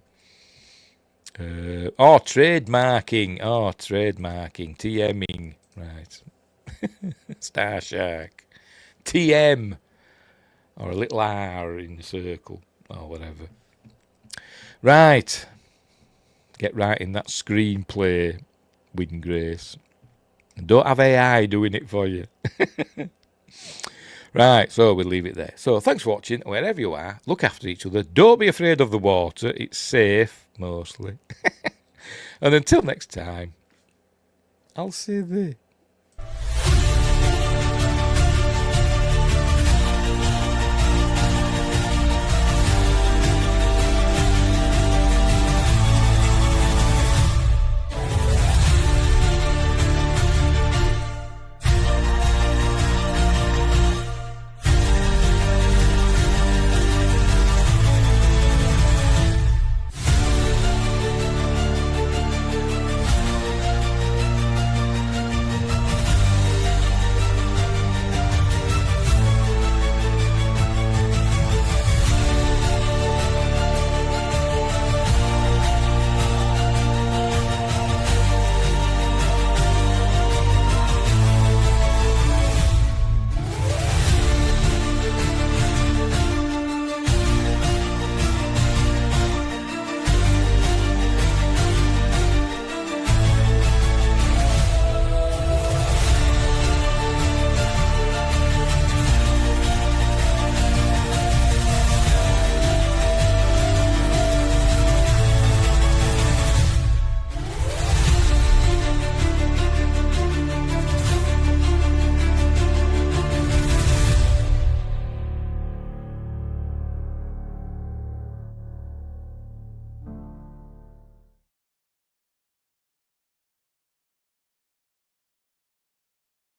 Trademarking. TMing. Right. Star Shark. TM. Or a little R in the circle. Or whatever. Right. Get right in that screenplay, Windgrace. Don't have AI doing it for you. Right, so we'll leave it there. So thanks for watching. Wherever you are, look after each other. Don't be afraid of the water. It's safe, mostly. And until next time, I'll say this.